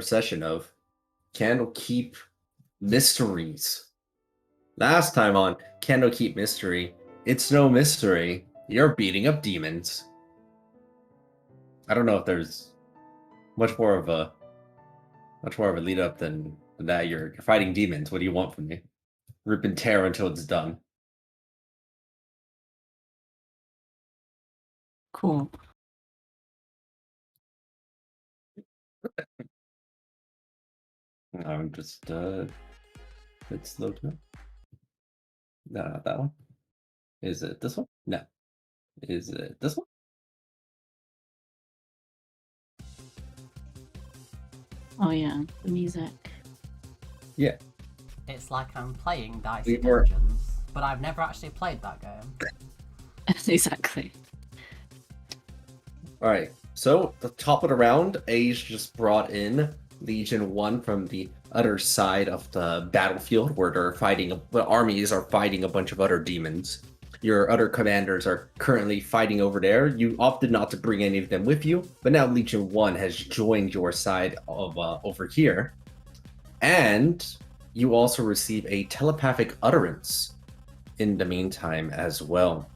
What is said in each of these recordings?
Session of Candlekeep Mysteries. Last time on Candlekeep Mystery, it's no mystery. You're beating up demons. I don't know if there's much more of a lead up than that. You're fighting demons. What do you want from me? Rip and tear until it's done. Cool. I'm just it's slow to no, not that one. Is it this one? No. Is it this one? Oh yeah, the music. Yeah. It's like I'm playing Dice We were- Dungeons, but I've never actually played that game. Exactly. All right. So the top of the round, Age just brought in Legion 1 from the other side of the battlefield where the armies are fighting a bunch of other demons. Your other commanders are currently fighting over there. You opted not to bring any of them with you, but now Legion 1 has joined your side of over here. And you also receive a telepathic utterance in the meantime as well.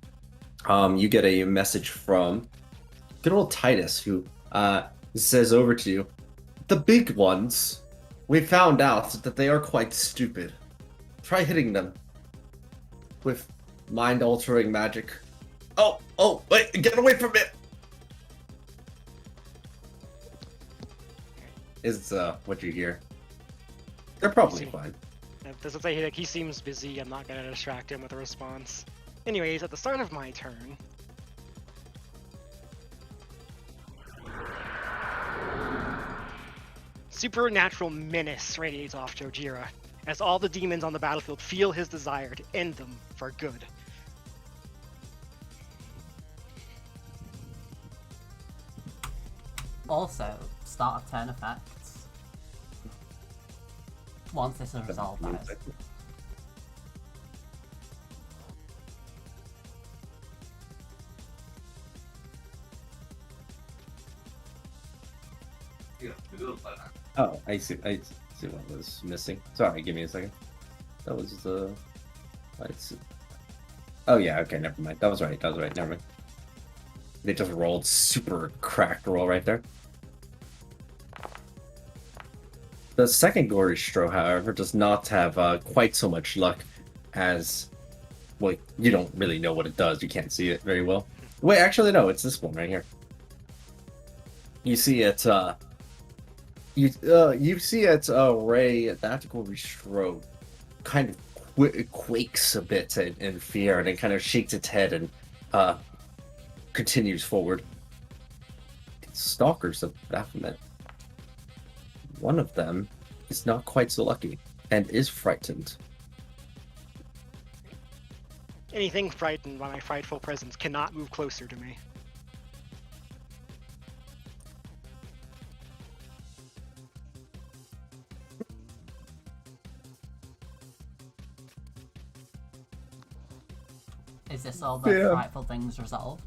You get a message from good old Titus, who says over to you, "The big ones, we found out that they are quite stupid. Try hitting them with mind-altering magic." Oh, wait, get away from it! Is what you hear. They're probably fine. Doesn't say like he seems busy. I'm not gonna distract him with a response. Anyways, at the start of my turn, supernatural menace radiates off Jojira, as all the demons on the battlefield feel his desire to end them for good. Also, start of turn effects. Once this is resolved, that is. Oh, I see what was missing. Sorry, give me a second. That was the... Let's see. Oh yeah, okay, never mind. That was right, never mind. They just rolled super cracked roll right there. The second Gory Stro, however, does not have quite so much luck as... Well, you don't really know what it does. You can't see it very well. Wait, actually, no, it's this one right here. You see it, you see its ray that Gory Stro kind of quakes a bit in fear, and it kind of shakes its head and continues forward. Stalkers of Baphomet. One of them is not quite so lucky and is frightened. Anything frightened by my frightful presence cannot move closer to me. Is this all the frightful things resolved?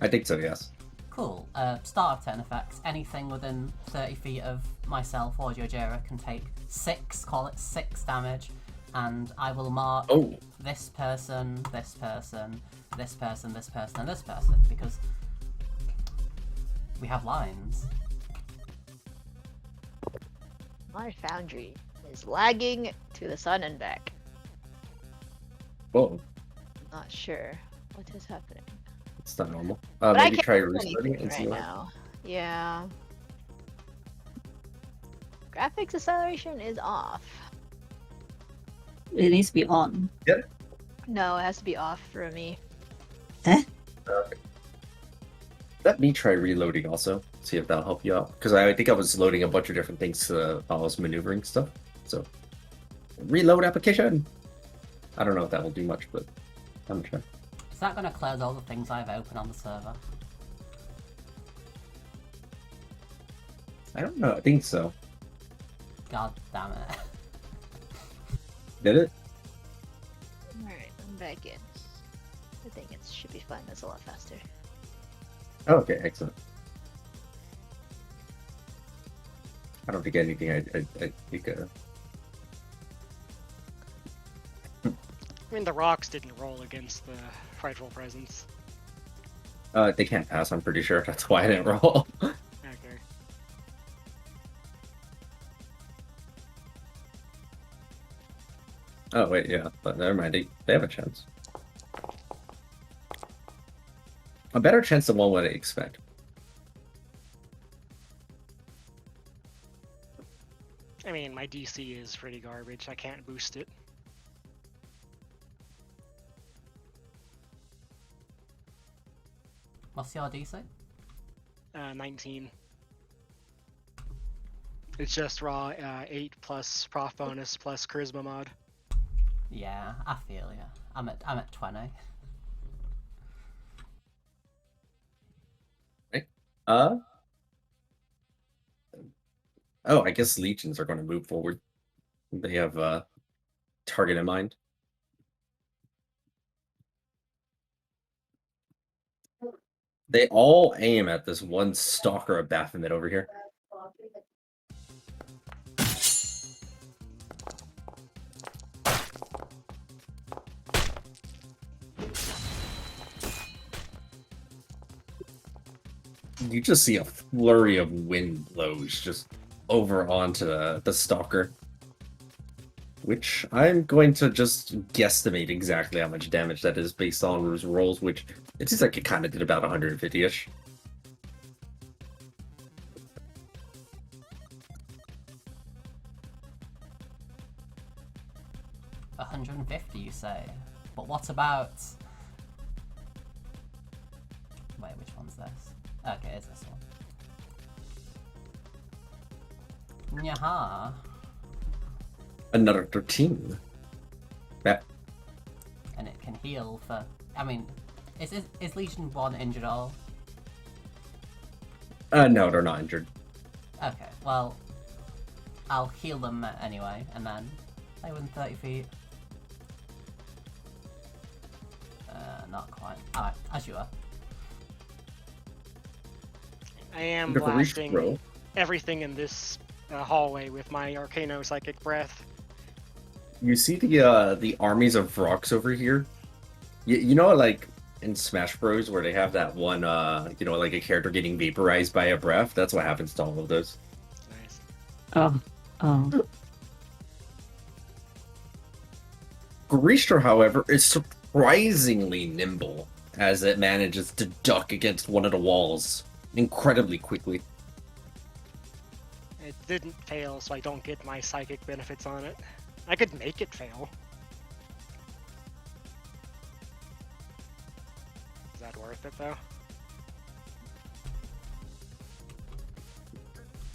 I think so, yes. Cool. Start of turn effects. Anything within 30 feet of myself or Jojira can take 6 damage, and I will mark this person, this person, this person, this person, and this person, because we have lines. My foundry is lagging to the sun and back. Whoa. Not sure what is happening. It's not normal. But I Maybe can't try do restarting it anything and see right what. now. Yeah. Graphics acceleration is off. It needs to be on. Yep. No, it has to be off for me. Eh? Okay. Let me try reloading also. See if that'll help you out. Because I think I was loading a bunch of different things while I was maneuvering stuff. So, reload application. I don't know if that will do much, but I'm gonna try. Is that going to close all the things I've opened on the server? I don't know. I think so. God damn it. Did it? Alright, I'm back in. I think it should be fine. That's a lot faster. Oh, okay, excellent. I don't think anything I think. I mean, the rocks didn't roll against the frightful presence. They can't pass. I'm pretty sure that's why I didn't roll. Okay. Oh wait, yeah, but never mind. They have a chance. A better chance than one would expect. I mean, my DC is pretty garbage. I can't boost it. What's your DC? 19. It's just raw 8 plus prof bonus plus charisma mod. Yeah, I feel ya. I'm at 20. Right. Oh, I guess legions are going to move forward. They have target in mind. They all aim at this one stalker of Baphomet over here. You just see a flurry of wind blows just over onto the stalker. Which I'm going to just guesstimate exactly how much damage that is based on those rolls, which it seems like it kind of did about 150-ish. $150, you say? But what about... Wait, which one's this? Okay, it's this one. Nyaha. Another 13. Yeah. And it can heal for... I mean, is Legion 1 injured at all? No, they're not injured. Okay, well... I'll heal them anyway, and then... They within 30 feet. Not quite. Alright, as you are. I am Look at the reach blasting throw. everything in this hallway with my Arcano Psychic Breath. You see the armies of rocks over here? You know, like in Smash Bros, where they have that one, you know, like a character getting vaporized by a breath? That's what happens to all of those. Nice. Oh. Grisha, however, is surprisingly nimble as it manages to duck against one of the walls incredibly quickly. It didn't fail, so I don't get my psychic benefits on it. I could make it fail. Is that worth it, though?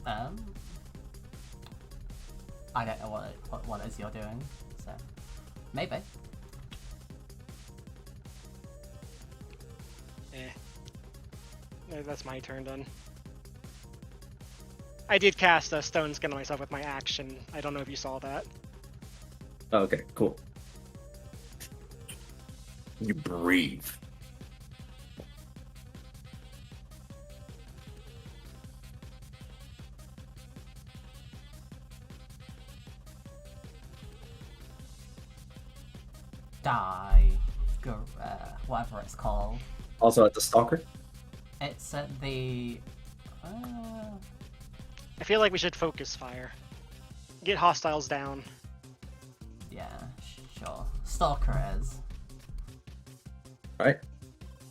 I don't know what it is you're doing, so... Maybe. No, that's my turn done. I did cast a Stone Skin on myself with my action. I don't know if you saw that. Oh, okay, cool. You breathe. Die. Whatever it's called. Also at the stalker? It's at the... I feel like we should focus fire. Get hostiles down. Yeah, sure. Stalker is. Alright.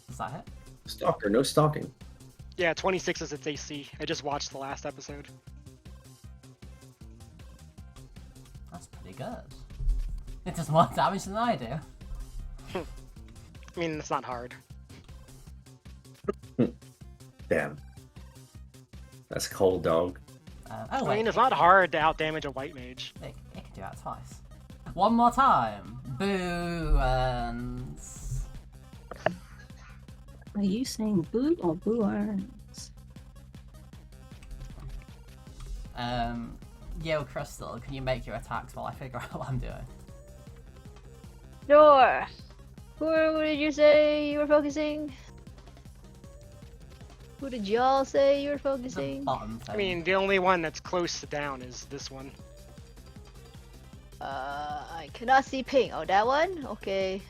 Is that it? Stalker, no stalking. Yeah, 26 is its AC. I just watched the last episode. That's pretty good. It does more damage than I do. I mean, it's not hard. Damn. That's cold, dog. Oh I wait, mean, it's not hard to outdamage a white mage. it can do that twice. One more time. Boo and... Are you saying boo or boo-erns? Yo, Crystal, can you make your attacks while I figure out what I'm doing? Sure. Who did you say you were focusing? Who did y'all say you were The focusing? bottom thing. I mean, the only one that's close to down is this one. I cannot see ping. Oh, that one? Okay.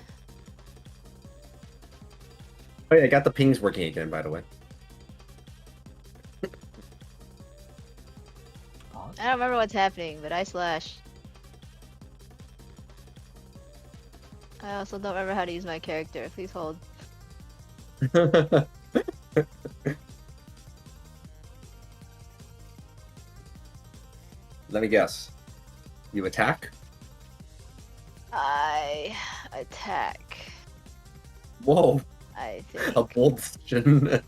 Oh yeah, I got the pings working again, by the way. Odd. I don't remember what's happening, but I slash. I also don't remember how to use my character. Please hold. Let me guess. You attack? I attack. Whoa, I a think. bold decision.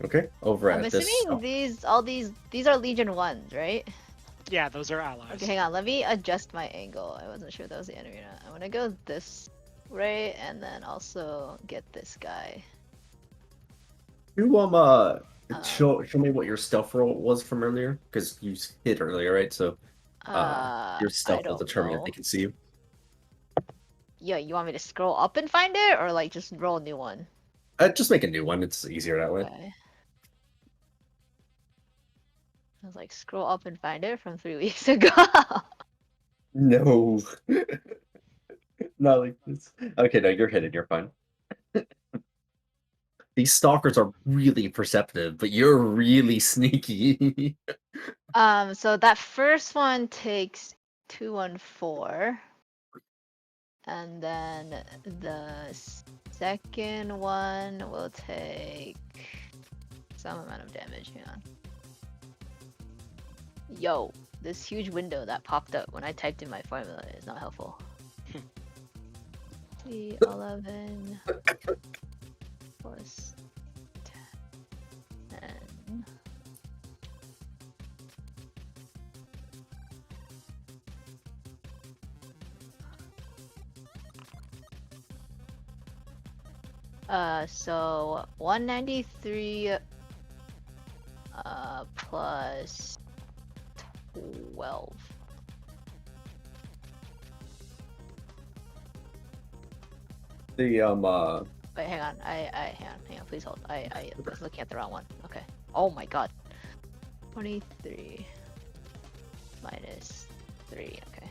Okay, over I'm at this. assuming these are Legion 1s, right? Yeah, those are allies. Okay, hang on. Let me adjust my angle. I wasn't sure if that was the enemy or not. I'm gonna go this way and then also get this guy. You Um, show me what your stealth roll was from earlier, because you hit earlier, right? So your I stealth will don't determine if know. they can see you. Yeah, you want me to scroll up and find it, or like just roll a new one? Just make a new one. It's easier that way. Okay. I was like, scroll up and find it from 3 weeks ago. No, not like this. Okay, no, you're hidden. You're fine. These stalkers are really perceptive, but you're really sneaky. So that first one takes 214, and then the second one will take some amount of damage. Hang on. Yo, this huge window that popped up when I typed in my formula is not helpful. T11 plus 10. So 193 plus 12. The Wait, hang on. Hang on. Please hold. I was looking at the wrong one. Okay. Oh my god. 23 minus 3. Okay.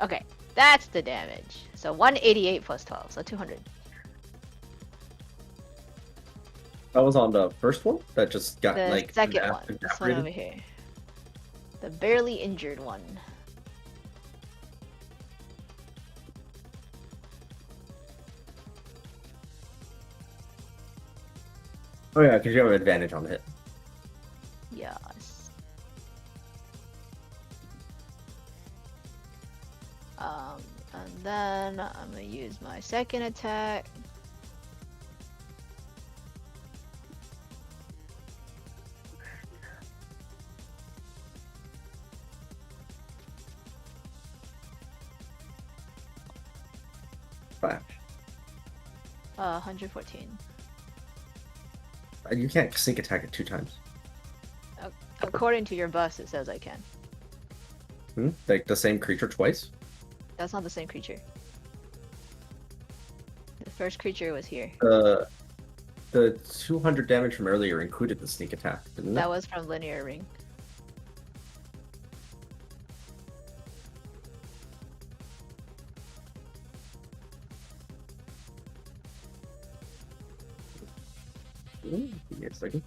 Okay. That's the damage. So 188 plus 12. So 200. that was on the first one that just got The like second one. This one evaporated? over here. The barely injured one. Oh yeah, because you have an advantage on the hit. Yes. And then I'm gonna use my second attack. Flash. 114. You can't sneak attack it 2 times. According to your bus, it says I can. Like the same creature twice? That's not the same creature. The first creature was here. The 200 damage from earlier included the sneak attack, didn't it? That was from Linear Ring. Give me a second.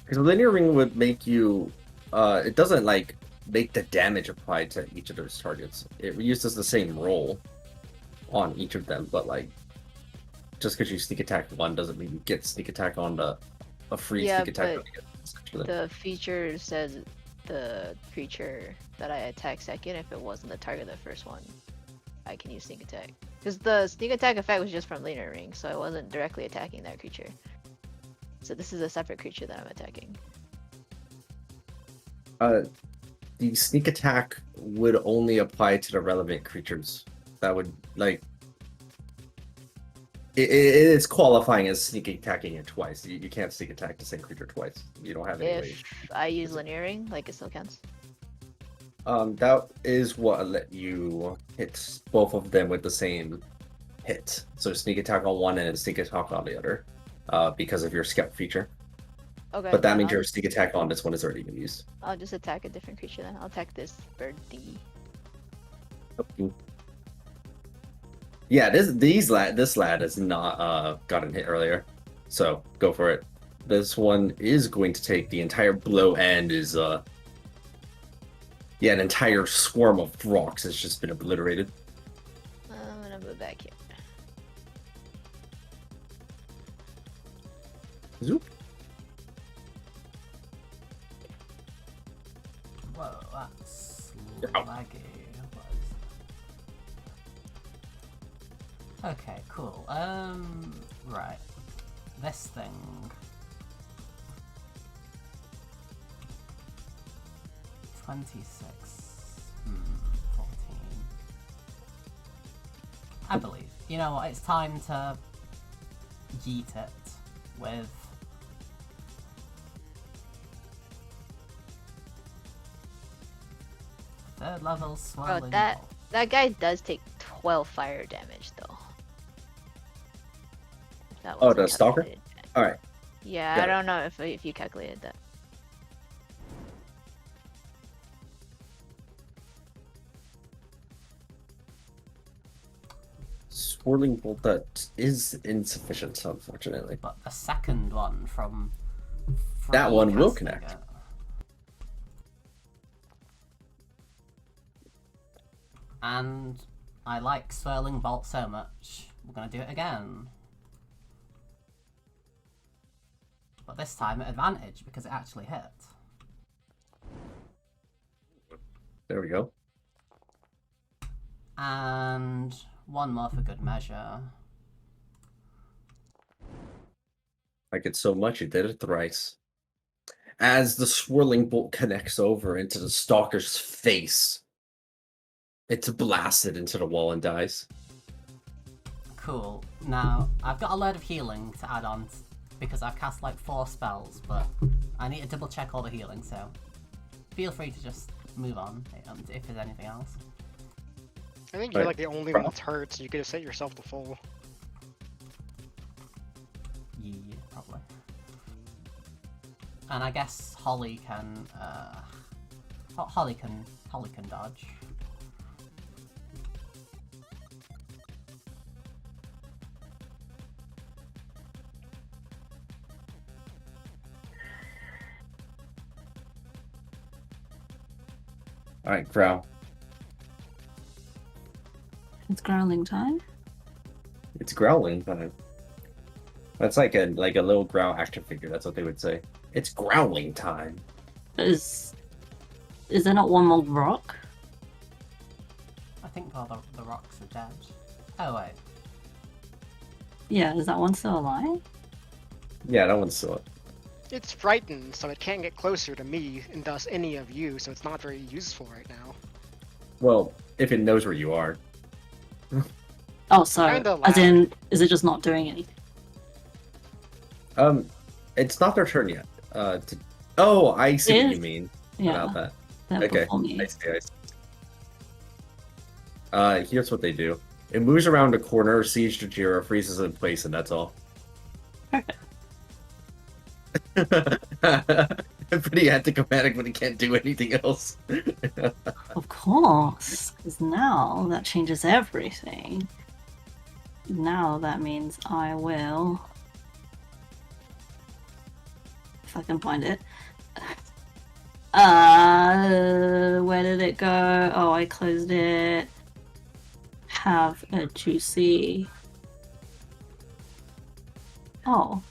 Because linear ring would make you, it doesn't like make the damage applied to each of those targets. It uses the same roll on each of them, but like, just because you sneak attack one doesn't mean you get sneak attack on a free Yeah, sneak attack. but the feature says the creature that I attack second, if it wasn't the target of the first one, I can use sneak attack. Because the sneak attack effect was just from Linear Ring, so I wasn't directly attacking that creature. So this is a separate creature that I'm attacking. The sneak attack would only apply to the relevant creatures. That would like it's qualifying as sneak attacking it twice. You can't sneak attack the same creature twice. You don't have any way. If I use linearing, like it still counts. That is what let you hit both of them with the same hit. So sneak attack on one and sneak attack on the other, because of your scout feature. Okay. But that then means I'll your just- sneak attack on this one has already been used. I'll just attack a different creature then. I'll attack this bird D. Okay. Yeah, this lad has not gotten hit earlier, so go for it. This one is going to take the entire blow and is an entire swarm of rocks has just been obliterated. I'm gonna move back here. Zoop. Whoa, that's Ow. laggy. Okay, cool. Right. This thing. $26. 14. I believe. You know what? It's time to yeet it with. Third level swirling. that- bolt. That guy does take 12 fire damage though. That Oh, wasn't the stalker? calculated. All right. Yeah, Got I it. don't know if you calculated that. Swirling bolt that is insufficient, unfortunately. But the second one from That one will casting connect. it. And I like Swirling Bolt so much, we're gonna do it again. But this time at advantage because it actually hit. There we go. And one more for good measure. Like it so much, you did it thrice. As the swirling bolt connects over into the stalker's face, it's blasted into the wall and dies. Cool. Now, I've got a load of healing to add on because I've cast like 4 spells, but I need to double check all the healing, so feel free to just move on if there's anything else. I think you're Right. like the only one that's hurt, so you could have set yourself to full. Yeah, probably. And I guess Holly can, Holly can dodge. All right, Growl. It's growling time. It's growling time. That's like a little growl action figure. That's what they would say. It's growling time. Is there not one more rock? I think all the rocks are dead. Oh wait. Yeah, is that one still alive? Yeah, that one's still. It's frightened, so it can't get closer to me, and thus any of you, so it's not very useful right now. Well, if it knows where you are. Oh, so Kinda as loud. in, is it just not doing anything? It's not their turn yet. Oh, I see what Is- you mean Yeah, about that. they're Okay, before me. I see. Here's what they do. It moves around a corner, sees Jajira, freezes in place, and that's all. Perfect. Pretty anticlimactic, but he can't do anything else. Of course, because now that changes everything. Now that means I will, if I can find it. Where did it go? Oh, I closed it. Have a juicy. Oh.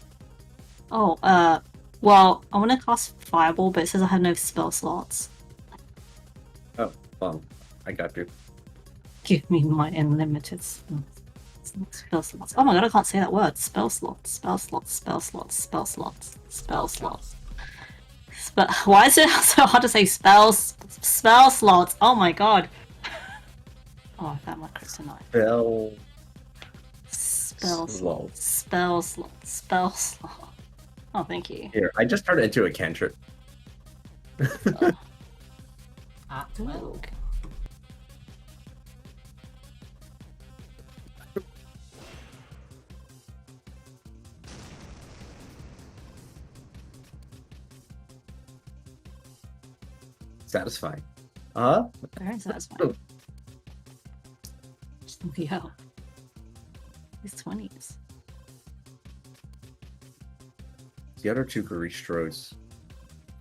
Well, I want to cast Fireball, but it says I have no spell slots. I got you. Give me my unlimited spell slots. Oh my god, I can't say that word. Spell slots, spell slots, spell slots, spell slots, spell slots. Why is it so hard to say spell slots? Oh my god. Oh, I found my kryptonite. Bell. Spell Slow. slot. Spell slot. Spell slot. Oh, thank you. Here, I just turned it into a cantrip. Oh. At will. Okay. Satisfying. Very satisfying. Yo. These 20s. The other two Garistros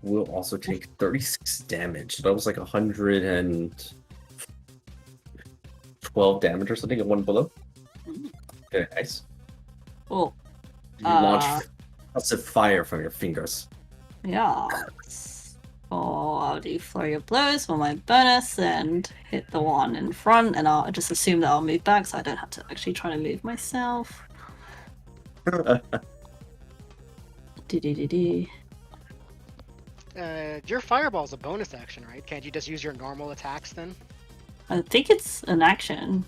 will also take 36 damage. That was like 112 damage or something at one below. Okay, nice. Oh, You launch lots of fire from your fingers. yeah. Oh, I'll do flurry of blows for my bonus and hit the one in front, and I'll just assume that I'll move back so I don't have to actually try to move myself. Do. Your fireball's a bonus action, right? Can't you just use your normal attacks then? I think it's an action,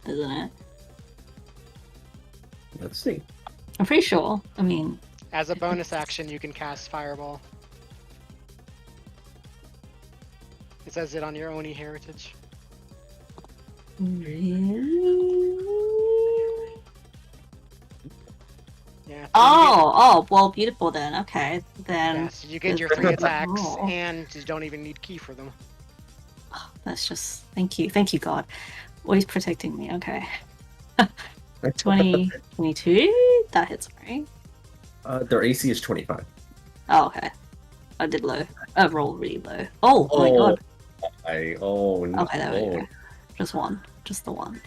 isn't it? Let's see. I'm pretty sure. I mean, As a bonus action, you can cast fireball. It says it on your Oni heritage. really? Yeah. Oh, well, beautiful then. Okay, then. Yes, you get your there's 3 no attacks, rule. and you don't even need key for them. Oh, that's just thank you, God. Always protecting me. Okay. 20, 22. That hits right. Their AC is 25. Oh, okay. I did low. I rolled really low. Oh, my god. Oh no. Okay, there we go. Just one. Just the one.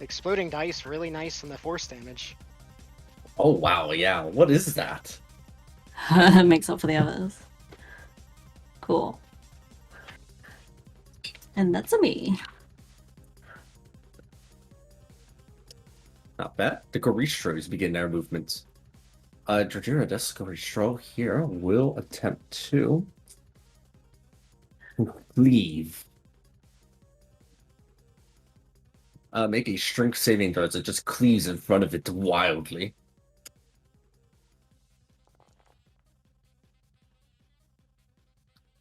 Exploding dice, really nice in the force damage. Oh wow, yeah. What is that? Makes up for the others. Cool. And that's a me. Not bad. The Garistros begin their movements. Georgina Descaristro here will attempt to leave. Make a strength saving throw as it just cleaves in front of it wildly.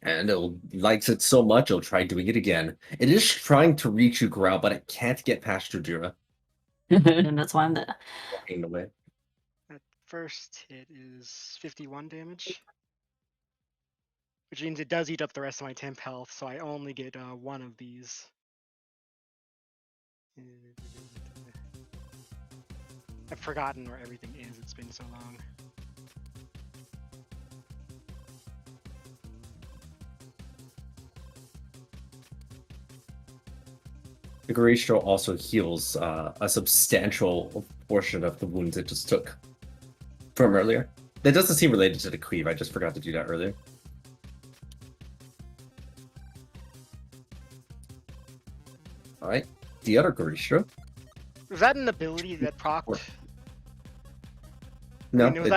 And it likes it so much, it'll try doing it again. It is trying to reach you, Growl, but it can't get past Georgina. And that's why I'm there. Walking away. That first hit is 51 damage. Which means it does eat up the rest of my temp health, so I only get one of these. I've forgotten where everything is, it's been so long. The Garistro also heals a substantial portion of the wounds it just took from earlier. That doesn't seem related to the cleave, I just forgot to do that earlier. Alright, the other Garistro. Was that an ability that procced? No, I mean,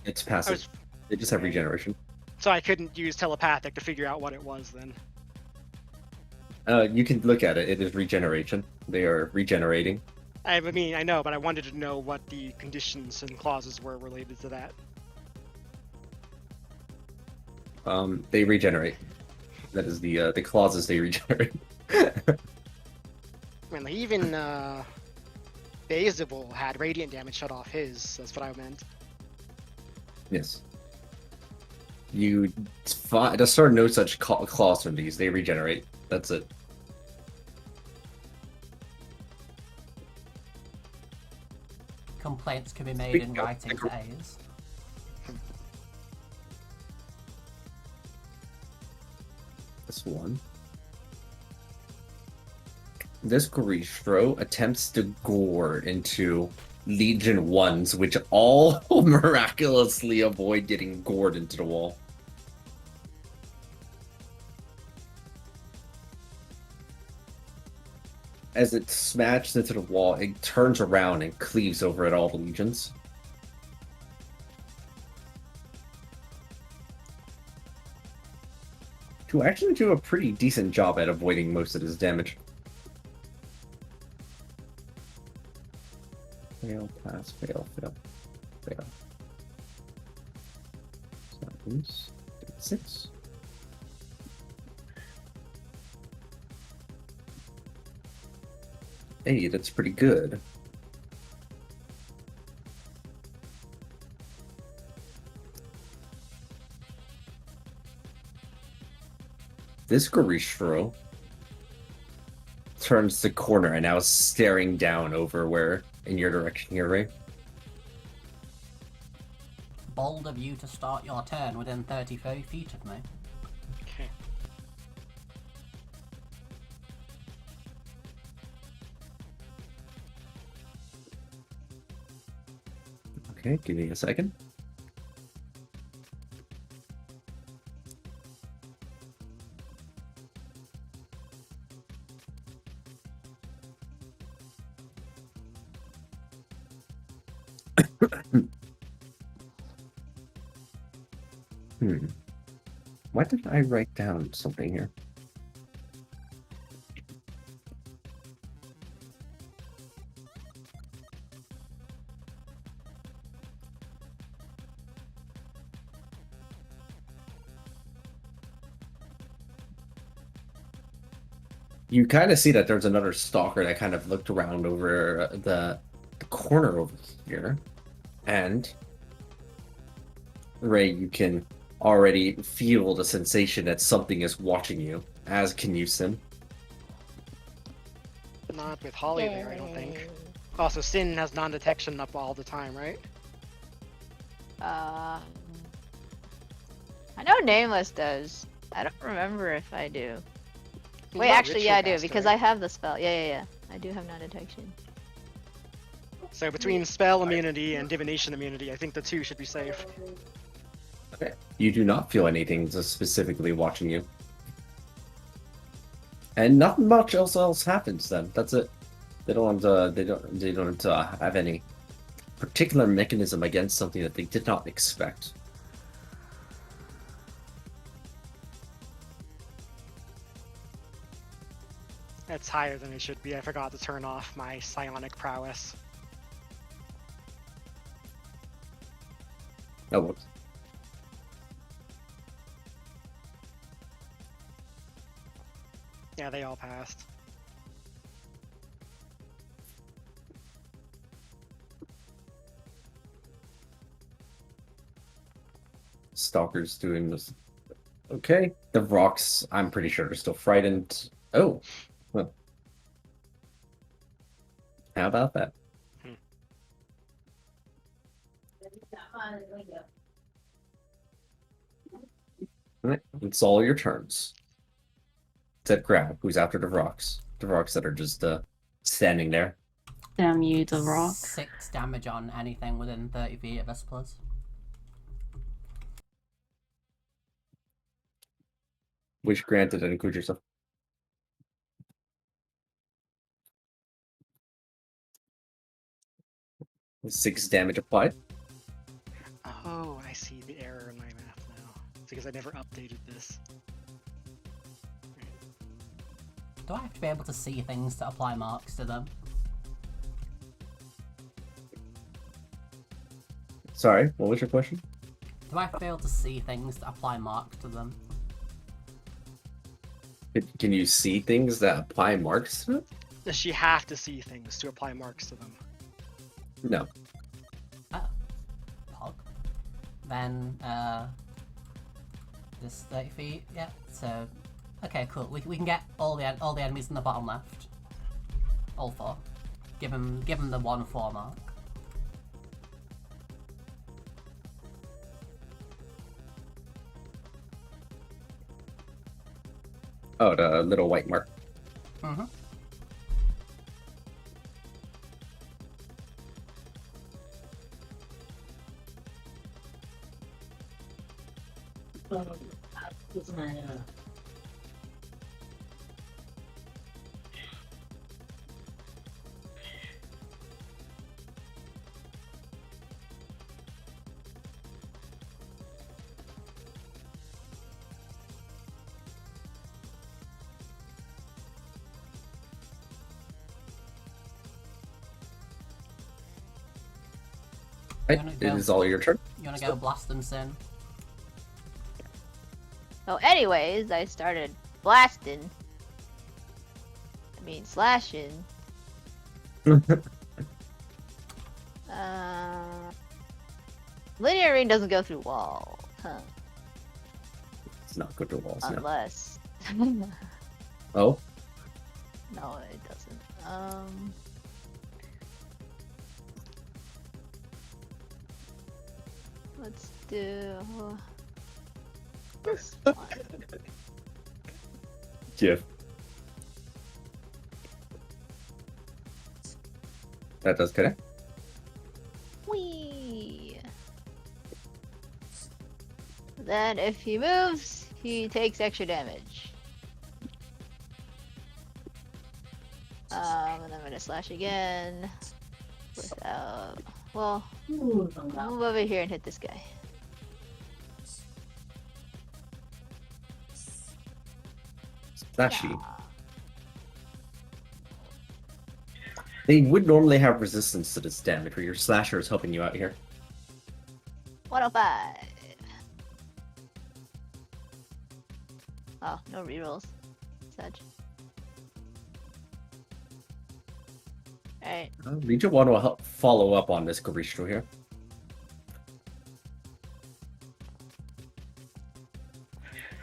it's passive. They just have regeneration. So I couldn't use telepathic to figure out what it was then. You can look at it. It is regeneration. They are regenerating. I mean, I know, but I wanted to know what the conditions and clauses were related to that. They regenerate. That is the clauses they regenerate. I mean, like, even Beelzebul had radiant damage shut off his. That's what I meant. Yes. You just sort of no such clause from these. They regenerate. That's it. Complaints can be made in writing to A's. This one. This Garistro attempts to gore into Legion 1s, which all miraculously avoid getting gored into the wall. As it smashes into the wall, it turns around and cleaves over at all the legions. To actually do a pretty decent job at avoiding most of this damage. Fail, pass, fail, fail, fail. 6. Hey, that's pretty good. This Garishro turns the corner and now is staring down over where in your direction here, Ray. Bold of you to start your turn within 30 feet of me. Okay. Okay, give me a second. Why did I write down something here? You kind of see that there's another stalker that kind of looked around over the corner over here. And Ray, you can already feel the sensation that something is watching you, as can you, Sim. Not with Holly there, I don't think. Also, Sin has non-detection up all the time, right? I know Nameless does. I don't remember if I do. Wait, Not actually, yeah, I do, Ritual because Master, I have the spell. Yeah. I do have non-detection. So between spell immunity and divination immunity, I think the two should be safe. Okay. You do not feel anything specifically watching you. And nothing much else happens then. That's it. They don't have any particular mechanism against something that they did not expect. That's higher than it should be. I forgot to turn off my psionic prowess. Oh, whoops. Yeah, they all passed. Stalker's doing this. Okay. The rocks, I'm pretty sure, are still frightened. Oh. Well. How about that? Alright, it's all your turns. Except Grab, who's after the rocks. The rocks that are just standing there. Damn you, the rock. 6 damage on anything within 30 feet of us, plus. Which granted and include yourself. Six damage applied. Oh, I see the error in my math now. It's because I never updated this. Do I have to be able to see things to apply marks to them? Sorry, what was your question? Do I have to be able to see things to apply marks to them? Can you see things that apply marks to it? Does she have to see things to apply marks to them? No. Oh. Pog. Then, this 30 feet, yeah, so... Okay, cool. We can get all the enemies in the bottom left. All 4. Give them the 1-4 mark. Oh, the little white mark. Mm-hmm. Right, wanna it go? is all your turn. You wanna go blast them, Sin? So, anyways, I started blasting. I mean, slashing. Linear ring doesn't go through wall, huh? It's not good to walls now. Unless. Oh, No, it doesn't. Let's do this one. yeah. That does connect. Whee! Then if he moves, he takes extra damage. And I'm gonna slash again. Without. Well, I'll move over here and hit this guy. Slashy. Yeah. They would normally have resistance to this damage, where your slasher is helping you out here. 105. Oh, no rerolls. Such. Alright. Legion want to help follow up on this Goristo here.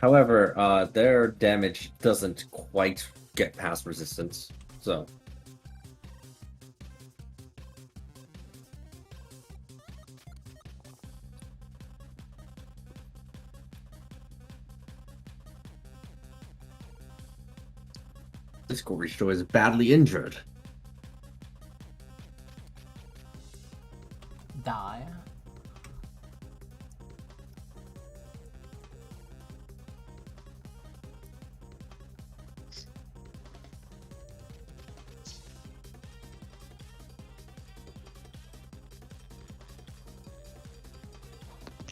However, their damage doesn't quite get past resistance, so. This Goristo is badly injured. Die.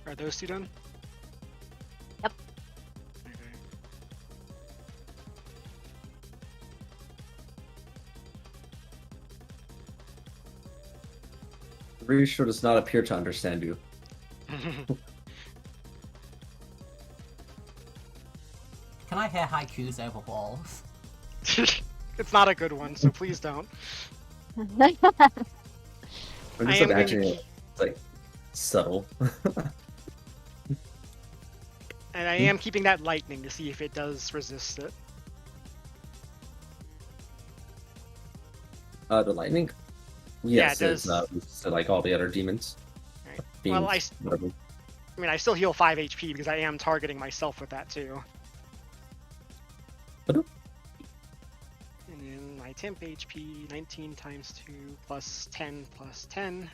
Are those two done? Yep. Okay. Goristo does not appear to understand you. Can I hear haikus over walls? It's not a good one, so please don't. I'm I just am imagining gonna- it's like subtle. And I am keeping that lightning to see if it does resist it. The lightning? Yeah, Yes, it it's does. like all the other demons. Right. Beams, Well, whatever. I mean, I still heal 5 HP because I am targeting myself with that too. Hello? And then my temp HP, 19 times 2 plus 10 plus 10.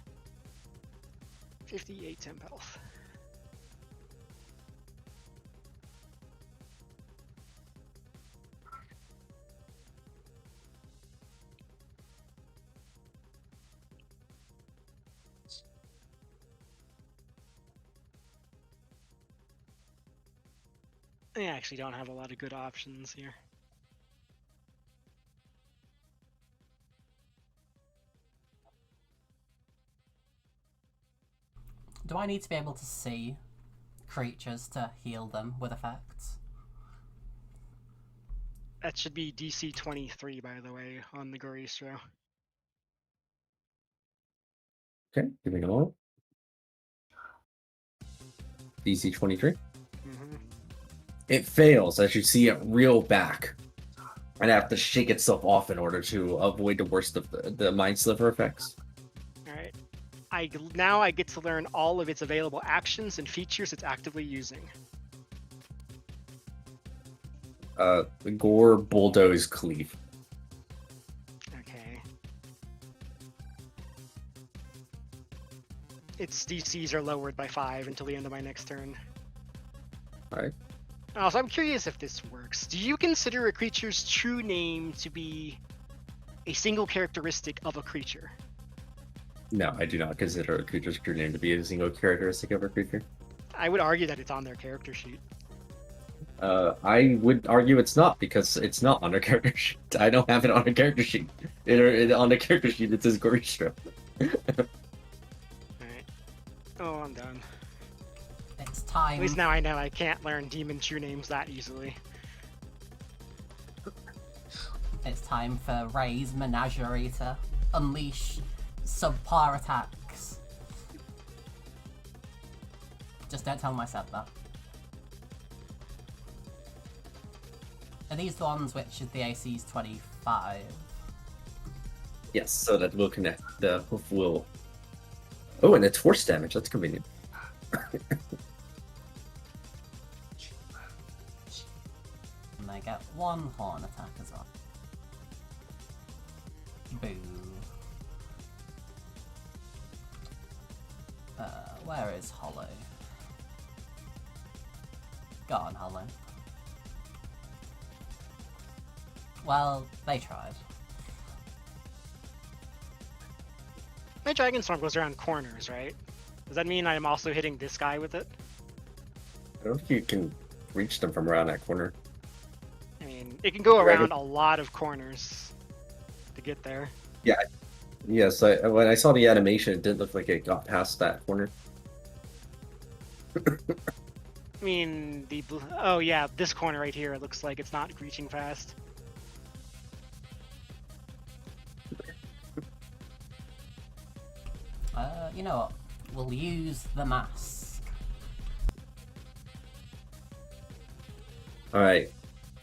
58 temp health. I actually don't have a lot of good options here. Do I need to be able to see creatures to heal them with effects? That should be DC 23, by the way, on the Goristro. Okay, give me a moment. DC 23. Mm-hmm. It fails as you see it reel back and have to shake itself off in order to avoid the worst of the Mind Sliver effects. Alright. Now I get to learn all of its available actions and features it's actively using. Gore, Bulldoze, Cleave. Okay. Its DCs are lowered by 5 until the end of my next turn. Alright. Also, I'm curious if this works. Do you consider a creature's true name to be a single characteristic of a creature? No, I do not consider a creature's true name to be a single characteristic of a creature. I would argue that it's on their character sheet. I would argue it's not, because it's not on a character sheet. I don't have it on a character sheet. On the character sheet, it says Goristo. Alright. Oh, I'm done. It's time. At least now I know I can't learn demon true names that easily. It's time for Ray's menagerie to unleash subpar attacks. Just don't tell him I said that. Are these the ones which is the AC's 25? Yes, so that will connect. The hoof will. Oh, and it's force damage. That's convenient. And they get one horn attack as well. Boo. Where is Hollow? Go on, Hollow. Well, they tried. My Dragon Storm goes around corners, right? Does that mean I'm also hitting this guy with it? I don't think you can reach them from around that corner. I mean, it can go Dragon- around a lot of corners to get there. Yes, when I saw the animation, it didn't look like it got past that corner. I mean, oh yeah, this corner right here, it looks like it's not reaching fast. You know what? We'll use the mask. Alright.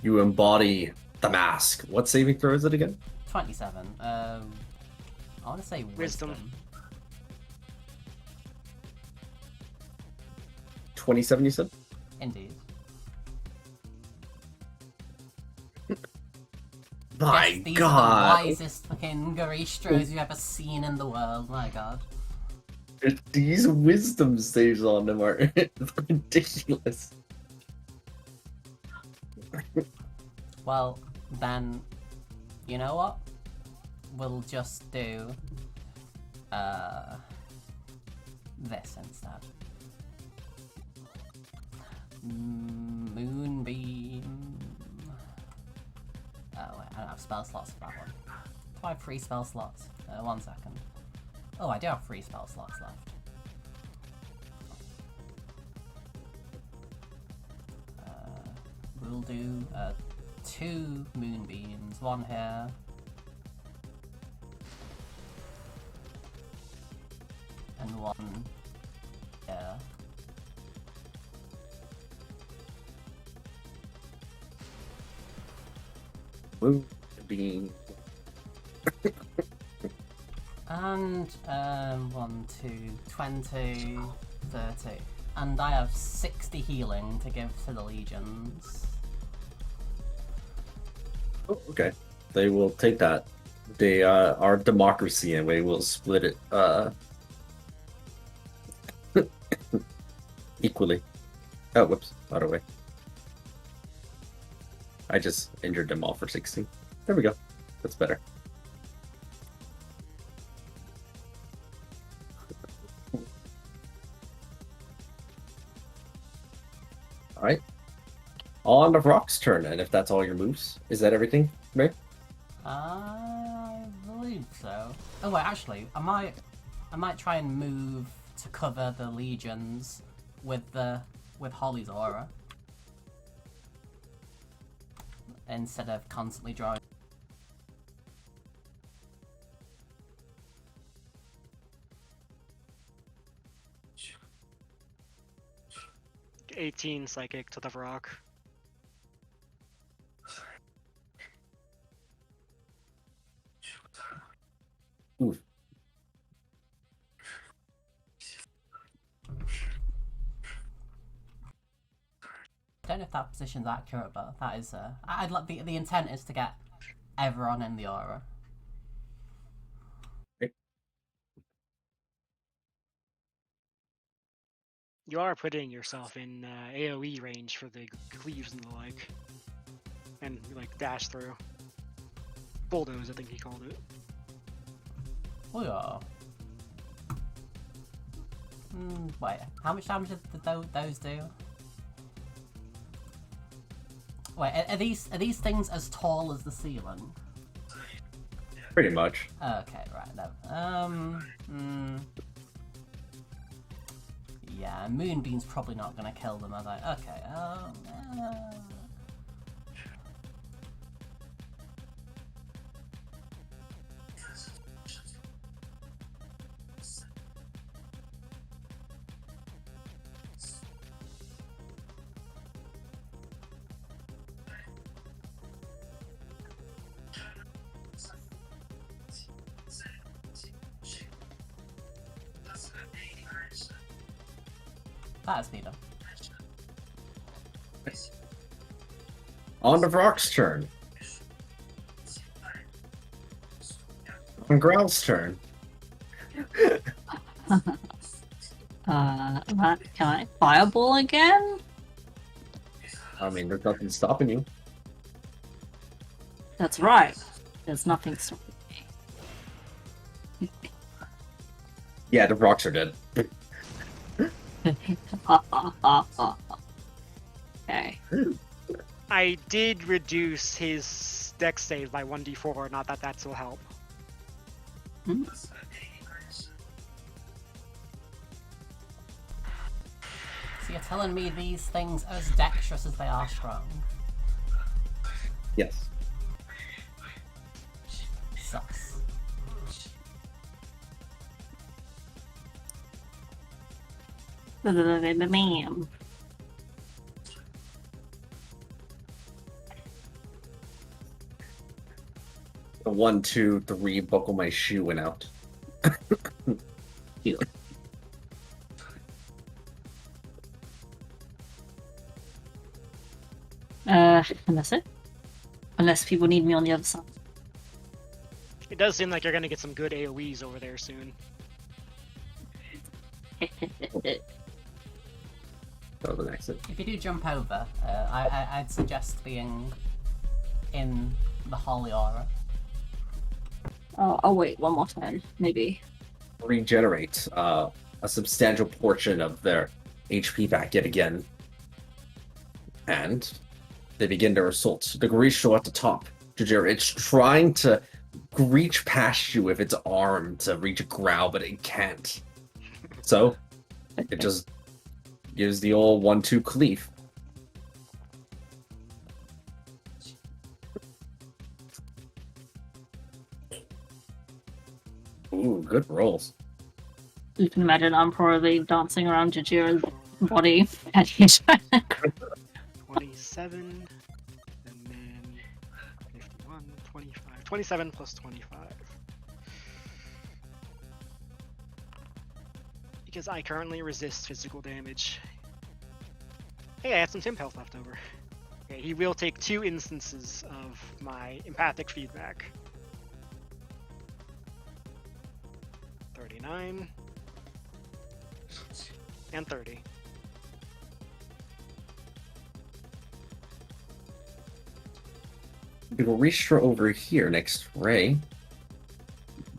You embody the mask. What saving throw is it again? 27. I want to say wisdom. Wisdom. 27, you said? Indeed. My Yes, these god! are the wisest fucking Garistros you've ever seen in the world. My god. These wisdom saves on them are ridiculous. Well, then, you know what? We'll just do this instead. Moonbeam. Oh wait, I don't have spell slots for that one. Do I have 3 spell slots? 1 second. Oh, I do have 3 spell slots left. We'll do 2 moonbeams, 1 here. And 1 here. Being And 1, 2, 20, 30. And I have 60 healing to give to the legions. oh, okay. They will take that. They are democracy and we will split it equally. Oh, whoops. Out of way. I just injured them all for 60. There we go. That's better. Alright. On the Rock's turn, and if that's all your moves, is that everything, Ray? I believe so. Oh wait, actually, I might try and move to cover the legions with Holly's aura instead of constantly drawing. 18 psychic to the rock. Oof. I don't know if that position's accurate, but that is. I'd like the intent is to get everyone in the aura. You are putting yourself in AoE range for the cleaves and the like. And like dash through. Bulldoze, I think he called it. Oh yeah. Wait, how much damage did those do? Wait, are these things as tall as the ceiling? Pretty much. Okay, right. No. Yeah, Moonbeam's probably not gonna kill them, are they? Okay, that has been done. On to Rock's turn. On Growl's turn. Can I fireball again? I mean, there's nothing stopping you. That's right. There's nothing stopping me. Yeah, the rocks are dead. Okay. I did reduce his dex save by 1d4, not that that will help. Hmm. So you're telling me these things are as dexterous as they are strong? Yes. Sus. Bam. The 1, 2, 3 buckle my shoe went out. And that's it. Unless people need me on the other side. It does seem like you're gonna get some good AoEs over there soon. That was an exit. If you do jump over, I'd suggest being in the holy aura. Oh, I'll wait one more turn, maybe. Regenerate a substantial portion of their HP back yet again. And they begin their assault. The Grisho at the top. Jujir, it's trying to reach past you with its arm to reach a growl, but it can't. So it just gives the old 1-2 cleave. Ooh, good rolls. You can imagine I'm probably dancing around Jajira's body and he's trying to 27, and then 51, 25. 27 plus 25. Because I currently resist physical damage. Hey, I had some temp health left over. Okay, he will take 2 instances of my empathic feedback. 39 and 30. Grisha over here next to Ray.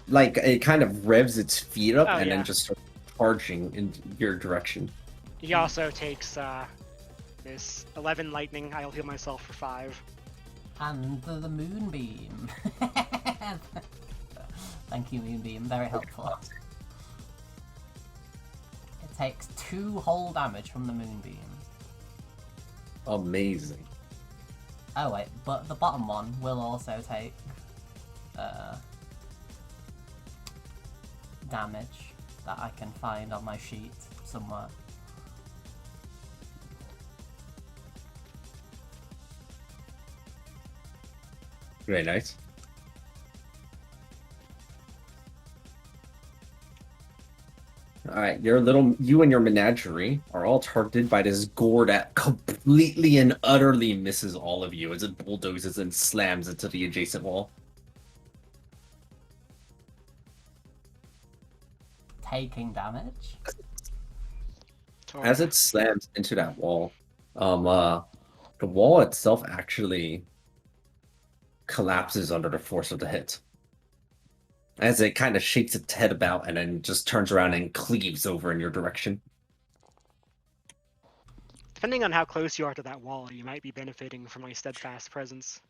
Like, it kind of revs its feet up and then just starts charging in your direction. He also takes this 11 lightning. I'll heal myself for 5. And the moonbeam. Thank you, moonbeam. Very helpful. It takes 2 whole damage from the moonbeam. Amazing. Oh wait, but the bottom one will also take damage that I can find on my sheet somewhere. Very nice. Alright, you and your menagerie are all targeted by this gore that completely and utterly misses all of you as it bulldozes and slams into the adjacent wall. Taking damage? As it slams into that wall, the wall itself actually collapses under the force of the hit. As it kind of shakes its head about and then just turns around and cleaves over in your direction. Depending on how close you are to that wall, you might be benefiting from my steadfast presence.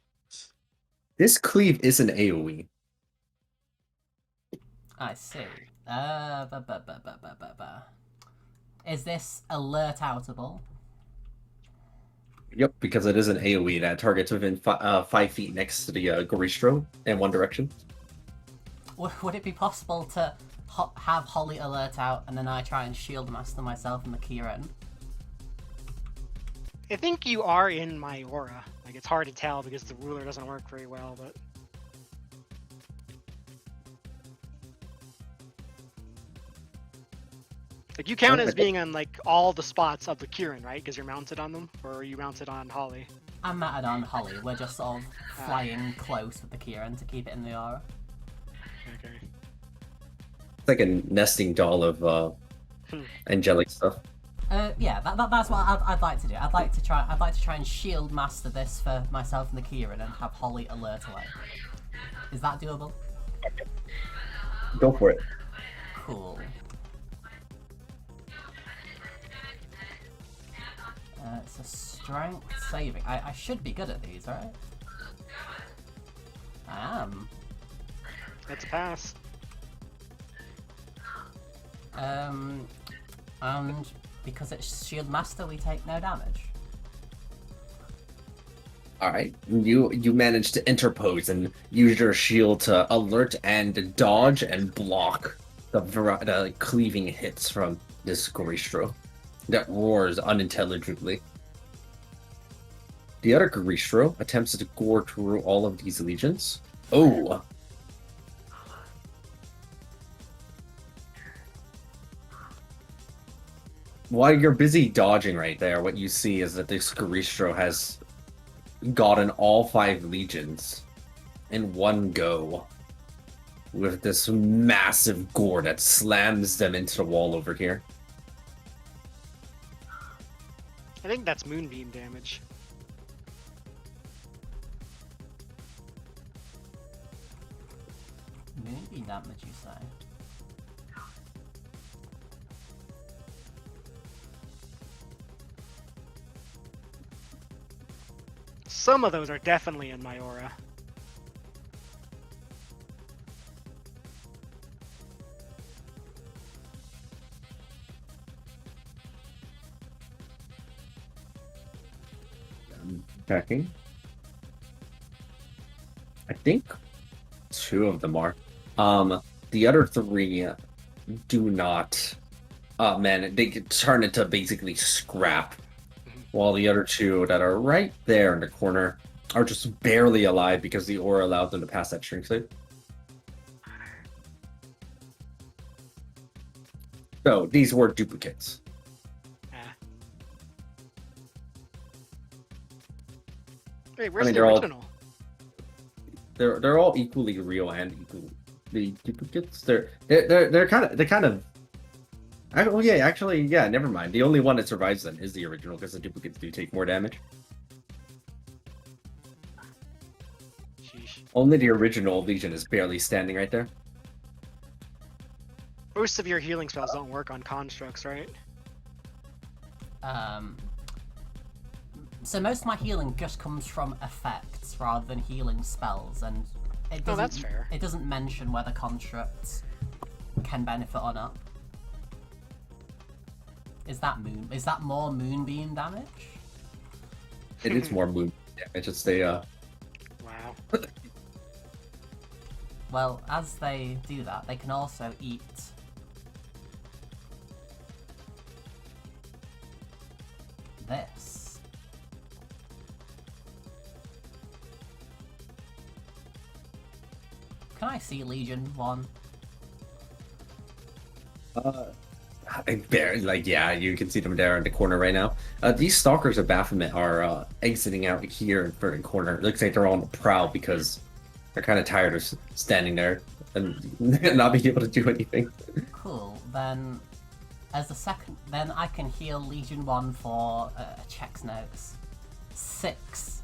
This cleave is an AoE. I see. Is this alert outable? Yep, because it is an AoE that targets within 5 feet next to the Goristro in one direction. Would it be possible to have Holly alert out and then I try and shield master myself and the Kieran? I think you are in my aura. Like, it's hard to tell because the ruler doesn't work very well, but... Like, you count as being on, like, all the spots of the Kieran, right? Because you're mounted on them? Or are you mounted on Holly? I'm mounted on Holly. We're just sort of flying close with the Kieran to keep it in the aura. Okay. It's like a nesting doll of angelic stuff. Yeah, that's what I'd like to do. I'd like to try and shield master this for myself and the Kieran and have Holly alert away. Is that doable? Go for it. Cool. It's a strength saving. I should be good at these, right? I am. That's a pass. And because it's shield master, we take no damage. Alright, you managed to interpose and use your shield to alert and dodge and block the cleaving hits from this Goristro that roars unintelligibly. The other Goristro attempts to gore through all of these legions. Oh! While you're busy dodging right there, what you see is that this Goristro has gotten all 5 legions in one go with this massive gore that slams them into the wall over here. I think that's moonbeam damage. Moonbeam damage, you say? Some of those are definitely in my aura. Checking. I think 2 of them are. The other 3 do not. Oh man, they could turn into basically scrap. While the other 2 that are right there in the corner are just barely alive because the aura allowed them to pass that shrink save. So these were duplicates. Hey, where's mean, the they're all- original? They're all equally real and equally duplicates. They're kind of. Oh yeah, actually, yeah. Never mind. The only one that survives then is the original because the duplicates do take more damage. Sheesh. Only the original Legion is barely standing right there. Most of your healing spells don't work on constructs, right? So most of my healing just comes from effects rather than healing spells, and it doesn't, Oh, that's fair. It doesn't mention whether constructs can benefit or not. Is that more moonbeam damage? It is more moon damage. It's the Wow. Well, as they do that, they can also eat this. Can I see Legion 1? Yeah, you can see them there in the corner right now. These stalkers of Baphomet are exiting out here in the corner. It looks like they're on the prowl because they're kind of tired of standing there and not being able to do anything. Cool. Then, as the second, then I can heal Legion 1 for checks notes 6,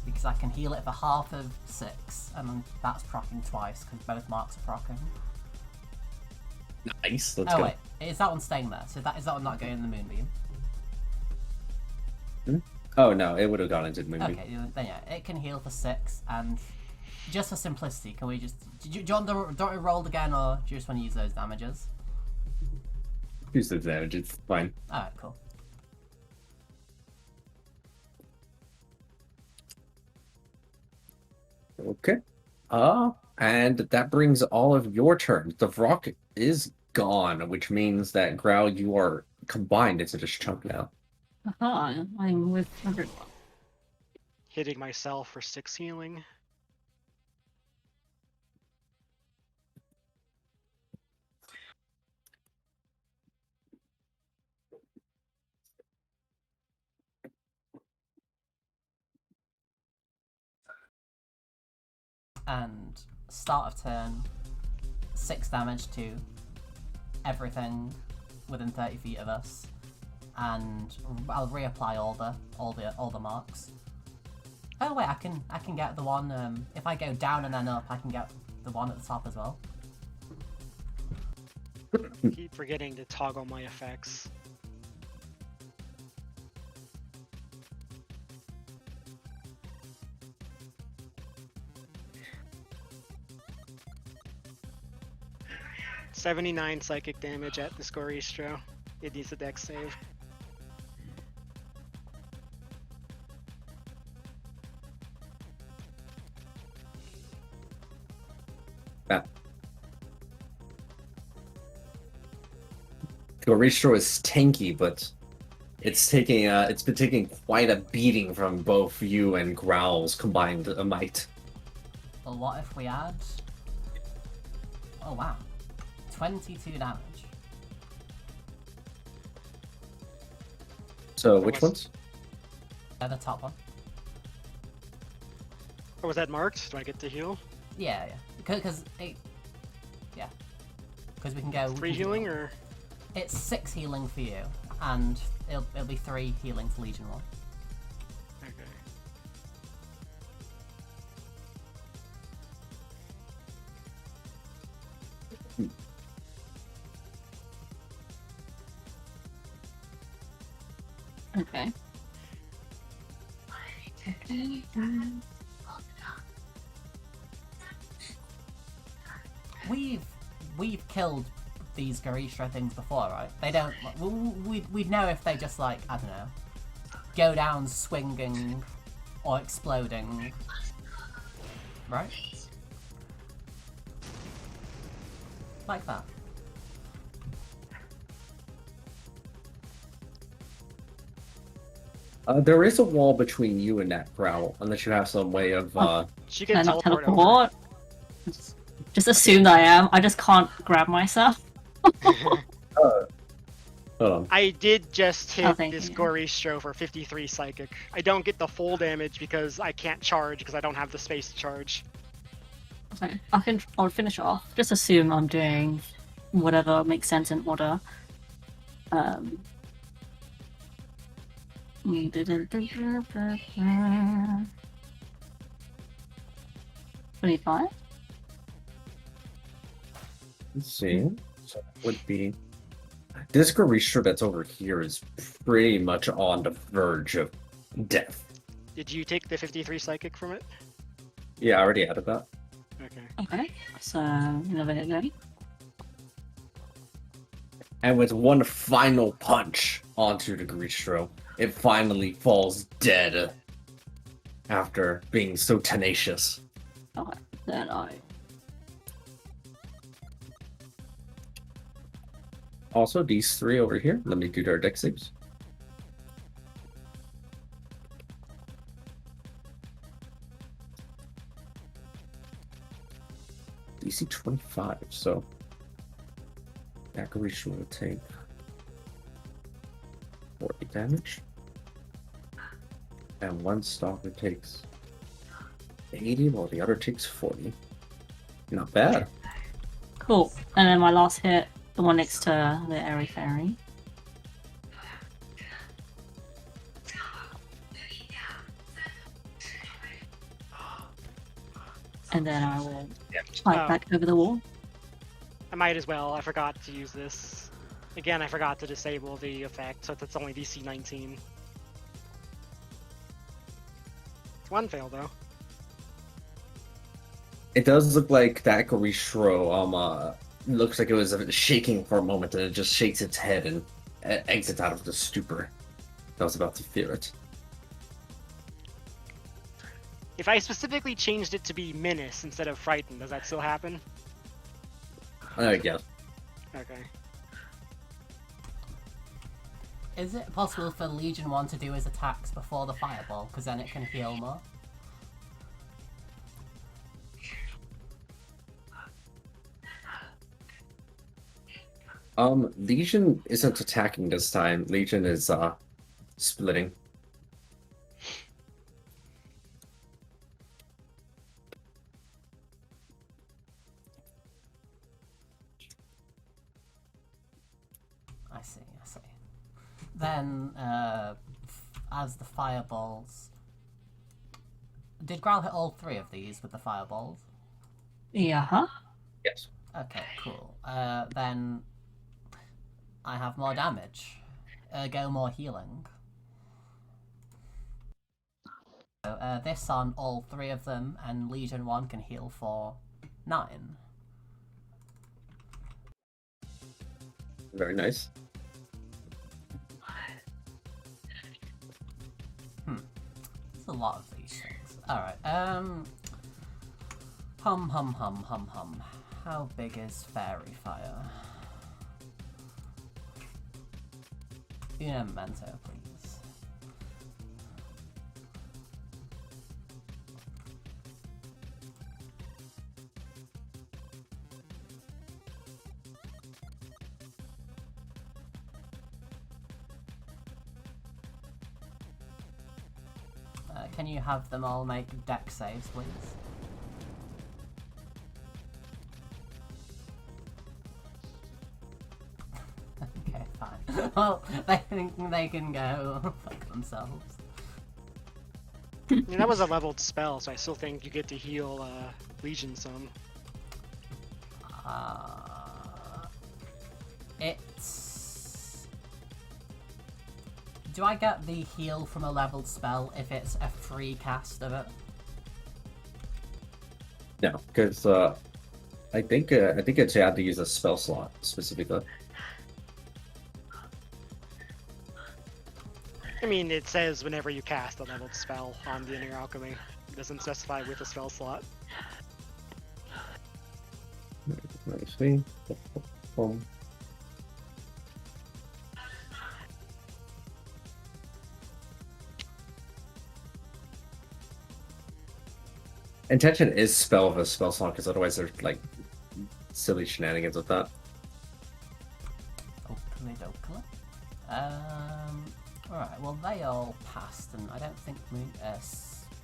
because I can heal it for half of 6, and that's proccing twice because both marks are proccing. Nice. Let's Oh go. wait, is that one staying there? So is that one not going in the moonbeam? Oh no, it would have gone into the moonbeam. Okay, then yeah, it can heal for 6, and just for simplicity, can we just do you want to roll again, or do you just want to use those damages? Use the damage, it's fine. Alright, cool. Okay. And that brings all of your turns. The rock is gone, which means that Growl, you are combined into this chunk now. Aha, I'm with everyone. Hitting myself for 6 healing. And start of turn, 6 damage to everything within 30 feet of us, and I'll reapply all the marks. Oh wait, I can get the one. If I go down and then up, I can get the one at the top as well. Keep forgetting to toggle my effects. $79 psychic damage at the Scoristro. It needs a dex save. Goristro is tanky, but it's been taking quite a beating from both you and Growl's combined might. Well, what if we add? Oh wow, 22 damage. So which ones? The top one. Or was that marked? Do I get to heal? Yeah. Because we can go 3 healing or? It's 6 healing for you, and it'll be 3 healing for Legion 1. Okay. We've killed these Garishra things before, right? They don't. We'd know if they just, like, I don't know, go down swinging or exploding, right? Like that. There is a wall between you and that Growl, unless you have some way of. She Can can I not teleport over. teleport? Just assume that I am. I just can't grab myself. Hold on. I did just hit thank this you. Goristro for 53 psychic. I don't get the full damage because I can't charge because I don't have the space to charge. Okay, I'll finish off. Just assume I'm doing whatever makes sense in order. 25? Let's see. So that would be. This Garisha that's over here is pretty much on the verge of death. Did you take the 53 psychic from it? Yeah, I already added that. Okay. Okay, so another hit then. And with one final punch onto the Garistro, it finally falls dead after being so tenacious. Okay, then Also, these 3 over here, let me do their dex saves. DC 25, so that Garishra will take 40 damage. And one stalker takes 80, while the other takes 40. Not bad. Cool. And then my last hit, the one next to the Airy Fairy. And then I will fight back over the wall. I might as well. I forgot to use this. Again, I forgot to disable the effect, so that's only DC 19. It's one fail, though. It does look like that Garishro looks like it was shaking for a moment, and it just shakes its head and exits out of the stupor that was about to fear it. If I specifically changed it to be menace instead of frightened, does that still happen? Yeah. Okay. Is it possible for Legion 1 to do his attacks before the fireball, because then it can heal more? Legion isn't attacking this time. Legion is splitting. I see. Then, as the fireballs... Did Growl hit all 3 of these with the fireballs? Yeah. Yes. Okay, cool. Then I have more damage. Ergo more healing. So, this on all 3 of them, and Legion 1 can heal for 9. Very nice. There's a lot of these things. Alright, hum. How big is Fairy Fire? Un memento, please. Can you have them all make deck saves, please? Okay, fine. Well, they think they can go fuck themselves. I mean, that was a leveled spell, so I still think you get to heal Legion some. It's... Do I get the heal from a leveled spell if it's a free cast of it? No, because I think it's you have to use a spell slot specifically. I mean, it says whenever you cast a leveled spell on the Inner Alchemy. It doesn't specify with a spell slot. Let me see. Intention is spell of a spell slot, because otherwise there's like silly shenanigans with that. Oakley. Alright, well they all passed, and I don't think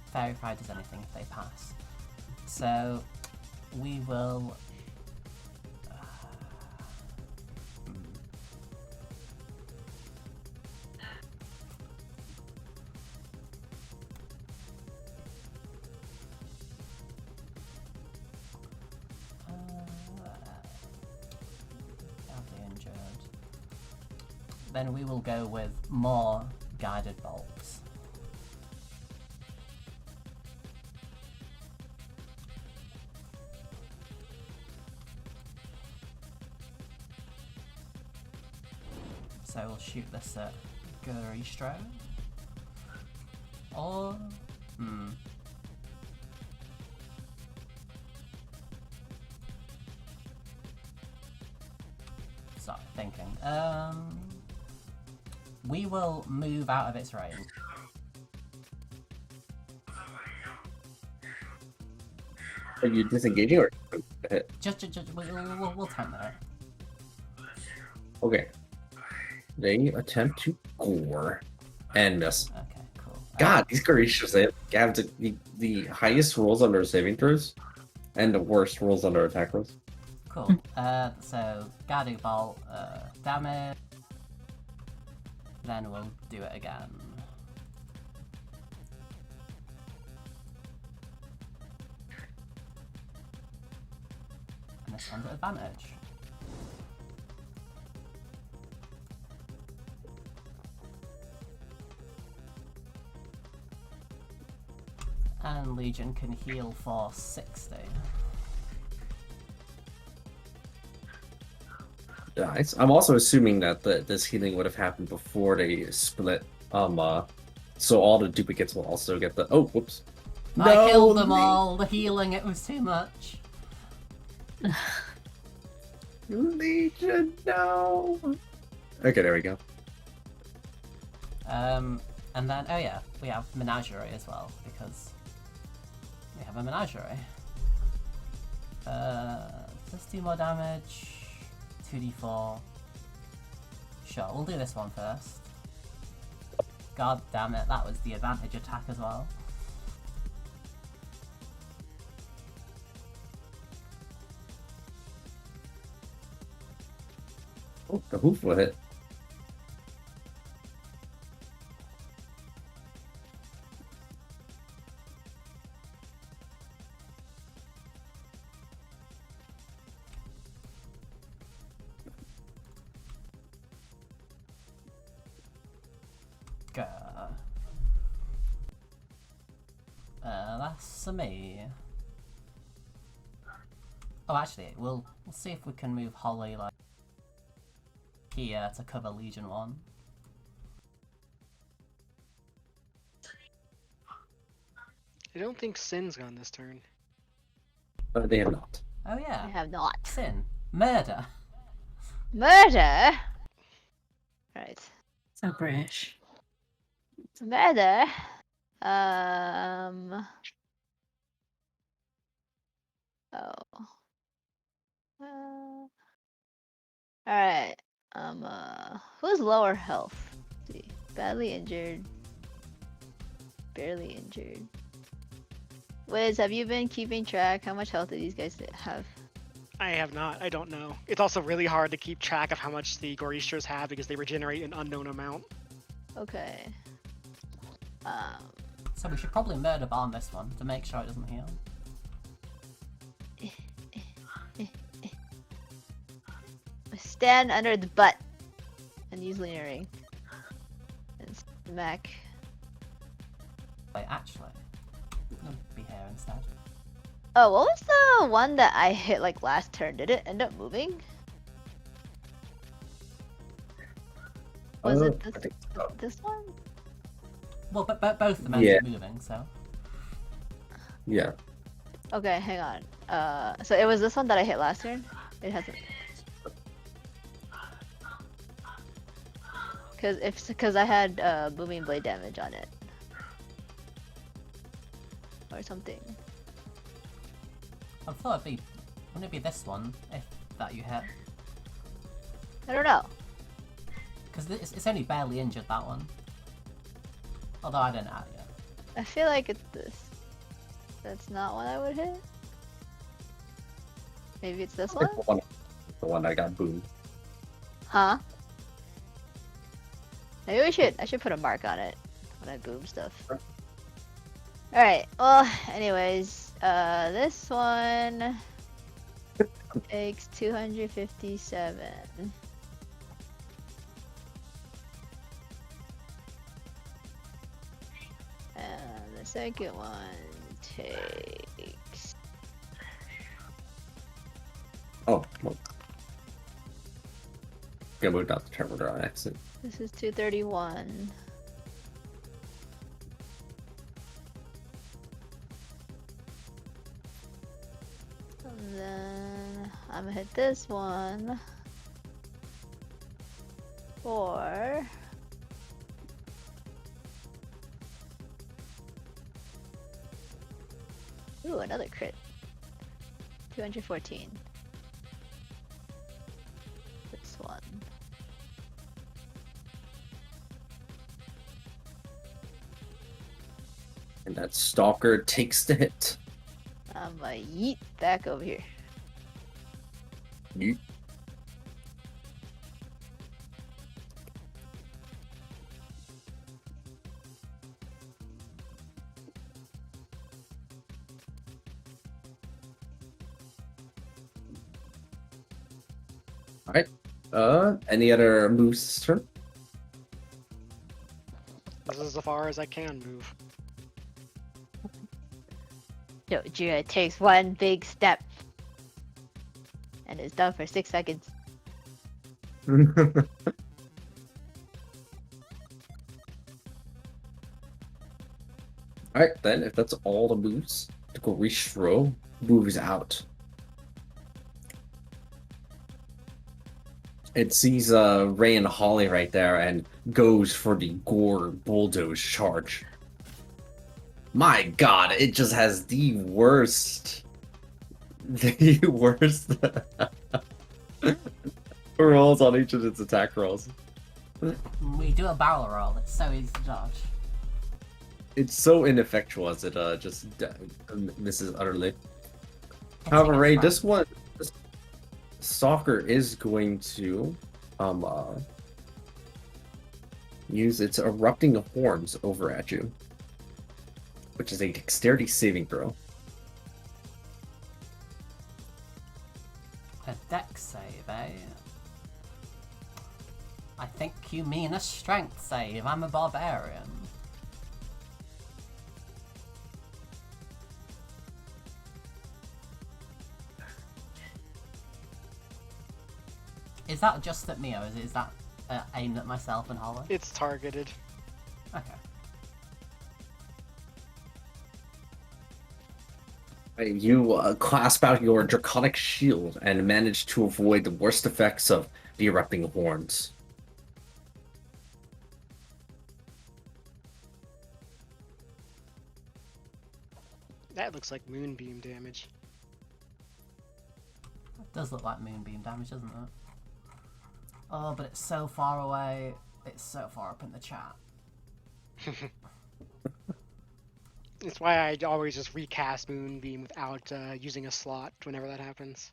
Fairy Fire does anything if they pass. So, we will... badly injured. Then we will go with more guided bolts. So we'll shoot this at Guristro. Or... Sorry, thinking. We will move out of its range. Are you disengaging or Just we'll time that. okay? They attempt to gore and miss. Okay, cool. God, these Garishas, they have the highest rolls under saving throws and the worst rolls under attack rolls. Cool. So Guiding Bolt, damage. Then we'll do it again. And this one's at advantage. And Legion can heal for 60. dies. I'm also assuming that this healing would have happened before they split. So all the duplicates will also get the. Oh, whoops! I No, killed them all. The healing, it was too much. Legion, no. Okay, there we go. And then, oh yeah, we have Menagerie as well, because we have a Menagerie. Let's do more damage. 2d4. Sure, we'll do this one first. God damn it, that was the advantage attack as well. Oh, the hoof will hit. That's me. Oh, actually, we'll see if we can move Holly like here to cover Legion 1. I don't think Sin's gone this turn. They have not. Oh yeah. I have not. Sin. Murder. Murder? Right. So British. Murder? Oh. Alright. Who's lower health? Let's see. Badly injured. Barely injured. Wiz, have you been keeping track? How much health do these guys have? I have not. I don't know. It's also really hard to keep track of how much the Gorishers have because they regenerate an unknown amount. Okay. So we should probably murder bomb this one to make sure it doesn't heal. Stand under the butt and use Leaner Ring. And smack. Wait, actually, it'll be here instead. Oh, what was the one that I hit like last turn? Did it end up moving? Was it I think so. this one? Well, but both of them end up moving, so. Yeah. Okay, hang on. So it was this one that I hit last turn? It hasn't. Cause I had booming blade damage on it. Or something. I thought wouldn't it be this one if that you hit? I don't know. Because it's only barely injured, that one. Although I didn't add it yet. I feel like it's this. That's not what I would hit. Maybe it's this one? The one I got boomed. Huh? Maybe I should put a mark on it when I boom stuff. Alright, well, anyways, this one takes 257. And the second one takes... Oh, well. Gonna move out the turn order on accident. This is 231. And then I'm gonna hit this one for ooh, another crit. 214. This one. And that stalker takes the hit. I'm gonna yeet back over here. Yeet. Alright. Any other moves this turn? This is as far as I can move. Jira takes one big step and is done for 6 seconds. Alright, then, if that's all the moves, the Gorishro moves out. It sees Ray and Holly right there and goes for the Gore Bulldoze charge. My god, it just has the worst rolls on each of its attack rolls. We do a barrel roll, it's so easy to dodge. It's so ineffectual as it just misses utterly. However, Ray, this Stalker is going to use its erupting horns over at you, which is a dexterity saving throw. A dex save, eh? I think you mean a strength save. I'm a barbarian. Is that just at me, or is that aimed at myself and Holly? It's targeted. Okay. You clasp out your draconic shield and manage to avoid the worst effects of the erupting horns. That looks like moonbeam damage. It does look like moonbeam damage, doesn't it? Oh, but it's so far away. It's so far up in the chat. That's why I always just recast moonbeam without using a slot whenever that happens.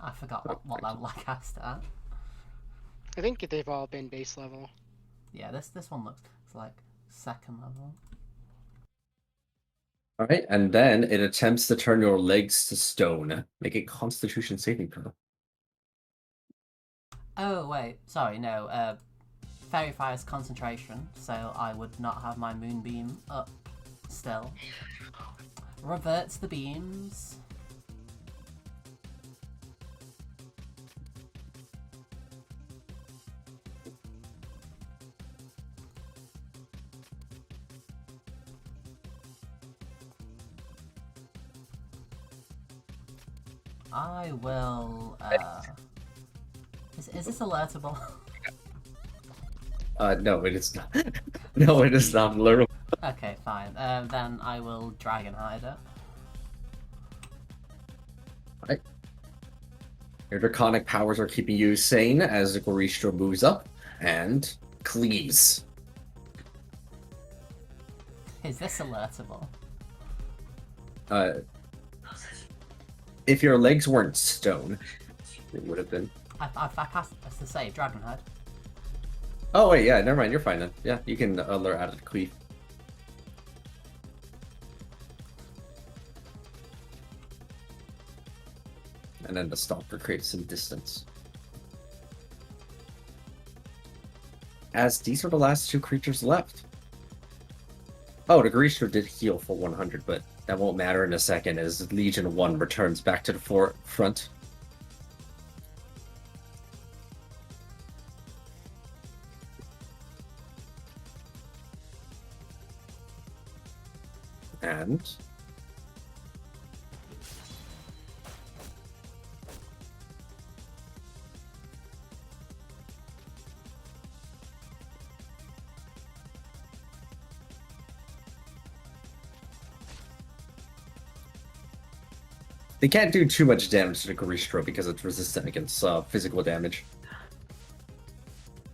I forgot what level I cast it at. I think they've all been base level. Yeah, this one looks like second level. Alright, and then it attempts to turn your legs to stone. Make a constitution saving throw. Oh, wait. Sorry, no. Fairy Fire's concentration, so I would not have my moonbeam up still. Reverts the beams. I will, is this alertable? No, it is not. No, it is not alertable. Okay, fine. Then I will Dragon Hide it. Alright. Your draconic powers are keeping you sane as the Gorishtra moves up and cleaves. Is this alertable? If your legs weren't stone, it would have been. I cast to save Dragon Hide. Oh wait, yeah, never mind. You're fine then. Yeah, you can alert out of the queef. And then the stalker creates some distance. As these are the last two creatures left. Oh, the Greaser did heal for 100, but that won't matter in a second as Legion 1 returns back to the front. And they can't do too much damage to the Gorishtra because it's resistant against physical damage.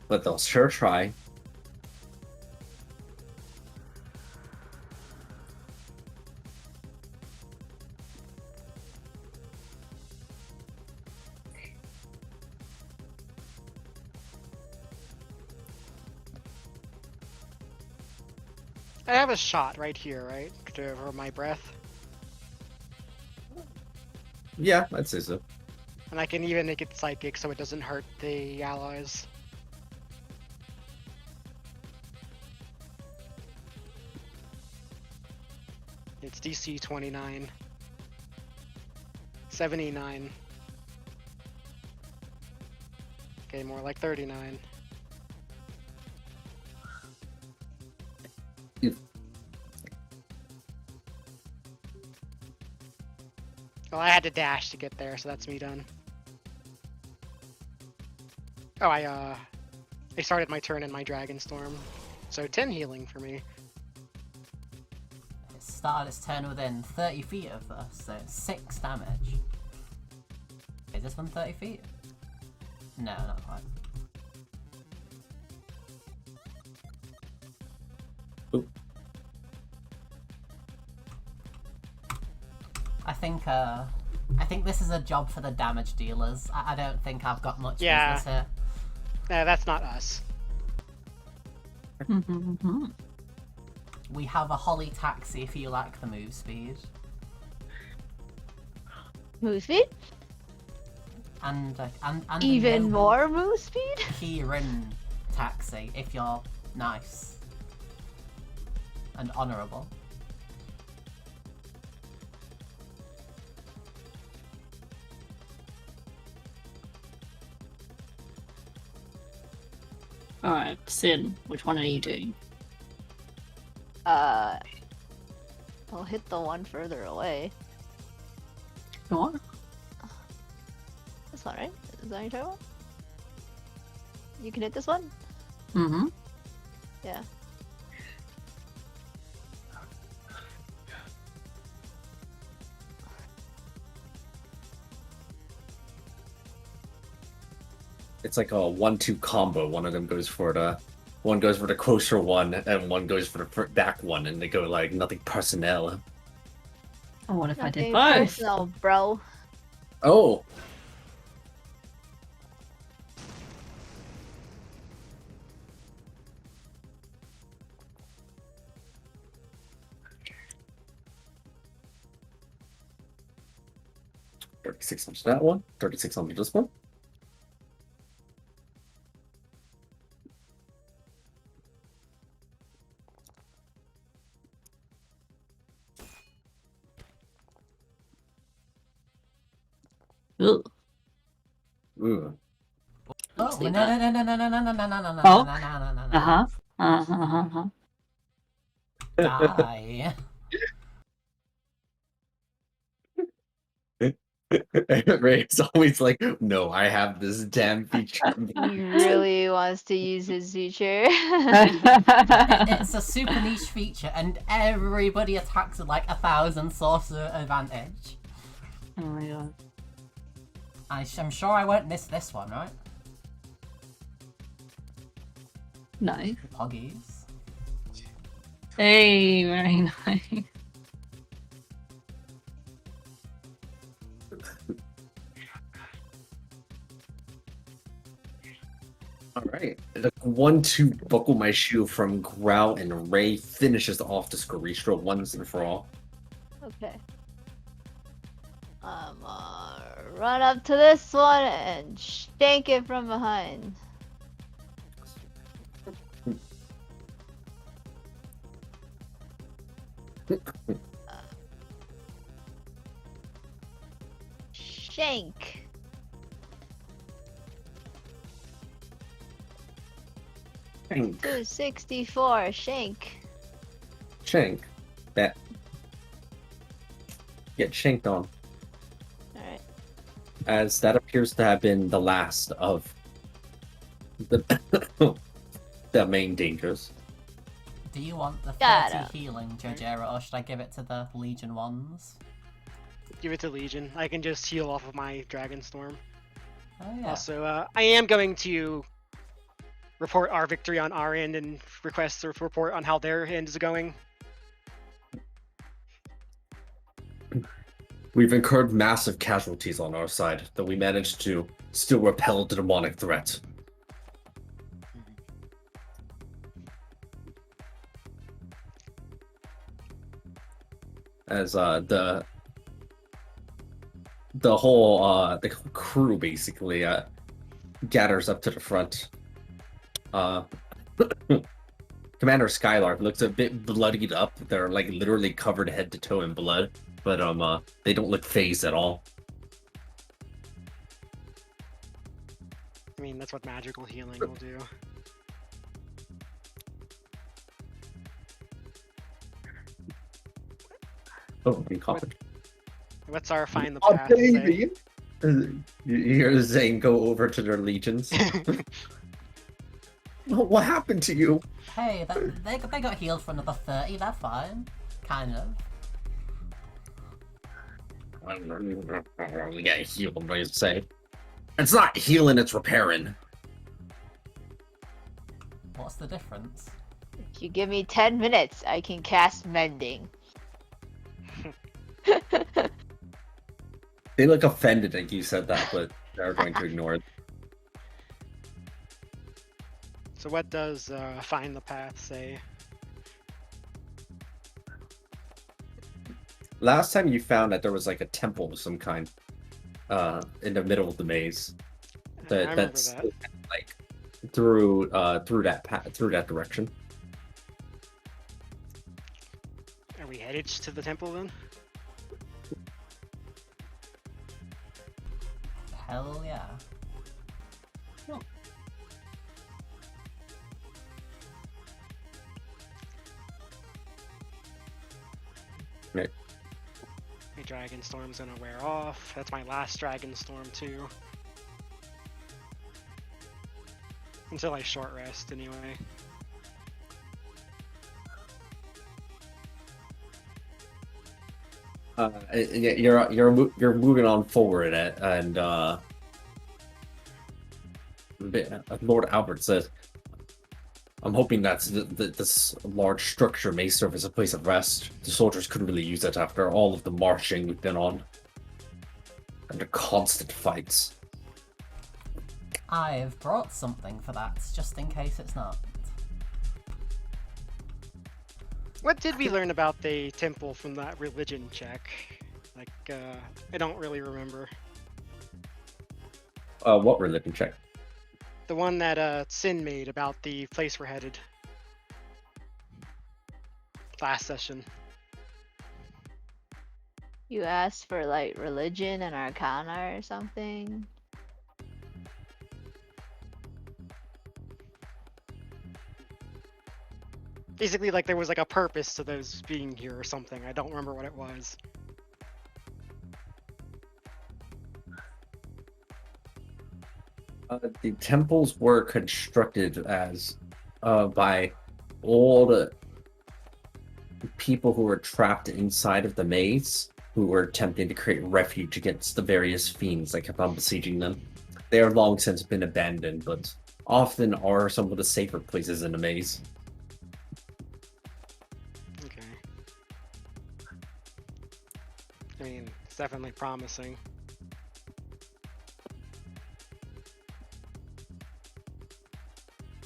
But they'll sure try. I have a shot right here, right? For my breath. Yeah, I'd say so. And I can even make it psychic so it doesn't hurt the allies. It's DC 29. 79. Okay, more like 39. Well, I had to dash to get there, so that's me done. Oh, I started my turn in my Dragon Storm, so 10 healing for me. It started its turn within 30 feet of us, so 6 damage. Is this one 30 feet? No, not quite. Oop. I think this is a job for the damage dealers. I don't think I've got much business here. That's not us. We have a Holly taxi if you like the move speed. Move speed? And Even more move speed? Kieran taxi if you're nice and honourable. Alright, Sin, which one are you doing? I'll hit the one further away. Sure. This one, right? Is that what you're talking about? You can hit this one? Mm-hmm. Yeah. It's like a 1-2 combo. One of them goes for the closer one, and one goes for the back one, and they go like nothing personnel. Oh, what if I did Nothing both? personal, bro. Oh. $36 onto that one. $36 onto this one. Ugh. Ooh. Oh, no, no, no, no, no, no, no, no, no, no, no, Oh. no, no, no, no, no. Uh-huh. Uh-huh. Die. Ray's always like, no, I have this damn feature. He really wants to use his feature. It's a super niche feature, and everybody attacks with like 1,000 sorcerer advantage. Oh my god. I'm sure I won't miss this one, right? No. Poggies. Hey, very nice. Alright. The 1-2 buckle my shoe from Growl and Ray finishes off the Scaristra once and for all. Okay. Run up to this one and shank it from behind. Shank. Shank. 264, shank. Shank. That. Get shanked on. Alright. As that appears to have been the last of the the main dangers. Do you want the 30 Gotta. healing, Jojera, or should I give it to the Legion ones? Give it to Legion. I can just heal off of my Dragon Storm. Oh yeah. Also, I am going to report our victory on our end and request a report on how their end is going. We've incurred massive casualties on our side, though we managed to still repel the demonic threat. As the whole the crew basically gathers up to the front. Commander Skylark looks a bit bloodied up. They're like literally covered head to toe in blood, but they don't look phased at all. I mean, that's what magical healing will do. Oh, you caught it. What's our find the Oh, path say? baby! You hear Zane go over to their legions. What happened to you? Hey, they got healed for another 30, they're fine. Kind of. We got healed, I say. It's not healing, it's repairing. What's the difference? If you give me 10 minutes, I can cast mending. They look offended that you said that, but they're going to ignore it. So what does find the path say? Last time you found that there was like a temple of some kind in the middle of the maze. I remember That's that. like through that direction. Are we headed to the temple then? Hell yeah. Right. My dragon storm's gonna wear off. That's my last dragon storm too. Until I short rest anyway. You're moving on forward, and Lord Albert says, "I'm hoping that this large structure may serve as a place of rest. The soldiers couldn't really use it after all of the marching we've been on, and the constant fights." I've brought something for that, just in case it's not. What did we learn about the temple from that religion check? Like, I don't really remember. What religion check? The one that Sin made about the place we're headed. Last session. You asked for like religion and arcana or something. Basically, like there was like a purpose to those being here or something. I don't remember what it was. The temples were constructed as by old people who were trapped inside of the maze, who were attempting to create refuge against the various fiends that kept on besieging them. They are long since been abandoned, but often are some of the safer places in the maze. Okay. I mean, it's definitely promising.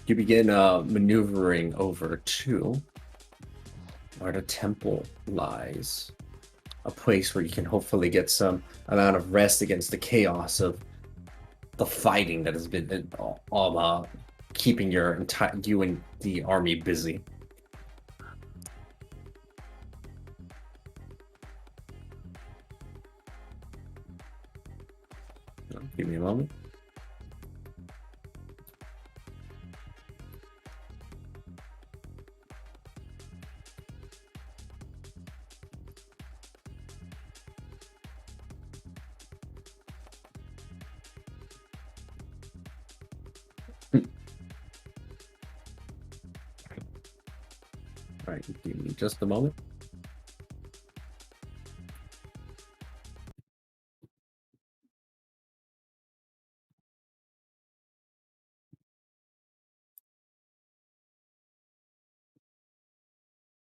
You begin maneuvering over to where the temple lies. A place where you can hopefully get some amount of rest against the chaos of the fighting that has been keeping you and the army busy. Give me a moment. All right, give me just a moment.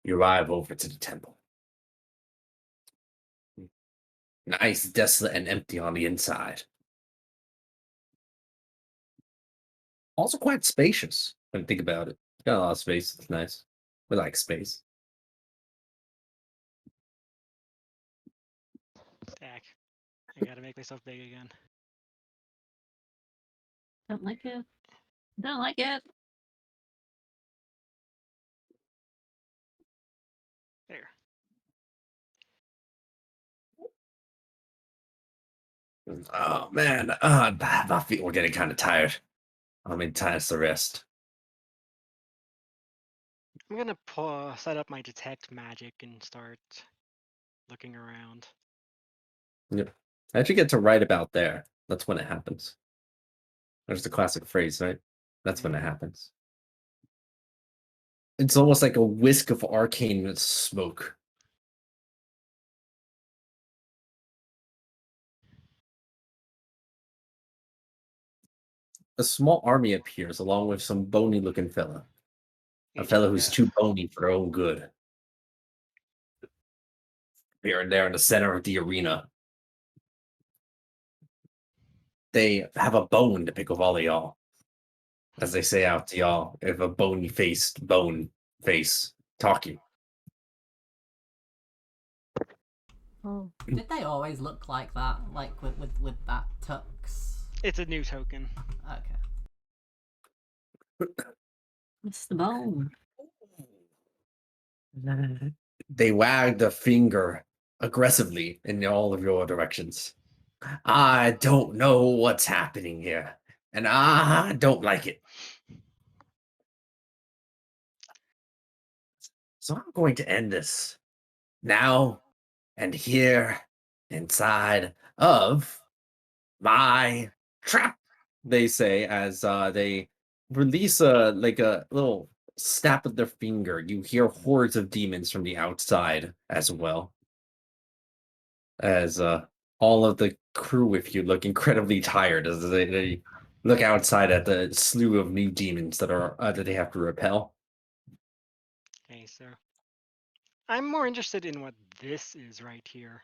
You arrive over to the temple. Nice, desolate, and empty on the inside. Also quite spacious when you think about it. It's got a lot of space. It's nice. We like space. Dak. I gotta make myself big again. Don't like it. Don't like it. There. Oh man, my feet were getting kind of tired. I'm in time to rest. I'm gonna set up my detect magic and start looking around. Yep. How'd you get to right about there? That's when it happens. There's the classic phrase, right? That's when it happens. It's almost like a whisk of arcane smoke. A small army appears along with some bony-looking fella. A Agent fella who's Death. too bony for their own good. Here and there in the center of the arena. They have a bone to pick with all of y'all. As they say out to y'all, if a bony-faced bone face talking. Oh. Did they always look like that? Like with that tux? It's a new token. Okay. It's the bone. They wagged a finger aggressively in all of your directions. I don't know what's happening here, and I don't like it. So I'm going to end this now and here inside of my trap, they say as they release a little snap of their finger. You hear hordes of demons from the outside as well. As all of the crew with you look incredibly tired as they look outside at the slew of new demons that are that they have to repel. Okay, so I'm more interested in what this is right here.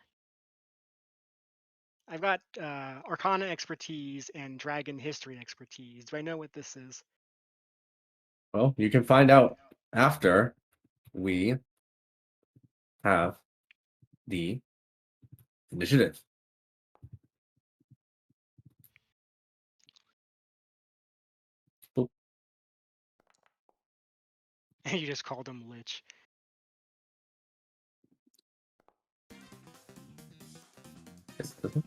I've got Arcana expertise and Dragon history expertise. Do I know what this is? Well, you can find out after we have the initiative. Boop. You just called him Lich. Is this one?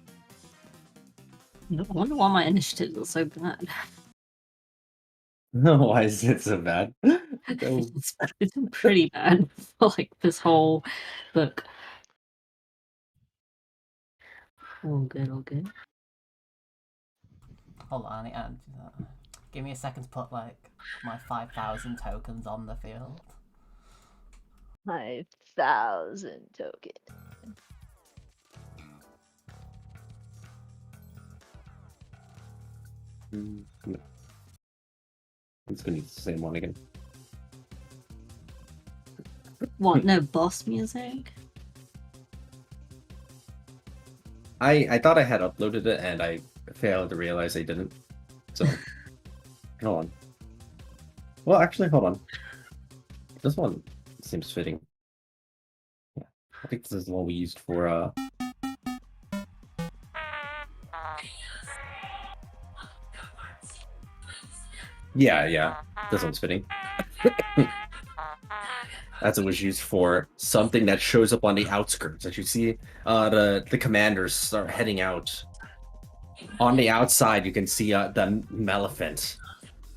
No wonder why my initiative was so bad. Why is it so bad? It's been pretty bad for like this whole book. All good, all good. Hold on, I need to do that. Give me a second to put like my 5,000 tokens on the field. 5,000 tokens. No. It's gonna use the same one again. What? No boss music? I thought I had uploaded it and I failed to realize I didn't. So hold on. Well, actually, hold on. This one seems fitting. Yeah, I think this is the one we used for yeah, this one's fitting. As it was used for something that shows up on the outskirts. As you see, the commanders start heading out. On the outside, you can see the Maleficent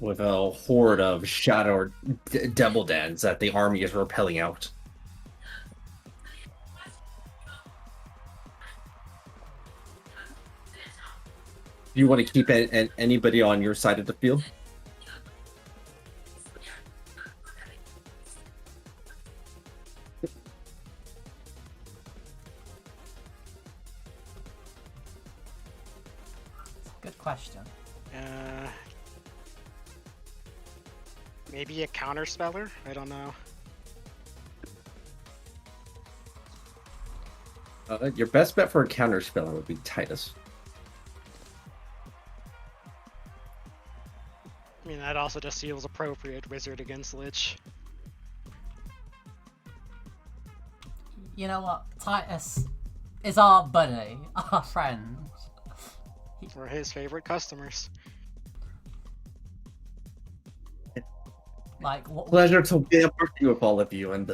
with a horde of shadow devil dens that the army is repelling out. Do you want to keep anybody on your side of the field? Good question. Maybe a counter speller? I don't know. Your best bet for a counter speller would be Titus. I mean, that also just feels appropriate. Wizard against Lich. You know what? Titus is our buddy, our friend. For his favorite customers. Like, what? Pleasure to be working with all of you, and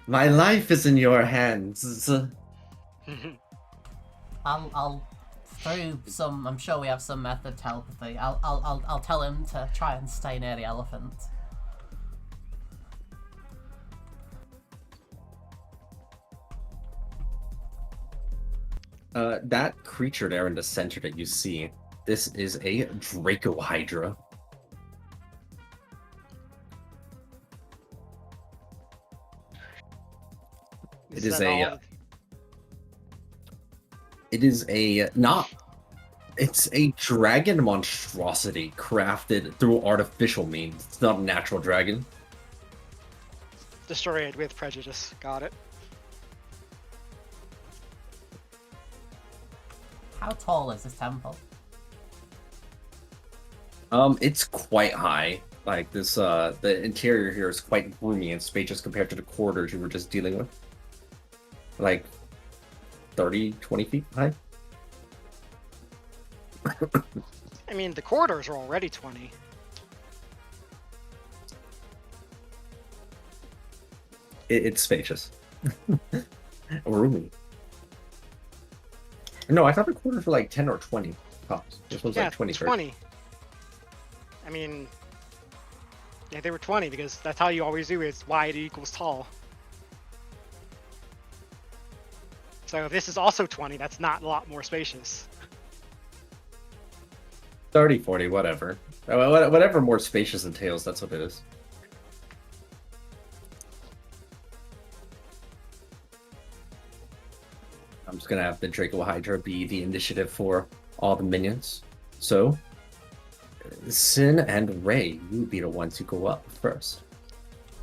my life is in your hands. I'll through some, I'm sure we have some method telepathy. I'll tell him to try and stay near the elephant. That creature there in the center that you see, this is a Draco Hydra. It is a. It is a not. It's a dragon monstrosity crafted through artificial means. It's not a natural dragon. Destroy it with prejudice. Got it. How tall is this temple? It's quite high. Like this, the interior here is quite roomy and spacious compared to the corridors you were just dealing with. Like 30, 20 feet high. I mean, the corridors are already 20. It's spacious. Roomy. No, I thought the quarters were like 10 or 20 tops. This one's like 20. 20. I mean, yeah, they were 20 because that's how you always do it. It's wide equals tall. So if this is also 20, that's not a lot more spacious. 30, 40, whatever. Whatever more spacious entails, that's what it is. I'm just gonna have the Draco Hydra be the initiative for all the minions. So, Sin and Ray, you would be the ones who go up first.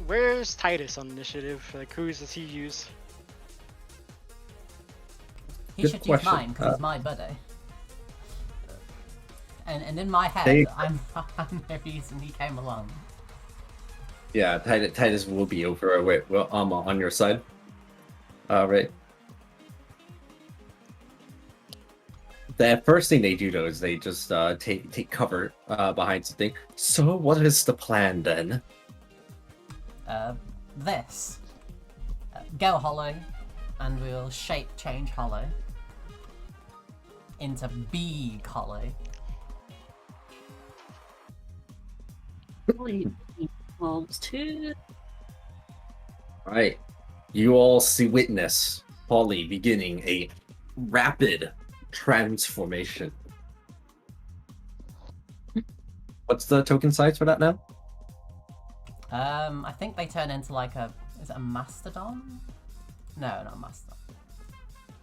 Where's Titus on initiative? Like, whose does he use? He Good should question. use mine because he's my buddy. And in my head, I'm the reason he came along. Yeah, Titus will be over. Wait, well, on your side. Right. The first thing they do though is they just take cover behind something. So what is the plan then? This. Go Hollow, and we'll shape change Hollow into Big Hollow. Equals to. Right. You all witness Polly beginning a rapid transformation. What's the token size for that now? I think they turn into like a... Is it a mastodon? No, not a mastodon.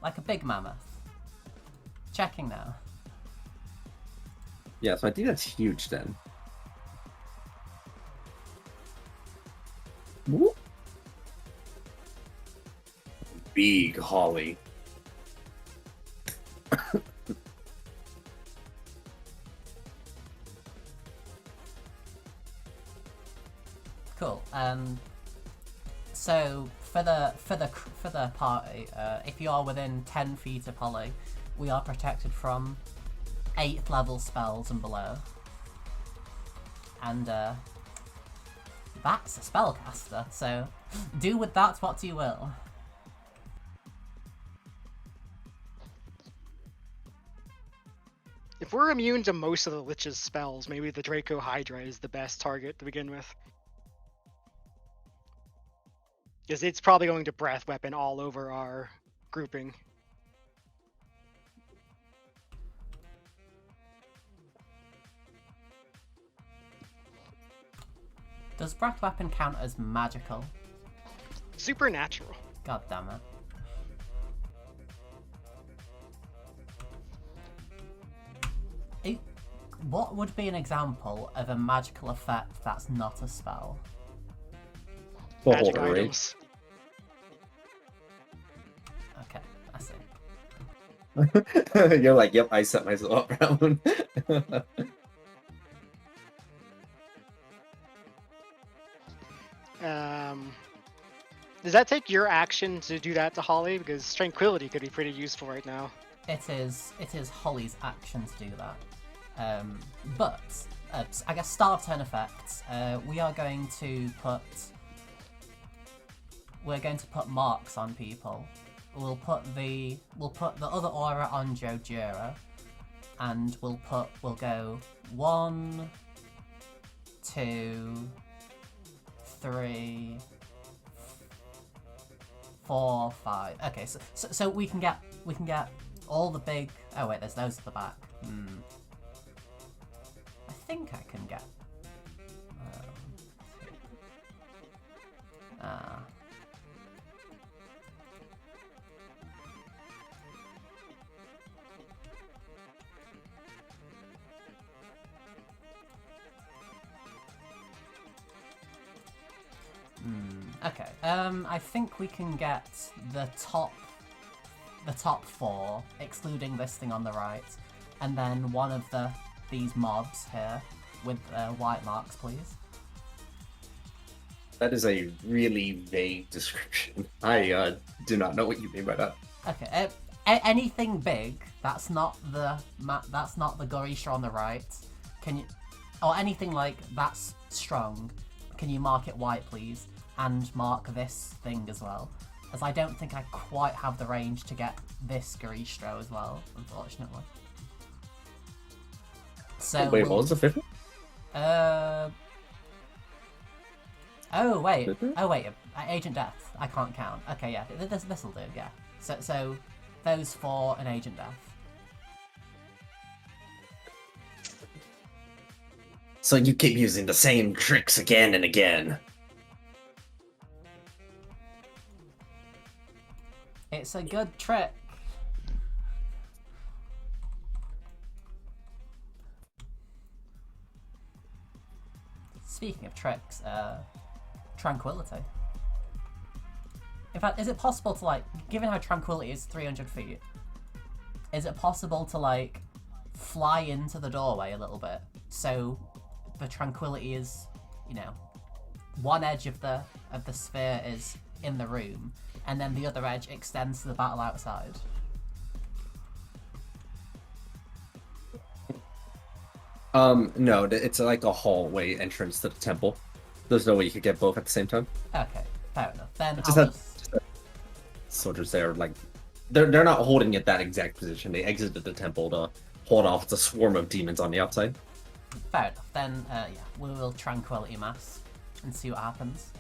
Like a big mammoth. Checking now. Yeah, so I think that's huge then. Whoop. Big Holly. Cool. So for the party, if you are within 10 feet of Holly, we are protected from 8th level spells and below. And that's a spellcaster, so do with that what you will. If we're immune to most of the Lich's spells, maybe the Draco Hydra is the best target to begin with. Because it's probably going to breath weapon all over our grouping. Does breath weapon count as magical? Supernatural. God damn it. What would be an example of a magical effect that's not a spell? Magic items. Okay, I see. You're like, yep, I set myself up for that one. Does that take your action to do that to Holly? Because Tranquility could be pretty useful right now. It is Holly's action to do that. But I guess start of turn effects. We're going to put marks on people. We'll put the other aura on Jojira, and we'll go 1, 2, 3, 4, 5. Okay, so we can get all the big. Oh wait, there's those at the back. I think I can get. Okay. I think we can get the top 4, excluding this thing on the right, and then one of these mobs here with white marks, please. That is a really vague description. I do not know what you mean by that. Okay. Anything big that's not the Gorisha on the right, can you, or anything like that's strong? Can you mark it white, please, and mark this thing as well? As I don't think I quite have the range to get this Goristro as well, unfortunately. So wait, what was the fifth one? Oh wait, Agent Death. I can't count. Okay, yeah, this'll do. Yeah. So those 4 and Agent Death. So you keep using the same tricks again and again. It's a good trick. Speaking of tricks, Tranquility. In fact, is it possible to, like, given how Tranquility is 300 feet, is it possible to, like, fly into the doorway a little bit so the Tranquility is, you know, one edge of the sphere is in the room, and then the other edge extends to the battle outside? No, it's like a hallway entrance to the temple. There's no way you could get both at the same time. Okay, fair enough. Then soldiers there, like, they're not holding at that exact position. They exited the temple to hold off the swarm of demons on the outside. Fair enough. Then, yeah, we will Tranquility Mass and see what happens.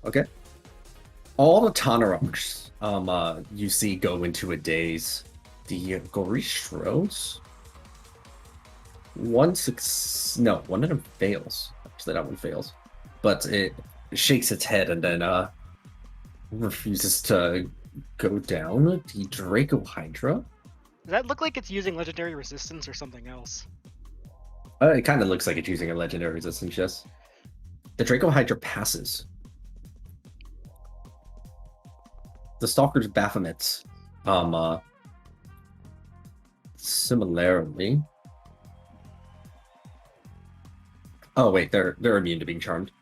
Okay. All the Tanaroks, you see go into a daze. The Goristros, one of them fails. Actually, that one fails, but it shakes its head and then refuses to go down. The Draco Hydra. Does that look like it's using legendary resistance or something else? It kind of looks like it's using a legendary resistance, yes. The Draco Hydra passes. The Stalker's Baphomets, similarly. Oh wait, they're immune to being charmed.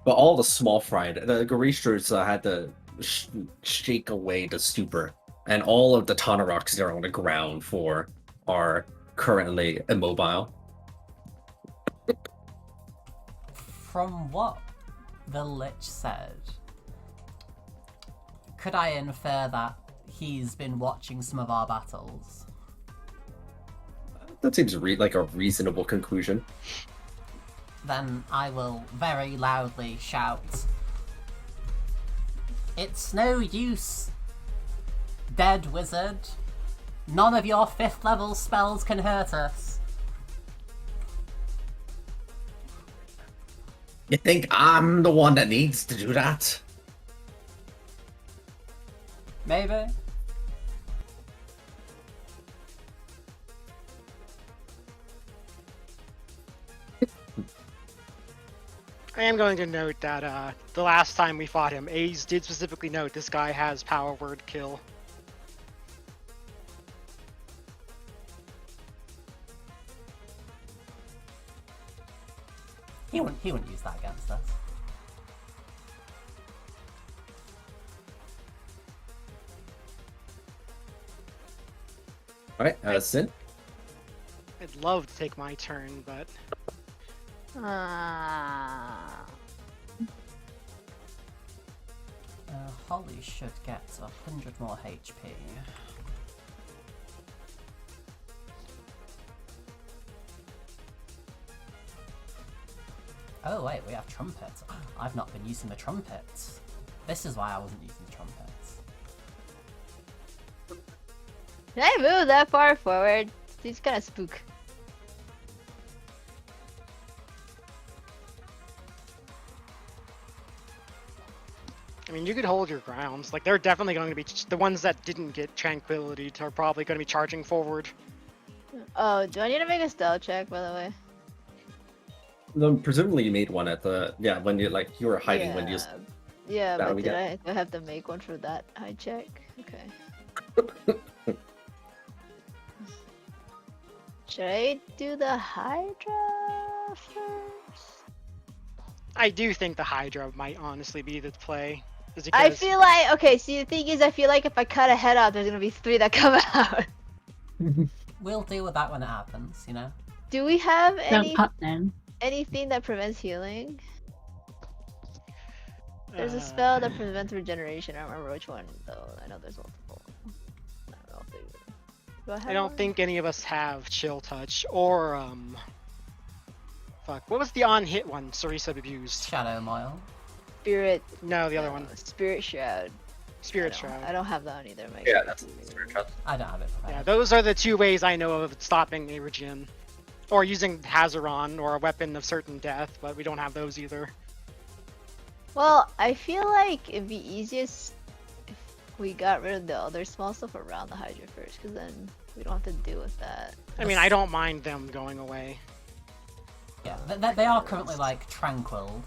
But all the small fry, the Goristras had to shake away the stupor, and all of the Tanaroks that are on the ground are currently immobile. From what the Lich said, could I infer that he's been watching some of our battles? That seems like a reasonable conclusion. Then I will very loudly shout, "It's no use, dead wizard. None of your 5th level spells can hurt us." You think I'm the one that needs to do that? Maybe. I am going to note that the last time we fought him, A's did specifically note this guy has power word kill. He wouldn't use that against us. Alright, Sin? I'd love to take my turn, but Holly should get 100 more HP. Oh wait, we have trumpets. I've not been using the trumpets. This is why I wasn't using the trumpets. Can I move that far forward? These kind of spook. I mean, you could hold your grounds. Like, they're definitely going to be the ones that didn't get tranquility are probably going to be charging forward. Oh, do I need to make a stealth check, by the way? Presumably you made one at the when you you were hiding when you. Yeah, That but we do got. I have to make one for that hide check? Okay. Should I do the Hydra first? I do think the Hydra might honestly be the play. Is I because feel like, okay, see the thing is, I feel like if I cut a head out, there's gonna be 3 that come out. We'll deal with that when it happens, you know? Do we have Don't cut them. anything that prevents healing? There's a spell that prevents regeneration. I don't remember which one though. I know there's multiple. I don't know if they do. I have I don't one? think any of us have Chill Touch or fuck. What was the on-hit one Sarisa abused? Shadow Moil. Spirit. No, the other one. Spirit Shroud. Spirit I Shroud. don't have that on either. Yeah, that's Spirit Shroud. I don't have it prepared. Yeah, those are the 2 ways I know of stopping a regen. Or using Hazaron or a weapon of certain death, but we don't have those either. Well, I feel like it'd be easiest if we got rid of the other small stuff around the Hydra first, because then we don't have to deal with that. I mean, I don't mind them going away. Yeah, they are currently like tranquil.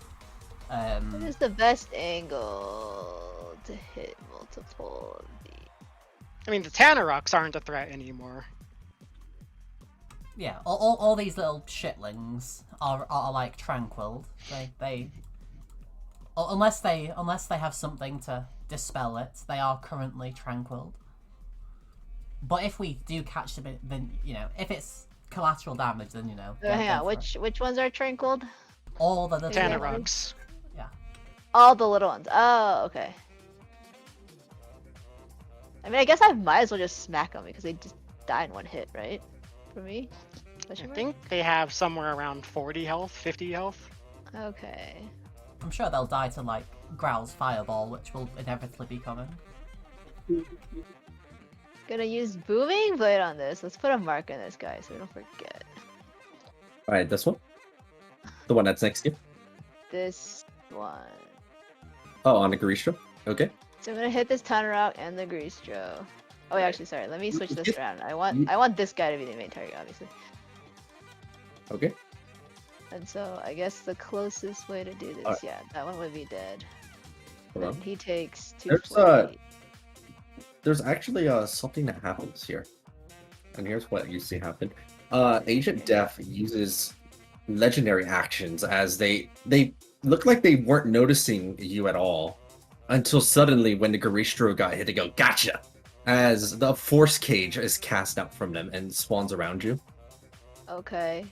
What is the best angle to hit multiple of the... I mean, the Tanaroks aren't a threat anymore. Yeah, all these little shitlings are like tranquil. They unless they have something to dispel it, they are currently tranquil. But if we do catch them, then you know, if it's collateral damage, then you know. hang on, which ones are tranquil? All the little Tanaroks. Yeah. All the little ones. Oh, okay. I mean, I guess I might as well just smack them because they just die in 1 hit, right? For me? I think they have somewhere around 40 health, 50 health. Okay. I'm sure they'll die to like Growl's fireball, which will inevitably be coming. Gonna use Booming Blade on this. Let's put a mark on this guy so we don't forget. Alright, this one? The one that's next to you? This one. Oh, on the Grisha? Okay. So I'm gonna hit this Tanarok and the Greastro. Oh, wait, actually, sorry. Let me switch this around. I want this guy to be the main target, obviously. Okay. And so I guess the closest way to do this, yeah, that one would be dead. Hold And on. he takes 2 There's actually something that happens here. And here's what used to happen. Agent Def uses legendary actions as they look like they weren't noticing you at all. Until suddenly when the Garistro guy hit to go, gotcha! As the force cage is cast out from them and spawns around you. Okay.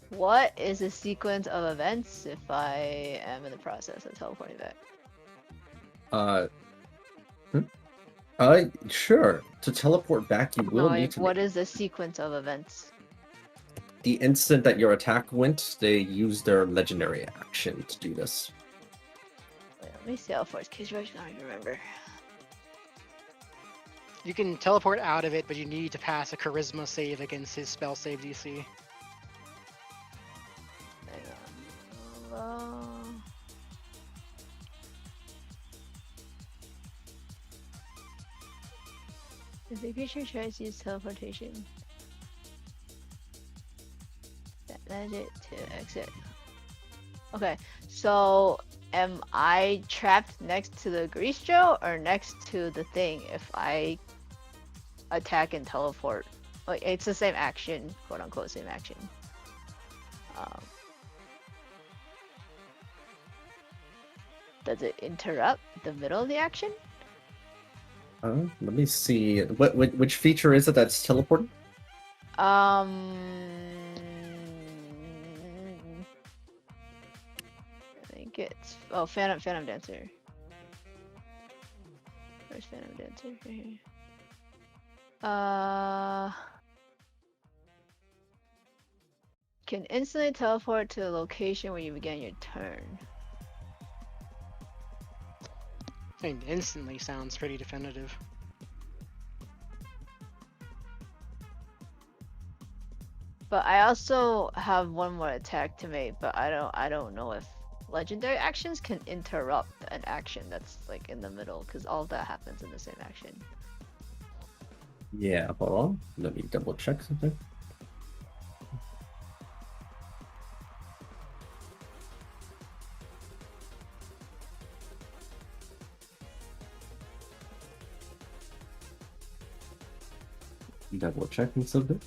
What is a sequence of events if I am in the process of teleporting back? Sure. To teleport back, you will need to. What is the sequence of events? The instant that your attack went, they used their legendary action to do this. Wait, let me see how far it's case right now. I remember. You can teleport out of it, but you need to pass a charisma save against his spell save DC. Hang on. If the creature tries to use teleportation, manage it to exit. Okay, so am I trapped next to the Greastro or next to the thing if I attack and teleport? Like, it's the same action, quote unquote, same action. Does it interrupt the middle of the action? Let me see. Which feature is it that's teleporting? I think it's Phantom Dancer. Where's Phantom Dancer? Right here. Can instantly teleport to the location where you began your turn. I think instantly sounds pretty definitive. But I also have one more attack to make, but I don't know if legendary actions can interrupt an action that's like in the middle, because all of that happens in the same action. Yeah, hold on. Let me double check something. Double checking something.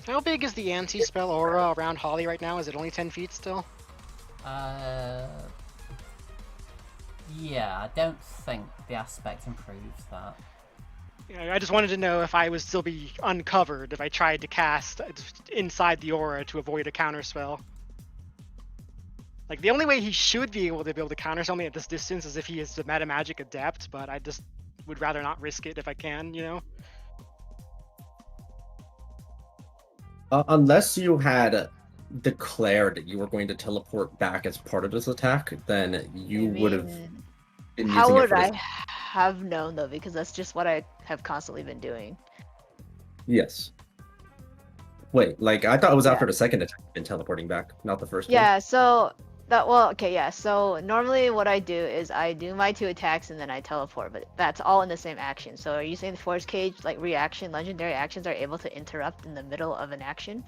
How big is the anti-spell aura around Holly right now? Is it only 10 feet still? Yeah, I don't think the aspect improves that. Yeah, I just wanted to know if I would still be uncovered if I tried to cast inside the aura to avoid a counterspell. Like, the only way he should be able to counterspell me at this distance is if he is the meta magic adept, but I just would rather not risk it if I can, you know? Unless you had declared that you were going to teleport back as part of this attack, then you would have been How using it would for this. I have known though? Because that's just what I have constantly been doing. Yes. Wait, like I thought it was Yeah. after the second attack you've been teleporting back, not the first one. Yeah, so okay, yeah. So normally what I do is I do my 2 attacks and then I teleport, but that's all in the same action. So are you saying the Force Cage, like reaction, legendary actions are able to interrupt in the middle of an action?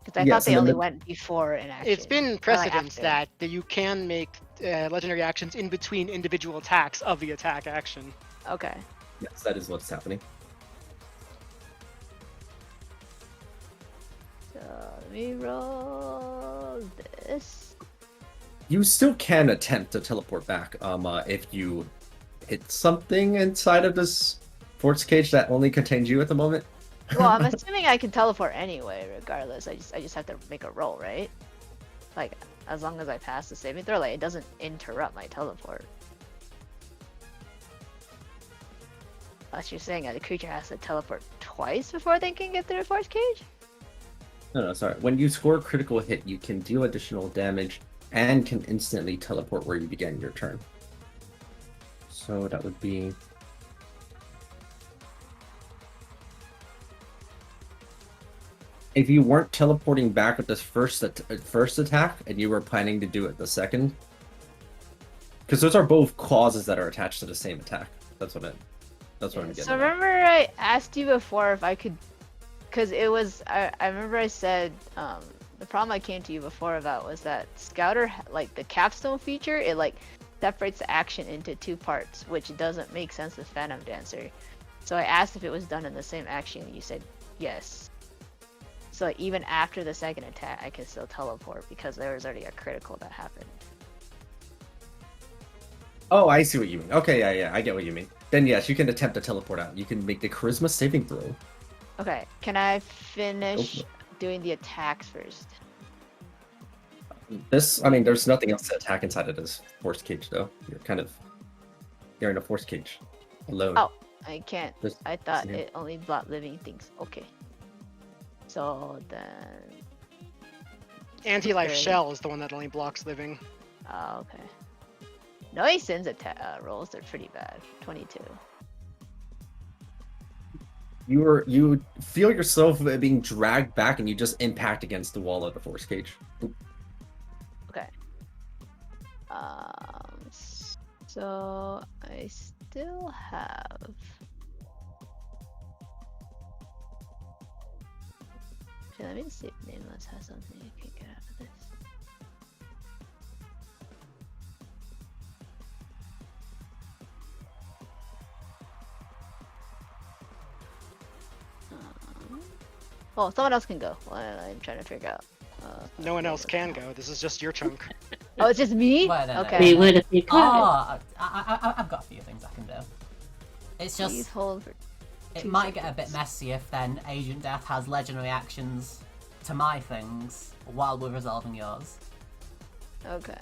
Because I thought Yes, they in the only mid- went before an action. It's been or, like, precedent after. that you can make legendary actions in between individual attacks of the attack action. Okay. Yes, that is what's happening. So let me roll this. You still can attempt to teleport back, if you hit something inside of this force cage that only contains you at the moment. Well, I'm assuming I can teleport anyway, regardless. I just have to make a roll, right? Like, as long as I pass the saving throw, like, it doesn't interrupt my teleport. Unless you're saying that the creature has to teleport twice before they can get through the force cage? No, sorry. When you score a critical hit, you can deal additional damage and can instantly teleport where you began your turn. So that would be... If you weren't teleporting back with this first attack, and you were planning to do it the second, because those are both clauses that are attached to the same attack. That's what I'm getting. So remember I asked you before if I could, because it was I remember I said the problem I came to you before about was that Scouter, like the capstone feature, it like separates the action into 2 parts, which doesn't make sense with Phantom Dancer. So I asked if it was done in the same action, and you said yes. So even after the second attack, I can still teleport because there was already a critical that happened. Oh, I see what you mean. Okay, yeah, I get what you mean. Then yes, you can attempt to teleport out. You can make the charisma saving throw. Okay, can I finish doing the attacks first? There's nothing else to attack inside of this force cage, though. You're in a force cage alone. Oh, I can't. There's- I thought yeah. it only blocked living things. Okay. So then. Anti-life Okay. shell is the one that only blocks living. Oh, okay. Noe Sin's rolls are pretty bad. 22. You feel yourself being dragged back, and you just impact against the wall of the force cage. Okay. So I still have. Okay, let me see if Nameless has something I can get out of this. Oh, someone else can go. Well, I'm trying to figure out. No one else can go. This is just your chunk. Oh, it's just me? Well, no, no. Okay. We would if you could. Oh, I've got a few things I can do. It's Please just hold for it 2 might get a bit seconds. messy if then Agent Death has legendary actions to my things while we're resolving yours. Okay.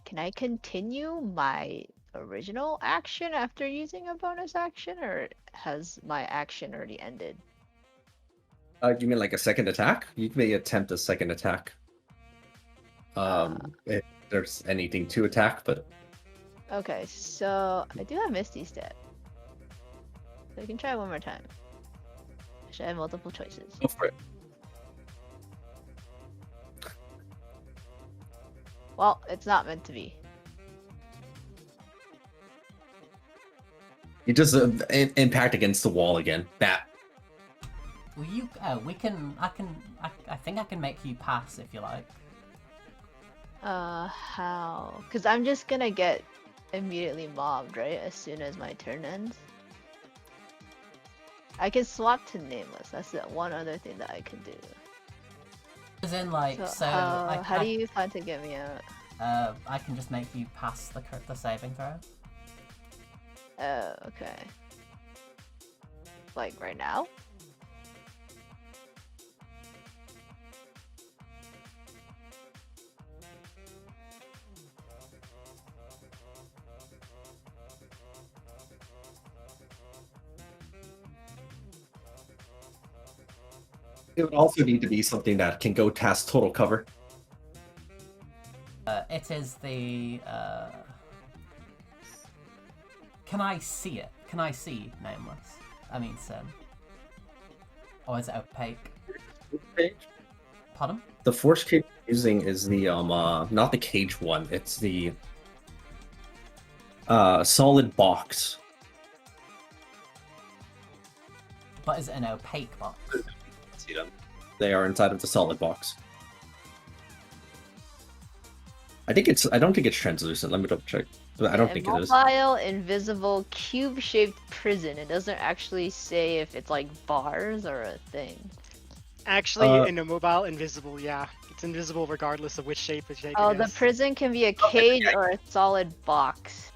Can I continue my original action after using a bonus action, or has my action already ended? You mean like a second attack? You may attempt a second attack. If there's anything to attack, but Okay, so I do have Misty Step. So I can try one more time. Should I have multiple choices? go for it. Well, it's not meant to be. You just impact against the wall again. Bat. Well, you, I think I can make you pass if you like. How? Because I'm just gonna get immediately mobbed, right? As soon as my turn ends. I can swap to Nameless. That's the one other thing that I can do. As in, like, so how do you plan to get me out? I can just make you pass the saving throw. Oh, okay. Like right now? It would also need to be something that can go past total cover. It is the. Can I see it? Can I see Nameless? I mean, Sin. Or is it opaque? Pardon? The force cage you're using is the not the cage one. It's the solid box. But is it an opaque box? See them. They are inside of the solid box. I don't think it's translucent. Let me double check. But I don't think it is. Immobile, invisible, cube-shaped prison. It doesn't actually say if it's like bars or a thing. Actually, in a mobile, invisible, yeah. It's invisible regardless of which shape it is. Oh, the prison can be a cage or a solid box.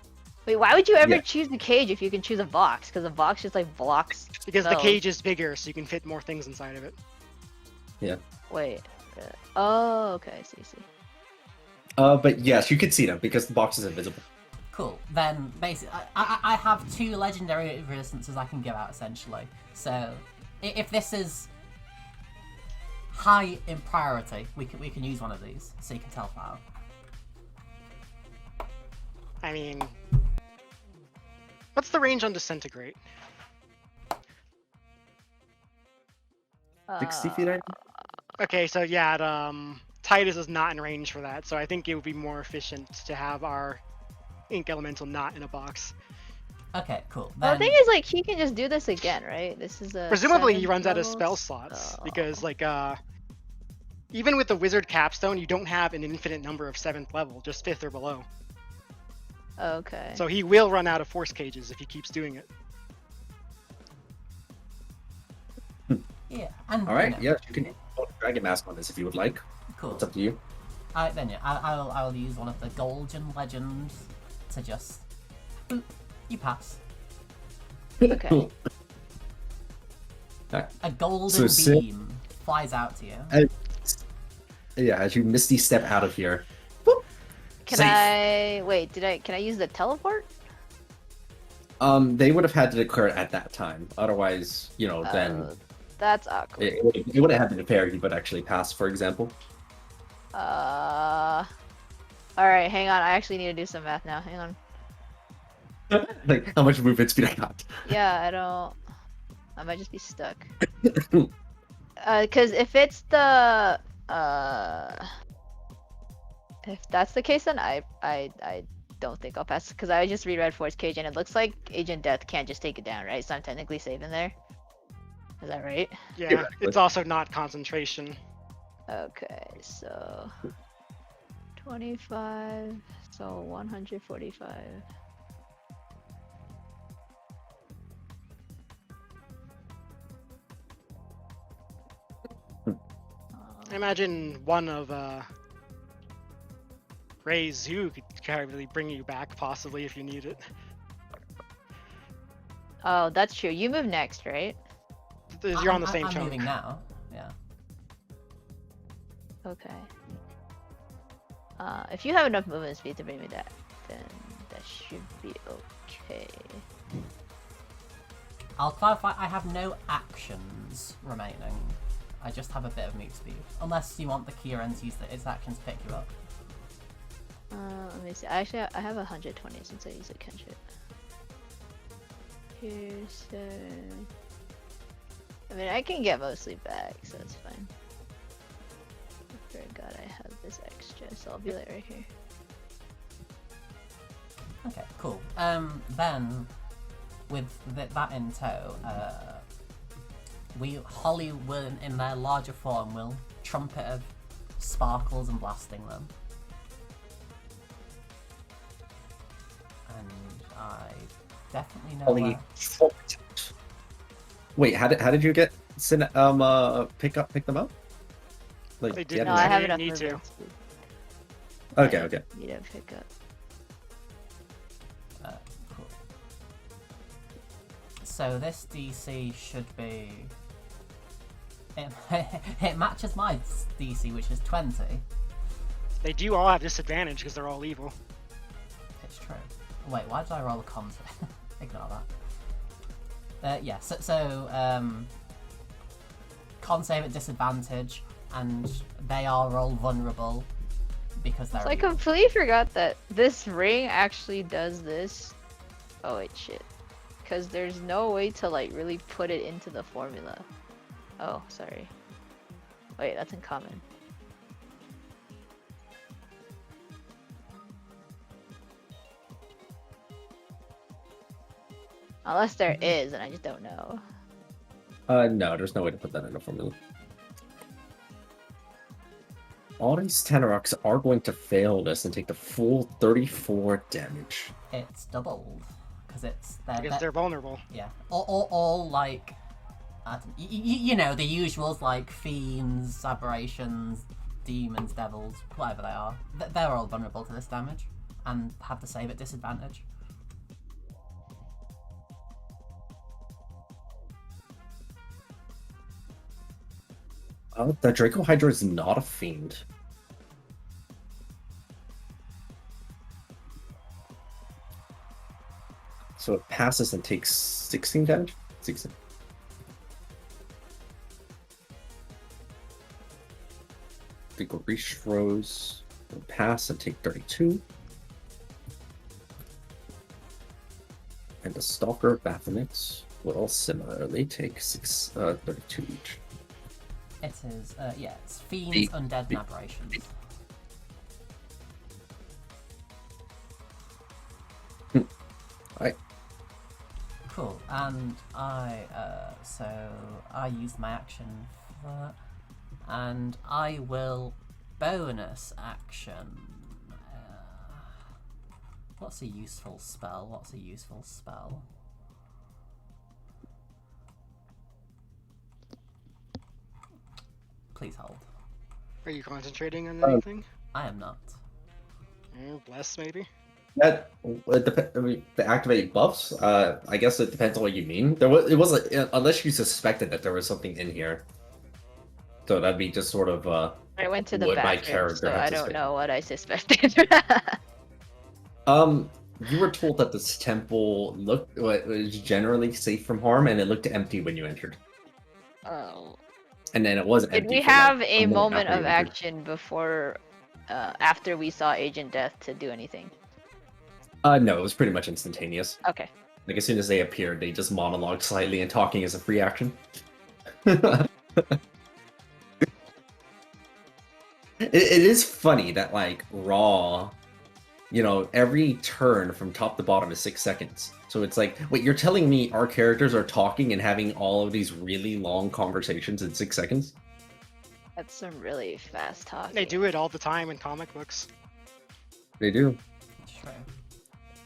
Wait, why would you ever choose the cage if you can choose a box? Because a box just like blocks. Because the spells. cage is bigger, so you can fit more things inside of it. Yeah. Wait. Oh, okay. I see. But yes, you can see them because the box is invisible. Cool. Then, basically, I have 2 legendary resistances I can give out, essentially. So, if this is high in priority, we can use one of these, so you can tell out. I mean, what's the range on Disintegrate? 60 feet, I think? Okay, so yeah, Titus is not in range for that, so I think it would be more efficient to have our Ink Elemental not in a box. Okay, cool. Well, the thing is, like, he can just do this again, right? This is a. Presumably, he 7 runs out of levels. spell slots Oh. because, like, even with the Wizard Capstone, you don't have an infinite number of 7th level, just 5th or below. Okay. So he will run out of Force Cages if he keeps doing it. Yeah, and All right. you know, Yes, you can put Dragon Mask on this if you would like. cool. It's up to you. Then yeah, I'll use one of the Golden Legends to just boop, you pass. Okay. A golden So Sin- beam flies out to you. Yeah, as you misty step out of here. Can Safe. I wait? Can I use the teleport? They would have had to declare it at that time. Otherwise, then That's awkward. it would have had to declare he would actually pass, for example. All right, hang on. I actually need to do some math now. Hang on. Like how much movement speed I got. Yeah, I don't. I might just be stuck. Because if it's the if that's the case, then I don't think I'll pass. Because I just reread Force Cage, and it looks like Agent Death can't just take it down, right? So I'm technically safe in there. Is that right? Yeah, Theoretically. it's also not concentration. Okay, so 25, so 145. I imagine one of Ray's zoo could really bring you back, possibly, if you need it. Oh, that's true. You move next, right? You're on the same I'm chunk. moving now. Yeah. Okay. If you have enough movement speed to bring me that, then that should be okay. I'll clarify, I have no actions remaining. I just have a bit of move speed. Unless you want the Kieran to use its action to pick you up. Let me see. Actually, I have 120 since I use a cantrip. Here's I mean, I can get mostly back, so it's fine. I forgot I have this extra, so I'll be like right here. Okay, cool. Then, with that in tow, Holly will, in their larger form, will trumpet of sparkles and blasting them. And I definitely know Holly where... trumpet. Wait, how did you get pick them up? Like, They get didn't. No, them I back? have didn't enough need to. movement speed. Okay. Need to pick up. Cool. So this DC should be... It matches my DC, which is 20. They do all have disadvantage because they're all evil. It's true. Wait, why did I roll a con? Ignore that. Yeah, so con save at disadvantage, and they are all vulnerable because they're So I evil. completely forgot that this ring actually does this. Oh wait, shit. Because there's no way to like really put it into the formula. Oh, sorry. Wait, that's uncommon. Unless there is, and I just don't know. No, there's no way to put that in a formula. All these Tenorocks are going to fail this and take the full 34 damage. It's doubled because They're vulnerable. yeah, all like you know the usuals like fiends, aberrations, demons, devils, whatever they are. They're all vulnerable to this damage and have to save at disadvantage. The Draco Hydra is not a fiend. So it passes and takes 16 damage? 16. The Gorish Rose will pass and take 32. And the Stalker of Baphomet will similarly take 32 each. It is, yeah, it's fiends, undead, and aberrations. Alright. Cool, and so I used my action for that, and I will bonus action. What's a useful spell? Please hold. Are you concentrating on anything? I am not. Bless, maybe? That the activate buffs. I guess it depends on what you mean. It wasn't unless you suspected that there was something in here. So that'd be just sort of I went to the what my bathroom, character so had I to don't say. know what I suspected. You were told that this temple was generally safe from harm, and it looked empty when you entered. Oh. And then it was empty. Did we for, have like, a minute moment after of you entered. action before, after we saw Agent Death to do anything? No, it was pretty much instantaneous. Okay. Like as soon as they appeared, they just monologued slightly, and talking is a free action. It is funny that like Raw, you know, every turn from top to bottom is 6 seconds. So it's like, wait, you're telling me our characters are talking and having all of these really long conversations in 6 seconds? That's some really fast talking. They do it all the time in comic books. They do.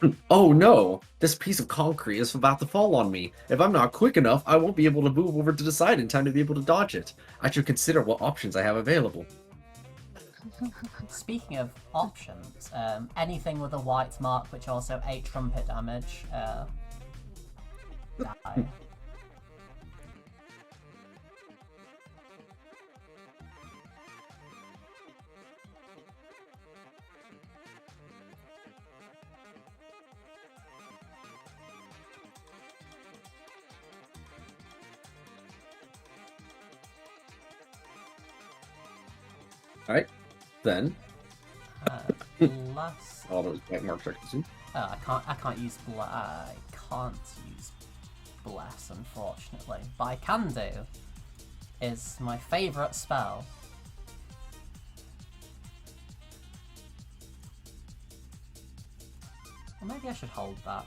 True. Oh no! This piece of concrete is about to fall on me. If I'm not quick enough, I won't be able to move over to the side in time to be able to dodge it. I should consider what options I have available. Speaking of options, anything with a white mark which also 8 trumpet damage, die. Alright, then. Bless. All those white marks I can see. Oh, I can't use bless, unfortunately. But I can do is my favourite spell. Well, maybe I should hold that.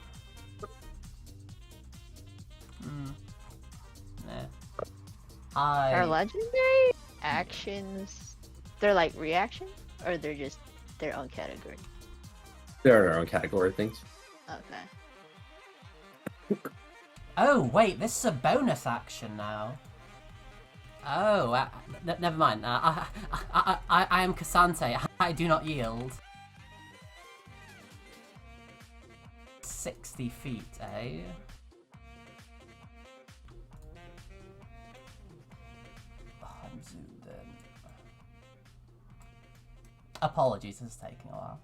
Nah. Are legendary actions? They're like reaction, or they're just their own category? They're their own category things. Okay. Oh wait, this is a bonus action now. Oh, never mind. I am Cassante. I do not yield. 60 feet, eh? I'm zoomed in. Apologies, this is taking a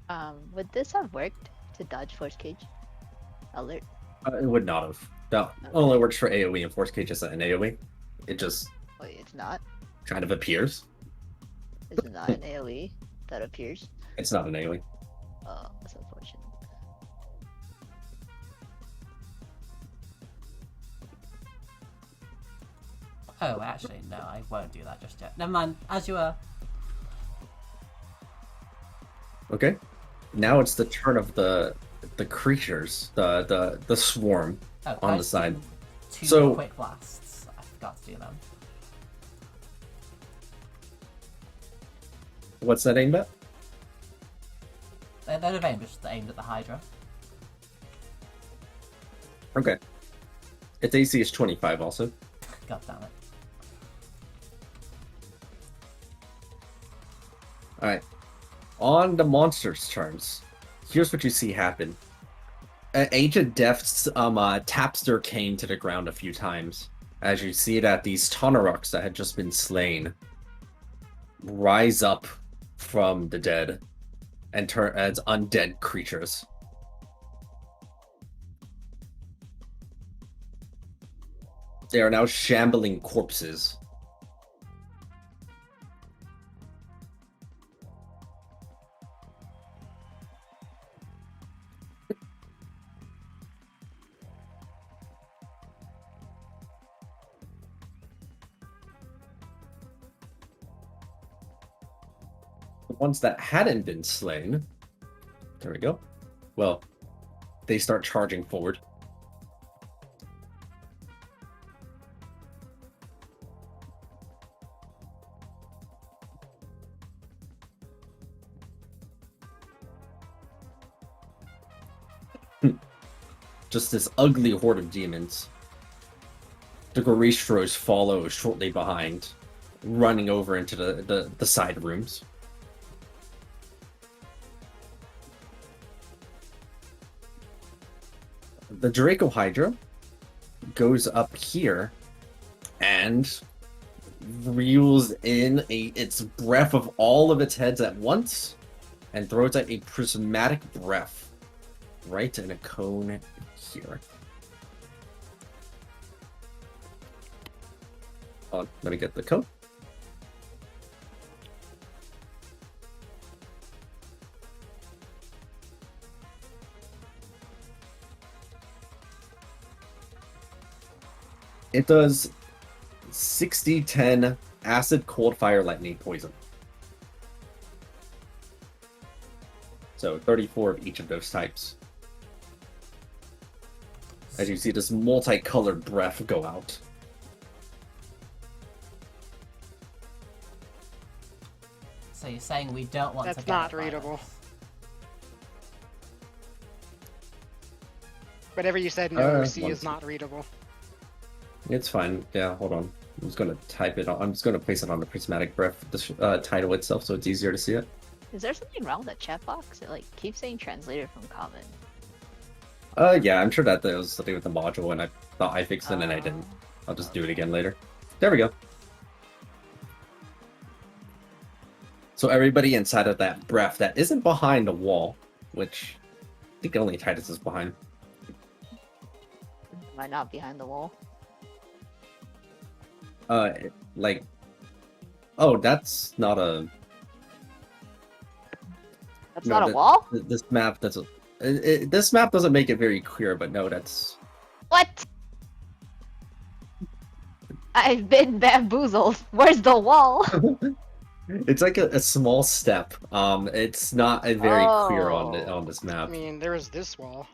while. Would this have worked to dodge Force Cage? Alert. It would not have. That only works for AoE, and Force Cage isn't an AoE. It just Wait, it's not? kind of appears. Is it not an AoE that appears? It's not an AoE. Oh, that's unfortunate. Oh, actually, no, I won't do that just yet. Never mind, as you were. Okay. Now it's the turn of the creatures, the swarm Oh, on I the side. do Two So- quick blasts. I forgot to do them. What's that aimed at? They're just aimed at the Hydra. Okay. Its AC is 25 also. God damn it. Alright. On the monster's turns, here's what you see happen. Ancient Deaths taps their cane to the ground a few times, as you see that these Tonaruks that had just been slain rise up from the dead and turn as undead creatures. They are now shambling corpses. The ones that hadn't been slain, there we go. Well, they start charging forward. Just this ugly horde of demons. The Goristros follow shortly behind, running over into the side rooms. The Draco Hydra goes up here and reels in its breath of all of its heads at once and throws out a prismatic breath right in a cone here. Let me get the cone. It does 60, 10, acid, cold, fire, lightning, poison. So 34 of each of those types. As you see this multicolored breath go out. So you're saying we don't want to That's get not it by readable. this. Whatever you said, no C one is C. not readable. It's fine. Yeah, hold on. I'm just gonna type it on. I'm just gonna place it on the prismatic breath, the title itself, so it's easier to see it. Is there something wrong with that chat box? It like keeps saying translated from common. Yeah, I'm sure that there was something with the module, and I thought I fixed it, and I didn't. I'll just do it again later. There we go. So everybody inside of that breath that isn't behind the wall, which I think only Titus is behind. Am I not behind the wall? Like, oh, that's not a. That's No, not a wall? This map doesn't. This map doesn't make it very clear, but no, that's. What? I've been bamboozled. Where's the wall? It's like a small step. It's not a very clear on this I map. mean, there was this wall.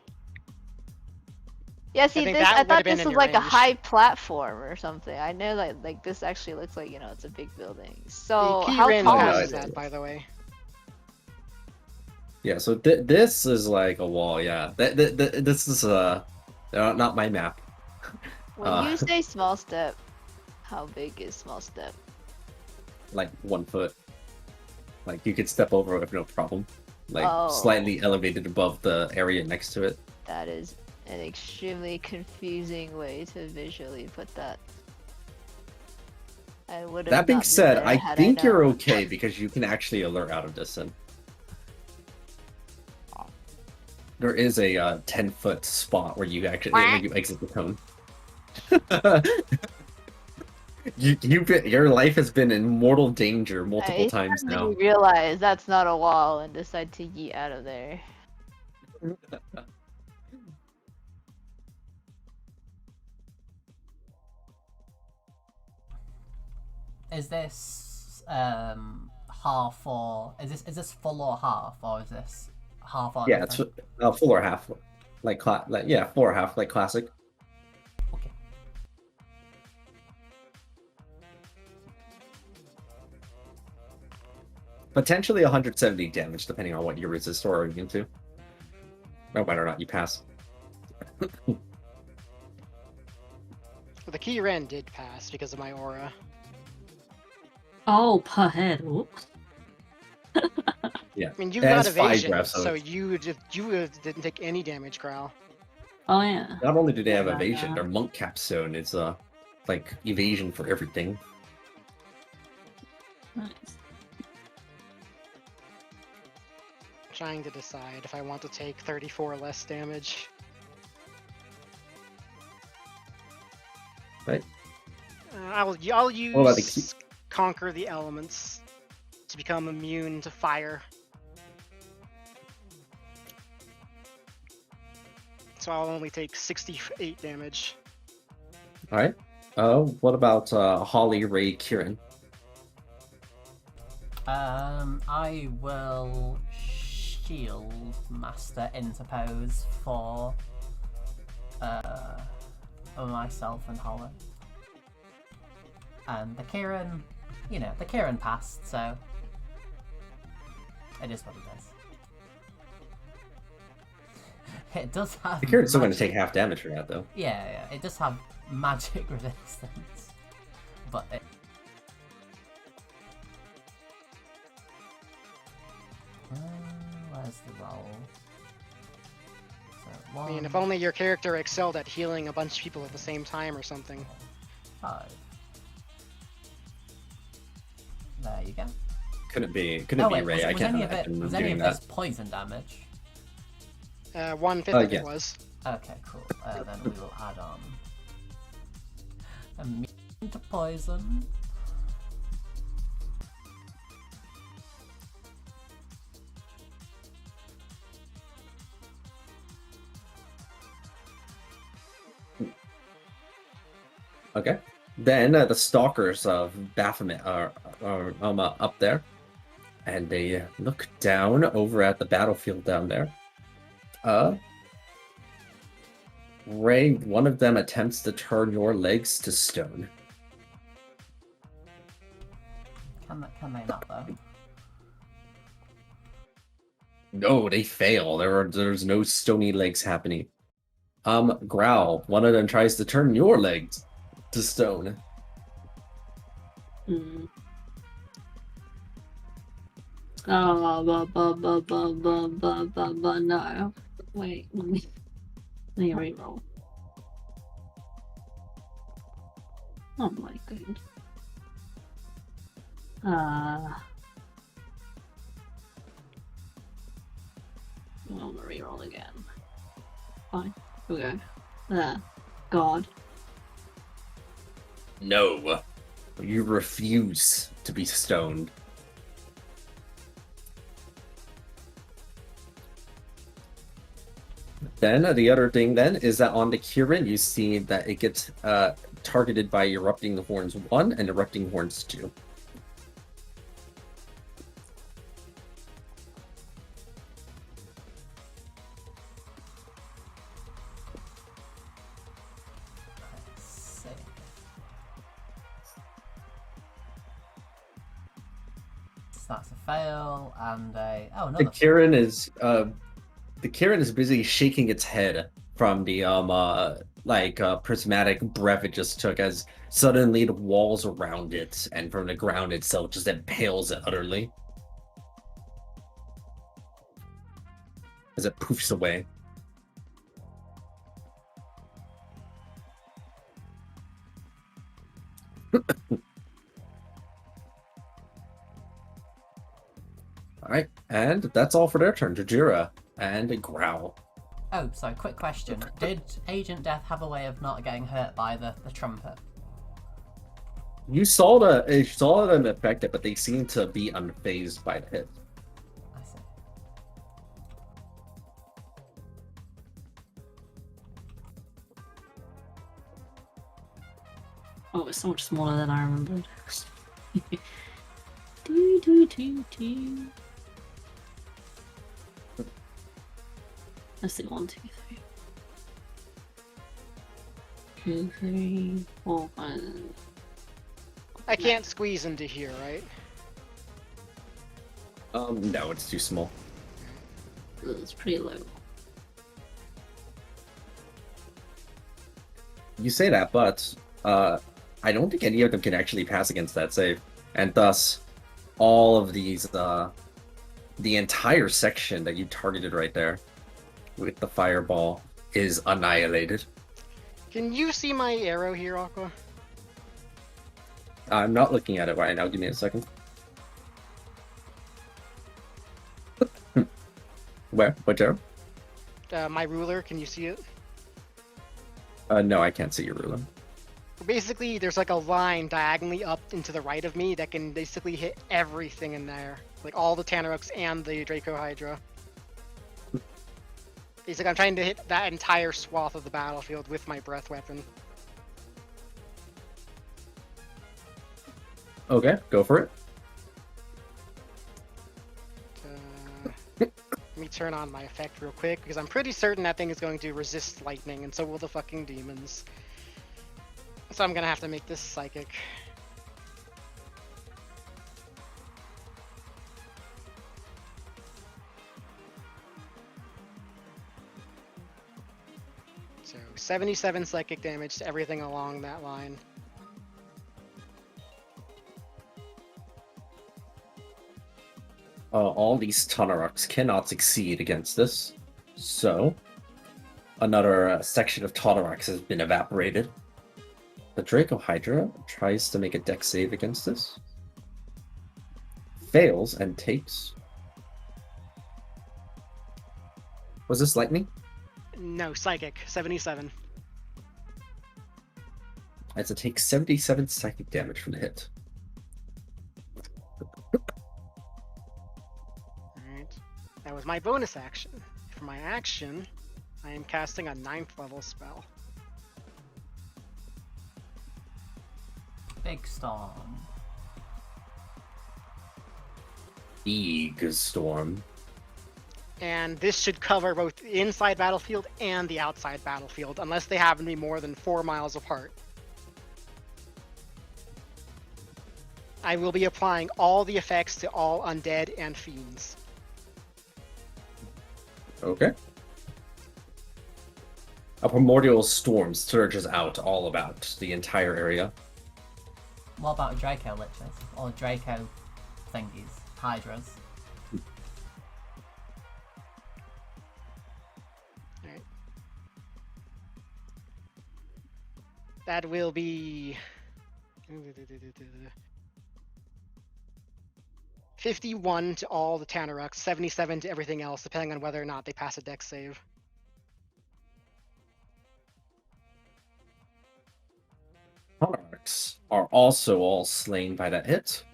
Yeah, see, think this that I would've thought been this in was your like a range. high platform or something. I know that like this actually looks like, you know, it's a big building. So The key how rin tall no, passes is it- it? that, by the way. Yeah, so this is like a wall. Yeah, this is not my map. When you say small step, how big is small step? Like 1 foot. Like you could step over it with no problem. Like Oh. slightly elevated above the area next to it. That is an extremely confusing way to visually put that. I would have That being not been said, there I had think you're known. okay because you can actually alert out of this. And there is a 10-foot spot where you actually when you exit the cone. Your life has been in mortal danger multiple I times now. suddenly realized that's not a wall and decide to yeet out of there. Is this half or is this full or half, or is this half or Yeah, it's different? full or half, like yeah, full or half, like classic. Okay. Potentially 170 damage, depending on what you resist or are immune to. No matter or not you pass. Well, the key rin did pass because of my aura. Oh, per head. Oops. Yeah. I mean, you It got has 5 evasion, breaths, so so it's- you didn't take any damage, Growl. Oh yeah. Not only do they have Yeah. evasion, their monk capstone is like evasion for everything. Nice. Trying to decide if I want to take 34 less damage. Right? I'll What about the use Conquer the Elements to become immune to fire. So I'll only take 68 damage. Alright. What about Holly, Ray, Kieran? I will shield master interpose for myself and Holland. And the Kieran, you know, the Kieran passed, so it is what it is. It does have. The Kieran's still going to magic- take half damage for that, though. Yeah, it does have magic resistance, but it. Where's the roll? So, I mean, if 1, only your character excelled at healing a bunch of people at the same time or something. 5. There you go. Couldn't be Oh wait, Ray. I was can't any of it imagine was any doing of that. this poison damage? 1/5 of yes. it was. Okay, cool. Then we will add on immune to poison. Okay. Then the stalkers of Baphomet are up there, and they look down over at the battlefield down there. Ray, one of them attempts to turn your legs to stone. Can they not though? No, they fail. There's no stony legs happening. Growl. One of them tries to turn your legs to stone. Hmm. Oh, no. Wait, let me reroll. Oh my god. I'm gonna reroll again. Fine. Here we go. There. God. No. You refuse to be stoned. Then the other thing then is that on the Kirin, you see that it gets targeted by Erupting Horns 1 and Erupting Horns 2. Let's see. So that's a fail and a The Kirin is busy shaking its head from the prismatic breath it just took, as suddenly the walls around it and from the ground itself just impales it utterly as it poofs away. Alright, and that's all for their turn. Jujira and Growl. Oh, so quick question. Did Agent Death have a way of not getting hurt by the trumpet? You saw them affected, but they seem to be unfazed by the hit. I see. Oh, it's so much smaller than I remembered. Let's see, 1, 2, 3. 2, 3, 4, 5. I can't squeeze into here, right? No, it's too small. It's pretty low. You say that, but I don't think any of them can actually pass against that save, and thus all of these the entire section that you targeted right there with the fireball is annihilated. Can you see my arrow here, Aqua? I'm not looking at it right now. Give me a second. Where? Which arrow? My ruler, can you see it? No, I can't see your ruler. Basically, there's like a line diagonally up into the right of me that can basically hit everything in there. Like all the Tanaruks and the Draco Hydra. Basically, I'm trying to hit that entire swath of the battlefield with my breath weapon. Okay, go for it. Let me turn on my effect real quick, because I'm pretty certain that thing is going to resist lightning, and so will the fucking demons. So I'm gonna have to make this psychic. So 77 psychic damage to everything along that line. All these Tanaruks cannot succeed against this, so another section of Tanaruks has been evaporated. The Draco Hydra tries to make a dex save against this. Fails and takes... Was this lightning? No, psychic, 77. As it takes 77 psychic damage from the hit. Alright. That was my bonus action. For my action, I am casting a 9th level spell. Big storm. Big storm. And this should cover both the inside battlefield and the outside battlefield, unless they happen to be more than 4 miles apart. I will be applying all the effects to all undead and fiends. Okay. A primordial storm surges out all about the entire area. What about Draco Liches? Or Draco thingies? Hydras? Alright. That will be 51 to all the Tanaruks, 77 to everything else, depending on whether or not they pass a dex save. Monarchs are also all slain by that hit.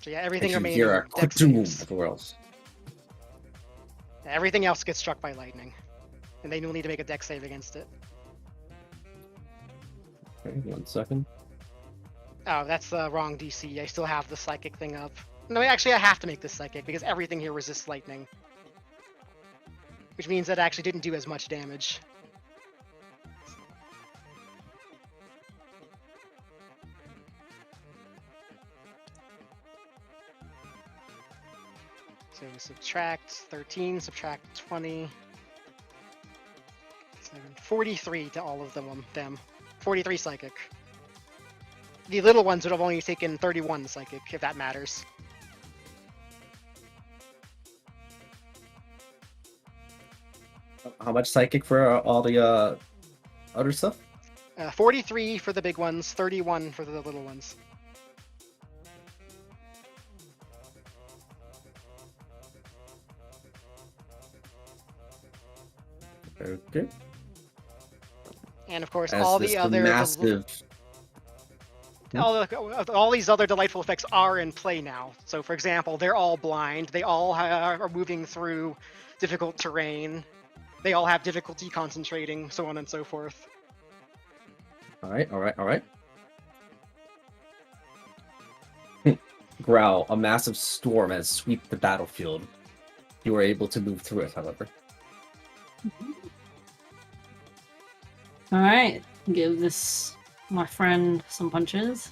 So yeah, everything As you remaining hear a dex doom saves. everywhere else. Everything else gets struck by lightning, and they will need to make a dex save against it. Okay, 1 second. Oh, that's the wrong DC. I still have the psychic thing up. No, actually, I have to make this psychic because everything here resists lightning, which means that it actually didn't do as much damage. So subtract 13, subtract 20. 43 to all of them. 43 psychic. The little ones would have only taken 31 psychic, if that matters. How much psychic for all the other stuff? 43 for the big ones, 31 for the little ones. Okay. And of course, As all this the other massive. all these other delightful effects are in play now. So, for example, they're all blind. They all are moving through difficult terrain. They all have difficulty concentrating, so on and so forth. All right. Growl, a massive storm has swept the battlefield. You were able to move through it, however. Alright, give this my friend some punches.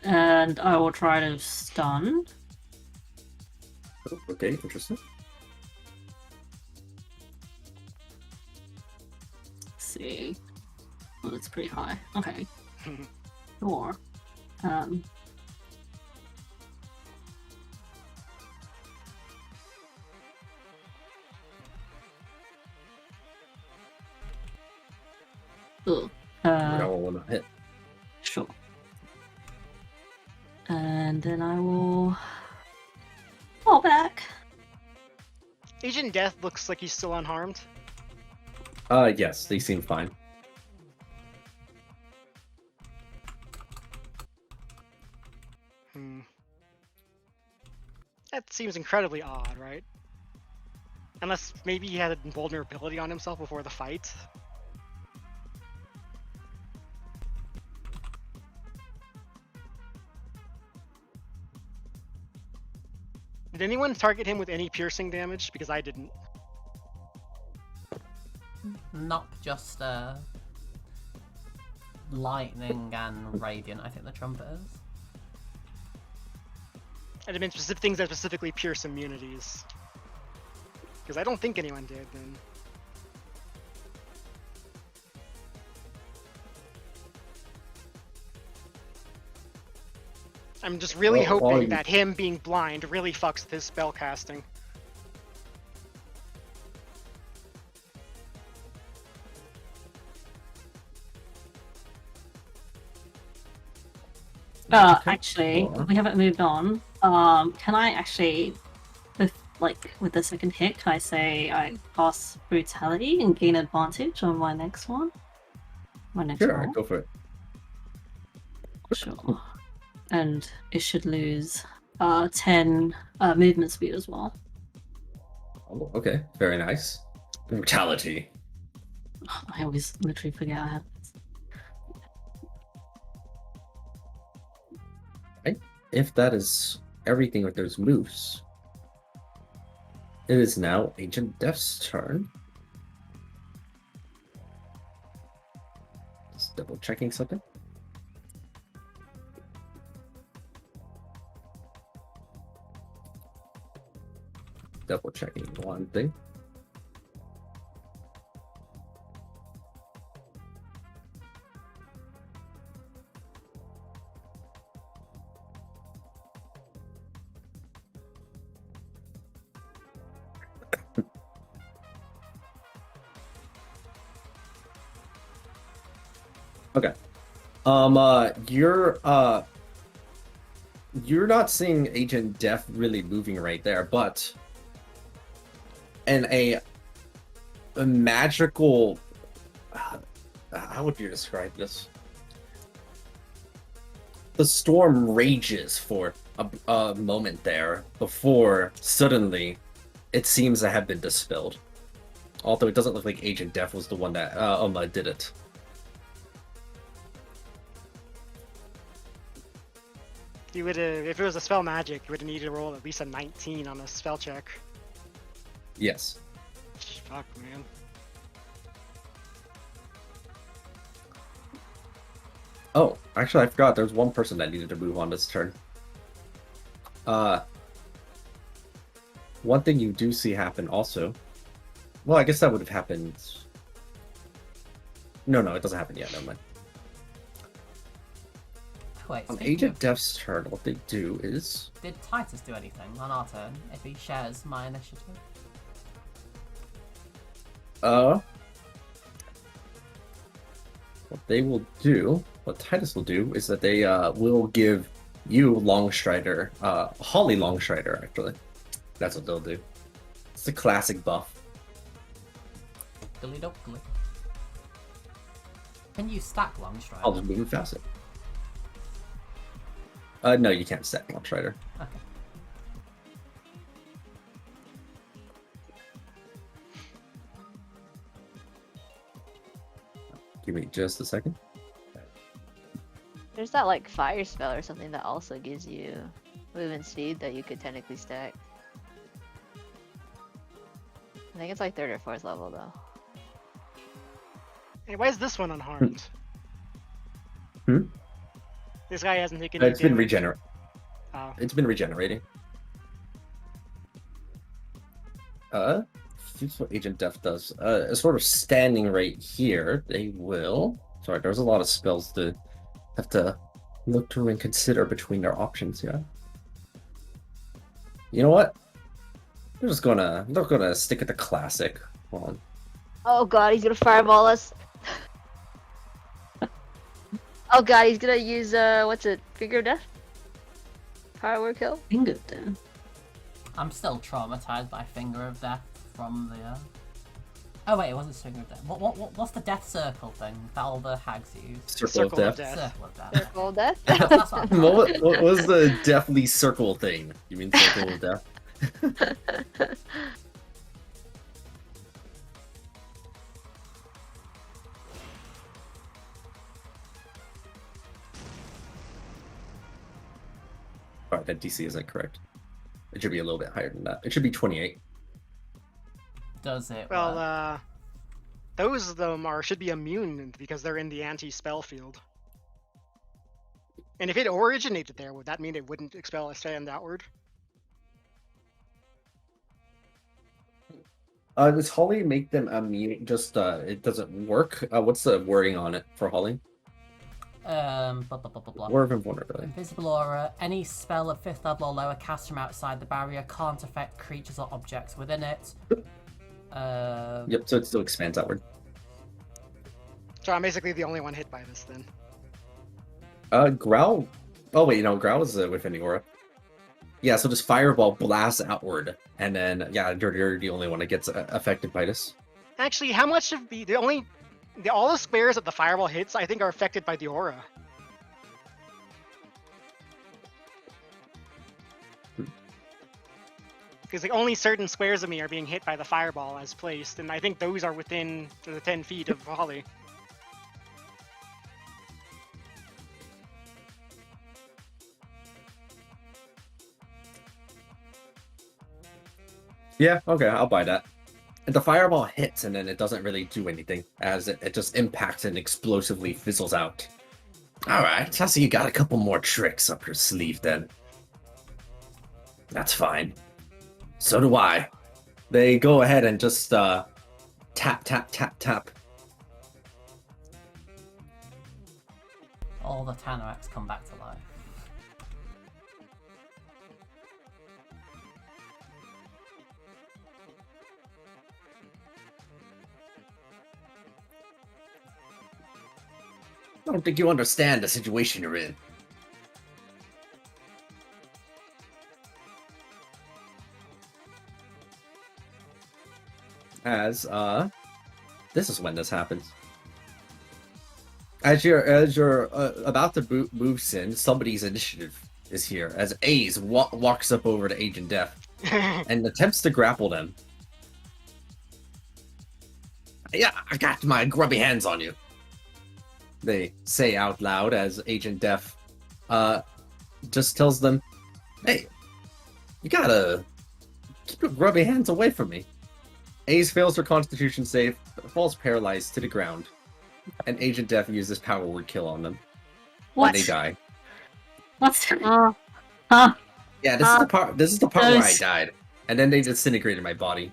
And I will try to stun. Oh, okay, interesting. Let's see. Oh, that's pretty high. Okay. Sure. Ugh. Growl will not hit. Sure. And then I will fall back. Agent Death looks like he's still unharmed. Yes, they seem fine. That seems incredibly odd, right? Unless maybe he had a vulnerability on himself before the fight. Did anyone target him with any piercing damage? Because I didn't. Not just lightning and radiant, I think the trumpet is. I'd been specific things that specifically pierce immunities. Because I don't think anyone did then. I'm just really hoping that him being blind really fucks with his spell casting. Actually, we haven't moved on. Can I actually, with the second hit, can I say I pass brutality and gain advantage on my next one? My next Sure, roll? go for it. Sure. And it should lose 10 movement speed as well. Oh, okay, very nice. Brutality. I always literally forget I have this. Right. If that is everything with those moves, it is now Agent Death's turn. Double checking something. Double checking one thing. Okay. You're not seeing Agent Def really moving right there, but in a magical, how would you describe this? The storm rages for a moment there before suddenly it seems to have been dispelled. Although it doesn't look like Agent Def was the one that did it. You would have, if it was a spell magic, you would have needed to roll at least a 19 on a spell check. Yes. Fuck, man. Oh, actually, I forgot. There's one person that needed to move on this turn. One thing you do see happen also. Well, I guess that would have happened. No, it doesn't happen yet. Never mind. Wait, On speaking Agent of- Def's turn, what they do is. Did Titus do anything on our turn if he shares my initiative? What they will do, what Titus will do, is that they will give you Longstrider, Holly Longstrider, actually. That's what they'll do. It's a classic buff. Dilly dokley. Can you stack Longstrider? I'll just move it faster. No, you can't stack Longstrider. Okay. Give me just a second. There's that like fire spell or something that also gives you movement speed that you could technically stack. I think it's like 3rd or 4th level though. Hey, why is this one unharmed? Hmm? This guy hasn't taken any It's been damage. Oh. It's been regenerating. Here's what Agent Def does. Sort of standing right here, they will. Sorry, there's a lot of spells to have to look through and consider between their options here. You know what? They're gonna stick at the classic. Hold on. Oh god, he's gonna fireball us. Oh god, he's gonna use what's it? Finger of Death? Power word kill? Finger there. I'm still traumatized by Finger of Death from the. Oh wait, it wasn't Finger of Death. What's the Death Circle thing that all the hags use? Circle of Death. Circle of Death. Circle of Death? That's what I'm What was the deathly circle thing? You mean Circle of Death? Alright, that DC isn't correct. It should be a little bit higher than that. It should be 28. Does it? Well, work? those of them should be immune because they're in the anti-spell field. And if it originated there, would that mean it wouldn't expel a stand outward? Does Holly make them immune? Just it doesn't work. What's the wording on it for Holly? Blah, blah, blah, blah, blah. Word of invulnerability. Invisible aura. Any spell of 5th level or lower cast from outside the barrier can't affect creatures or objects within it. Yep, so it still expands outward. So I'm basically the only one hit by this then. Growl. Oh wait, no, Growl is within the aura. Yeah, so just Fireball blasts outward, and then yeah, you're the only one that gets affected by this. Actually, how much of all the squares that the fireball hits, I think, are affected by the aura. Because like, only certain squares of me are being hit by the fireball as placed, and I think those are within the 10 feet of Holly. Yeah, okay, I'll buy that. And the fireball hits, and then it doesn't really do anything, as it just impacts and explosively fizzles out. Alright, I see you got a couple more tricks up your sleeve then. That's fine. So do I. They go ahead and just tap, tap, tap, tap. All the Tanoraks come back to life. I don't think you understand the situation you're in. As this is when this happens. As you're about to move Sin, somebody's initiative is here. As Aze walks up over to Agent Death and attempts to grapple them. Yeah, I got my grubby hands on you. They say out loud as Agent Death just tells them, "Hey, you gotta keep your grubby hands away from me." Ace fails her Constitution save, falls paralyzed to the ground, and Agent Death uses Power Word Kill on them. What? And they die. What? Yeah, this is the part. This is the part where I Those- died, and then they disintegrated my body.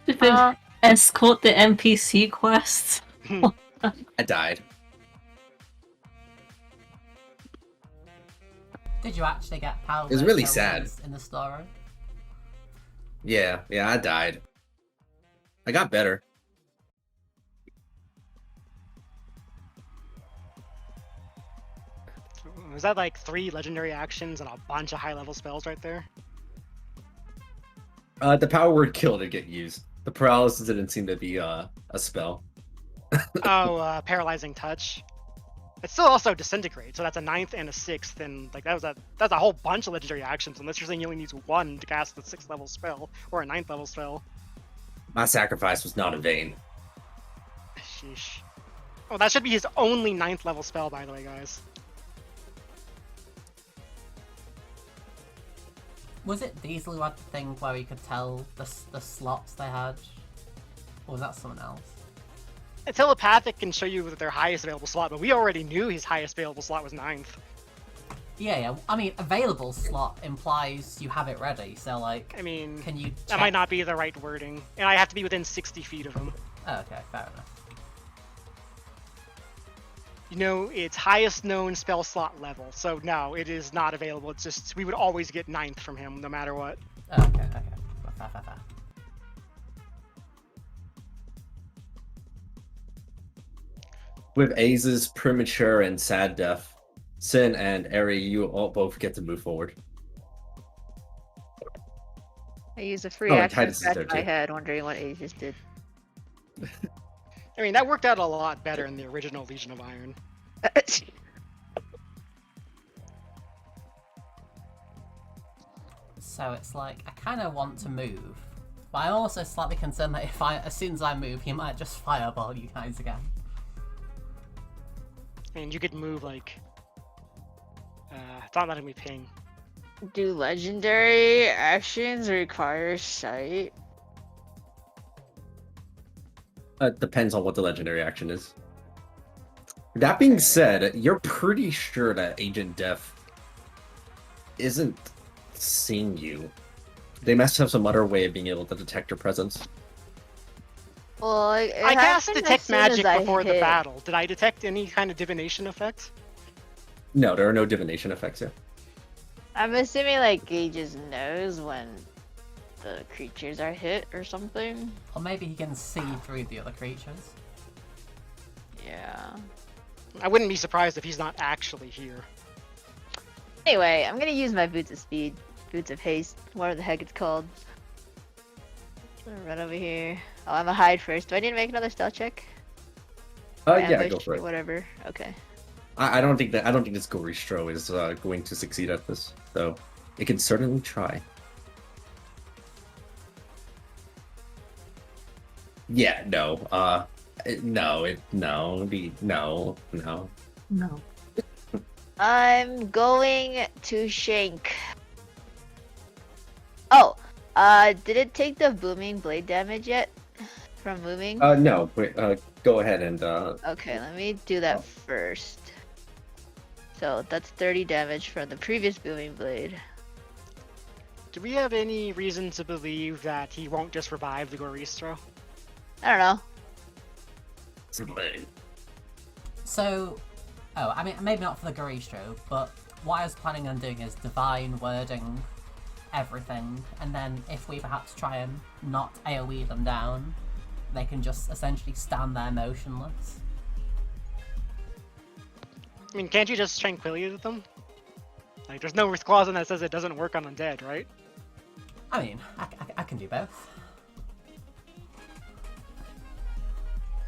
Did they escort the NPC quest? I died. Did you actually get power? It's really sad. In the story? Yeah, I died. I got better. Was that like 3 legendary actions and a bunch of high-level spells right there? The Power Word Kill did get used. The paralysis didn't seem to be a spell. Paralyzing touch. It still also disintegrates, so that's a 9th and a 6th, and like that's a whole bunch of legendary actions. Unless you're saying you only need 1 to cast the 6th level spell or a 9th level spell. My sacrifice was not in vain. Sheesh. Oh, that should be his only 9th level spell, by the way, guys. Was it Diesel who had the thing where he could tell the slots they had? Or was that someone else? Telepathic can show you their highest available slot, but we already knew his highest available slot was 9th. Yeah. I mean, available slot implies you have it ready, so like... I mean, can you that might not be the right wording. And I have to be within 60 feet of him. Oh, okay, fair enough. You know, it's highest known spell slot level, so no, it is not available. It's just, we would always get 9th from him, no matter what. Oh, okay. Fair. With Aze's premature and sad death, Sin and Eri, you all both get to move forward. I used a free Oh, and action Titus to is there scratch my too. head, wondering what Aegis did. I mean, that worked out a lot better in the original Legion of Iron. So it's like, I kind of want to move, but I'm also slightly concerned that as soon as I move, he might just fireball you guys again. I mean, you could move like... it's not letting me ping. Do legendary actions require sight? Depends on what the legendary action is. That being said, you're pretty sure that Agent Death isn't seeing you. They must have some other way of being able to detect your presence. Well, I cast Detect Magic before the battle. Did I detect any kind of divination effect? No, there are no divination effects here. I'm assuming like Aegis knows when the creatures are hit or something. Or maybe he can see through the other creatures. Yeah. I wouldn't be surprised if he's not actually here. Anyway, I'm gonna use my Boots of Speed, Boots of Haste, whatever the heck it's called. I'm gonna run over here. Oh, I'm a hide first. Do I need to make another stealth check? Yeah, Ambush go for or it. whatever. Okay. I don't think this Gory Stro is going to succeed at this, so it can certainly try. Yeah, no. No. No. I'm going to shank. Oh, did it take the booming blade damage yet? from moving? No, wait, go ahead and Okay, let me do that first. So that's 30 damage from the previous booming blade. Do we have any reason to believe that he won't just revive the Goristro? I don't know. So, I mean, maybe not for the Garistro, but what I was planning on doing is divine wording everything, and then if we perhaps try and not AoE them down, they can just essentially stand there motionless. I mean, can't you just tranquilate them? Like, there's no clause in that says it doesn't work on undead, right? I mean, I can do both.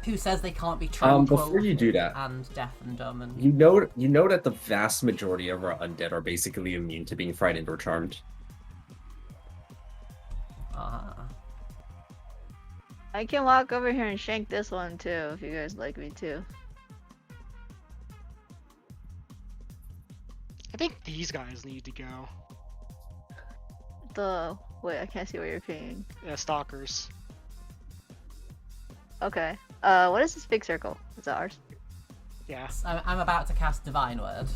Who says they can't be tranquil before you do that, and deaf and dumb and... you know that the vast majority of our undead are basically immune to being frightened or charmed. I can walk over here and shank this one too, if you guys like me to. I think these guys need to go. Wait, I can't see what you're pinging. Stalkers. Okay. What is this big circle? Is that ours? Yeah. I'm about to cast Divine Word.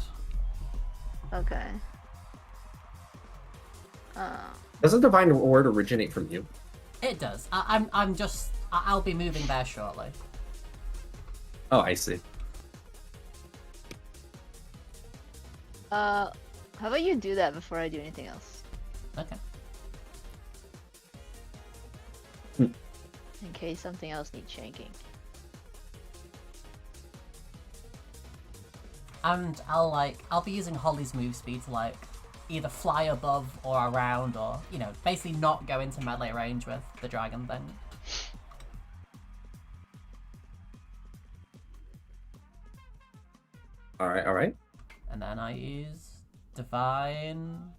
Okay. Doesn't Divine Word originate from you? It does. I'll be moving there shortly. Oh, I see. How about you do that before I do anything else? Okay. In case something else needs shanking. And I'll be using Holly's move speed to either fly above or around, or basically not go into melee range with the dragon thing. All right. And then I use Divine.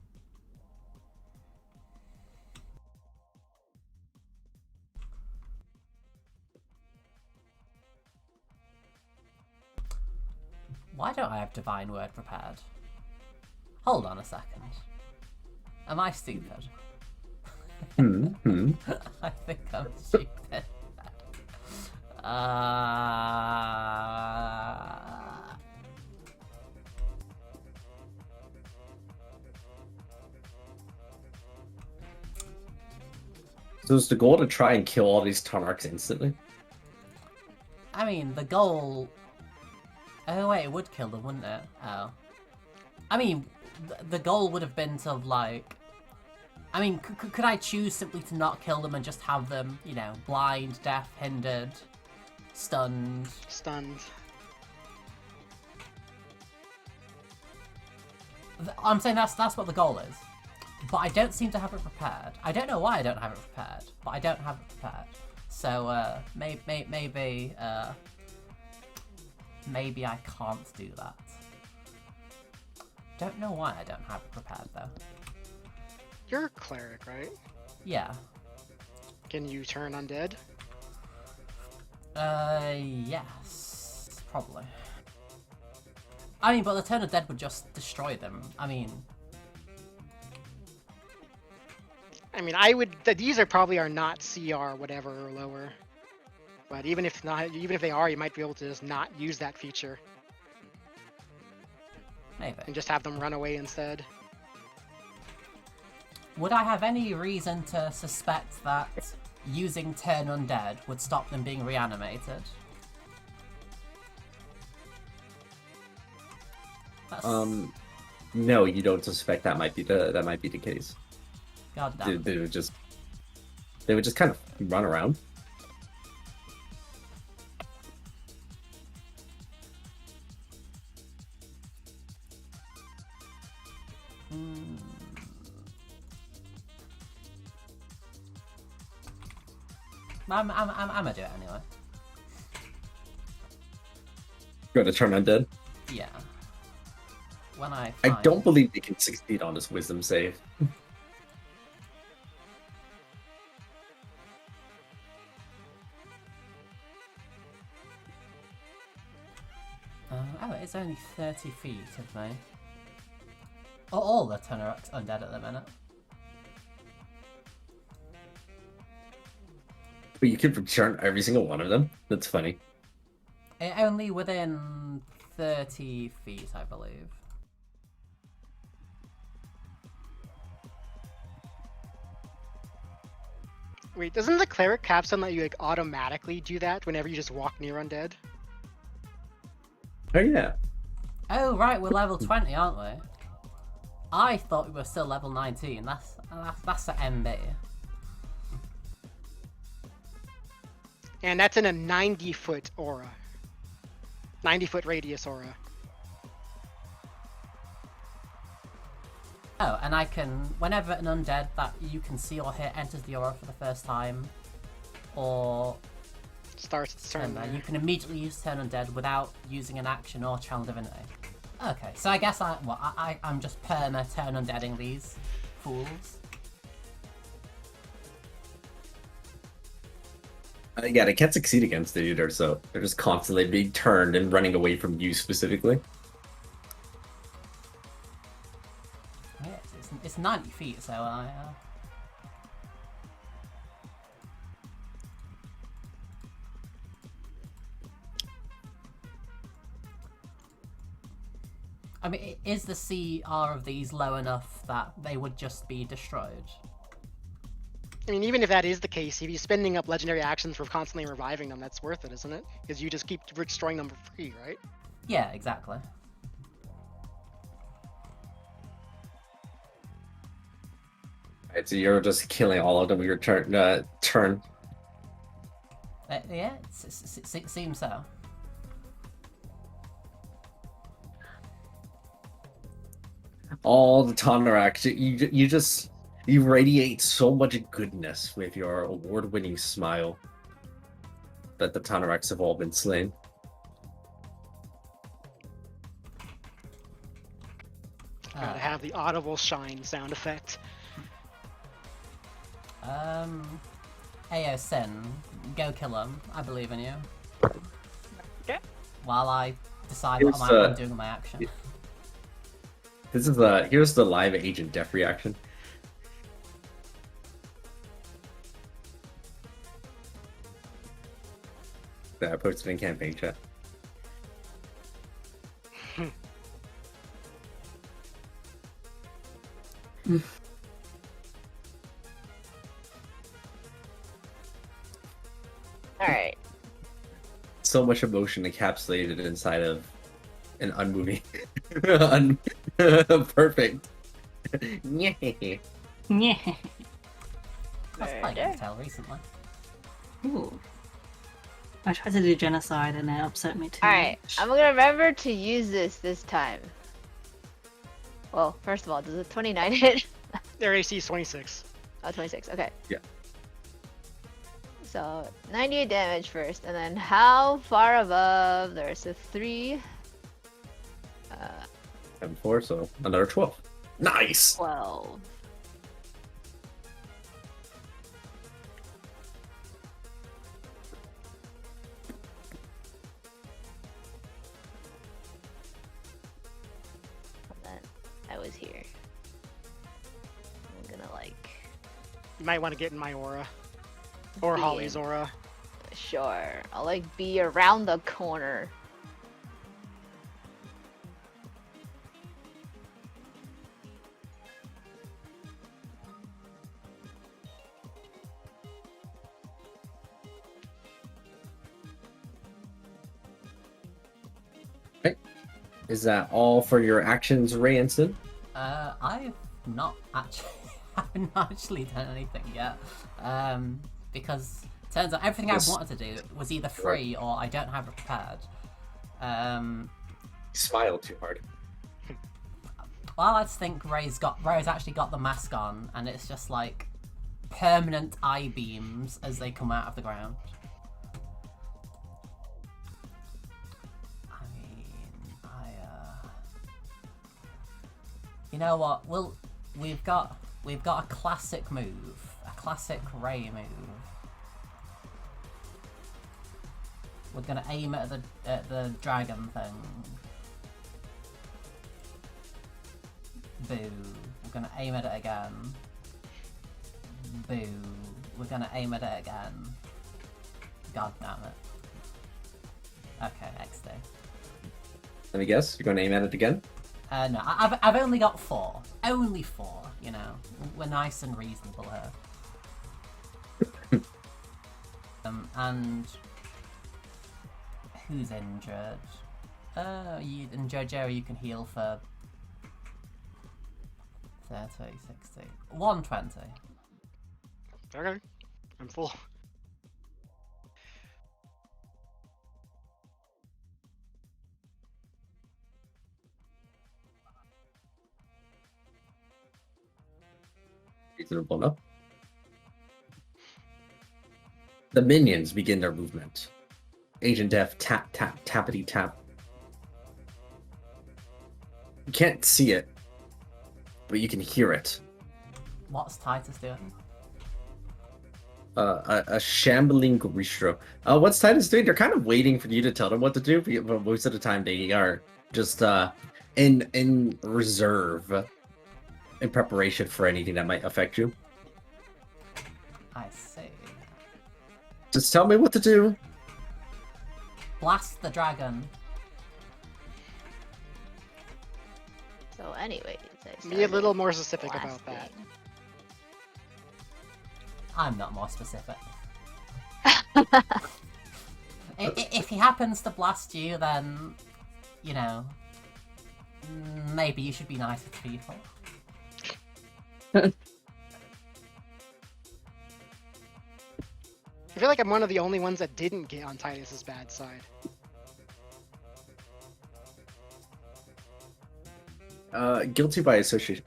Why don't I have Divine Word prepared? Hold on a second. Am I stupid? I think I'm stupid. So is the goal to try and kill all these Tarnarchs instantly? I mean, the goal... Oh wait, it would kill them, wouldn't it? Oh. I mean, the goal would have been to, I mean, could I choose simply to not kill them and just have them, blind, deaf, hindered, stunned? Stunned. I'm saying that's what the goal is. But I don't seem to have it prepared. I don't know why I don't have it prepared, but I don't have it prepared. So, maybe I can't do that. Don't know why I don't have it prepared, though. You're a cleric, right? Yeah. Can you turn undead? Yes. Probably. I mean, but the turn of dead would just destroy them. I mean, I would. These are probably not CR whatever or lower. But even if they are, you might be able to just not use that feature maybe. and just have them run away instead. Would I have any reason to suspect that using Turn Undead would stop them being reanimated? No, you don't suspect that might be the case. God damn. They would just kind of run around. I'm gonna do it anyway. Going to turn undead. Yeah. When I don't believe they can succeed on this wisdom save. Oh, it's only 30 feet of me. Oh, all the Tunarok's undead at the minute. But you can return every single one of them. That's funny. Only within 30 feet, I believe. Wait, doesn't the cleric capstone let you like automatically do that whenever you just walk near undead? Oh yeah. Oh right, we're level 20, aren't we? I thought we were still level 19. That's the MB. And that's in a 90-foot aura. 90-foot radius aura. Oh, and I can, whenever an undead that you can see or hear enters the aura for the first time, or Starts its turn there. you can immediately use turn undead without using an action or channel divinity. Okay, so I guess I'm just perma turn undeading these fools. Yeah, they can't succeed against it either, so they're just constantly being turned and running away from you specifically. Yeah, it's 90 feet, so I mean, is the CR of these low enough that they would just be destroyed? I mean, even if that is the case, if you're spending up legendary actions for constantly reviving them, that's worth it, isn't it? Because you just keep destroying them for free, right? Yeah, exactly. Right, so you're just killing all of them with your turn. Yeah, it seems so. All the Tonaraks, you radiate so much goodness with your award-winning smile that the Tonaraks have all been slain. Gotta have the audible shine sound effect. Ayo Sin, go kill him. I believe in you. Okay. While I decide Here's what I'm doing with my action. Here's the live agent death reaction. That I posted in campaign chat. Alright. So much emotion encapsulated inside of an unmoving, perfect. Yeah. That's played Intel recently. Ooh. I tried to do genocide and it upset me too Alright, much. I'm gonna remember to use this time. Well, first of all, does a 29 hit? Their AC is 26. Oh, 26, okay. Yeah. So, 98 damage first, and then how far above? There's a 3. 7-4, so another 12. Nice! 12. And then I was here. I'm gonna You might want to get in my aura. Or Be Holly's in. aura. Sure, I'll be around the corner. Is that all for your actions, Ray Instant? I've not actually, haven't actually done anything yet. Because it turns out everything I wanted to do was either free or I don't have it prepared. Smile too hard. Well, I just think Ray's actually got the mask on, and it's just like permanent eye beams as they come out of the ground. I mean, you know what? We've got a classic move, a classic Ray move. We're gonna aim at the dragon thing. Boo. We're gonna aim at it again. Boo. We're gonna aim at it again. God damn it. Okay, XD. Let me guess. You're going to aim at it again? No, I've only got 4. Only 4, you know. We're nice and reasonable here. And who's injured? And Jojera, you can heal for 30, 60, 120. Okay, I'm full. Reasonable enough. The minions begin their movement. Agent Def tap, tap, tappity tap. You can't see it, but you can hear it. What's Titus doing? A shambling Gristro. What's Titus doing? They're kind of waiting for you to tell them what to do, but most of the time they are just in reserve, in preparation for anything that might affect you. I see. Just tell me what to do. Blast the dragon. So, anyways, Be a little more specific about that. I'm not more specific. If he happens to blast you, then, you know, maybe you should be nicer to people. I feel like I'm one of the only ones that didn't get on Titus's bad side. Guilty by association.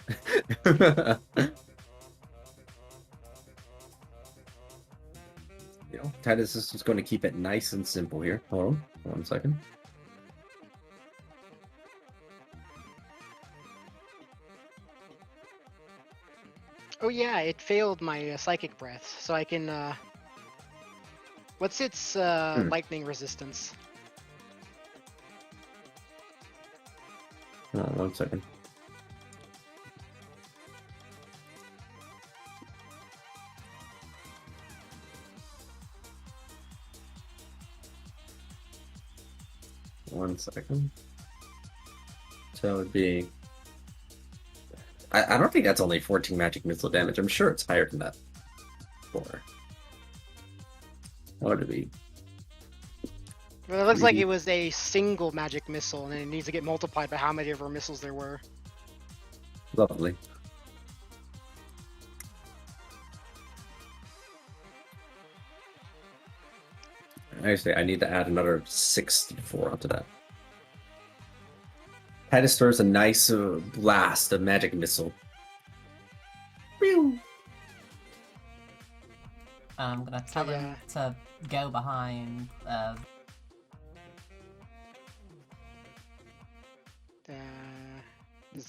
You know, Titus is just going to keep it nice and simple here. Hold on, 1 second. Oh yeah, it failed my psychic breath, so I can. What's its lightning resistance? 1 second. One second. So it would be. I don't think that's only 14 magic missile damage. I'm sure it's higher than that. What would it be? Well, it looks like it was a single magic missile, and it needs to get multiplied by how many of our missiles there were. Lovely. Actually, I need to add another 64 onto that. Titus throws a nice blast of magic missile. Pew! I'm gonna tell him to go behind.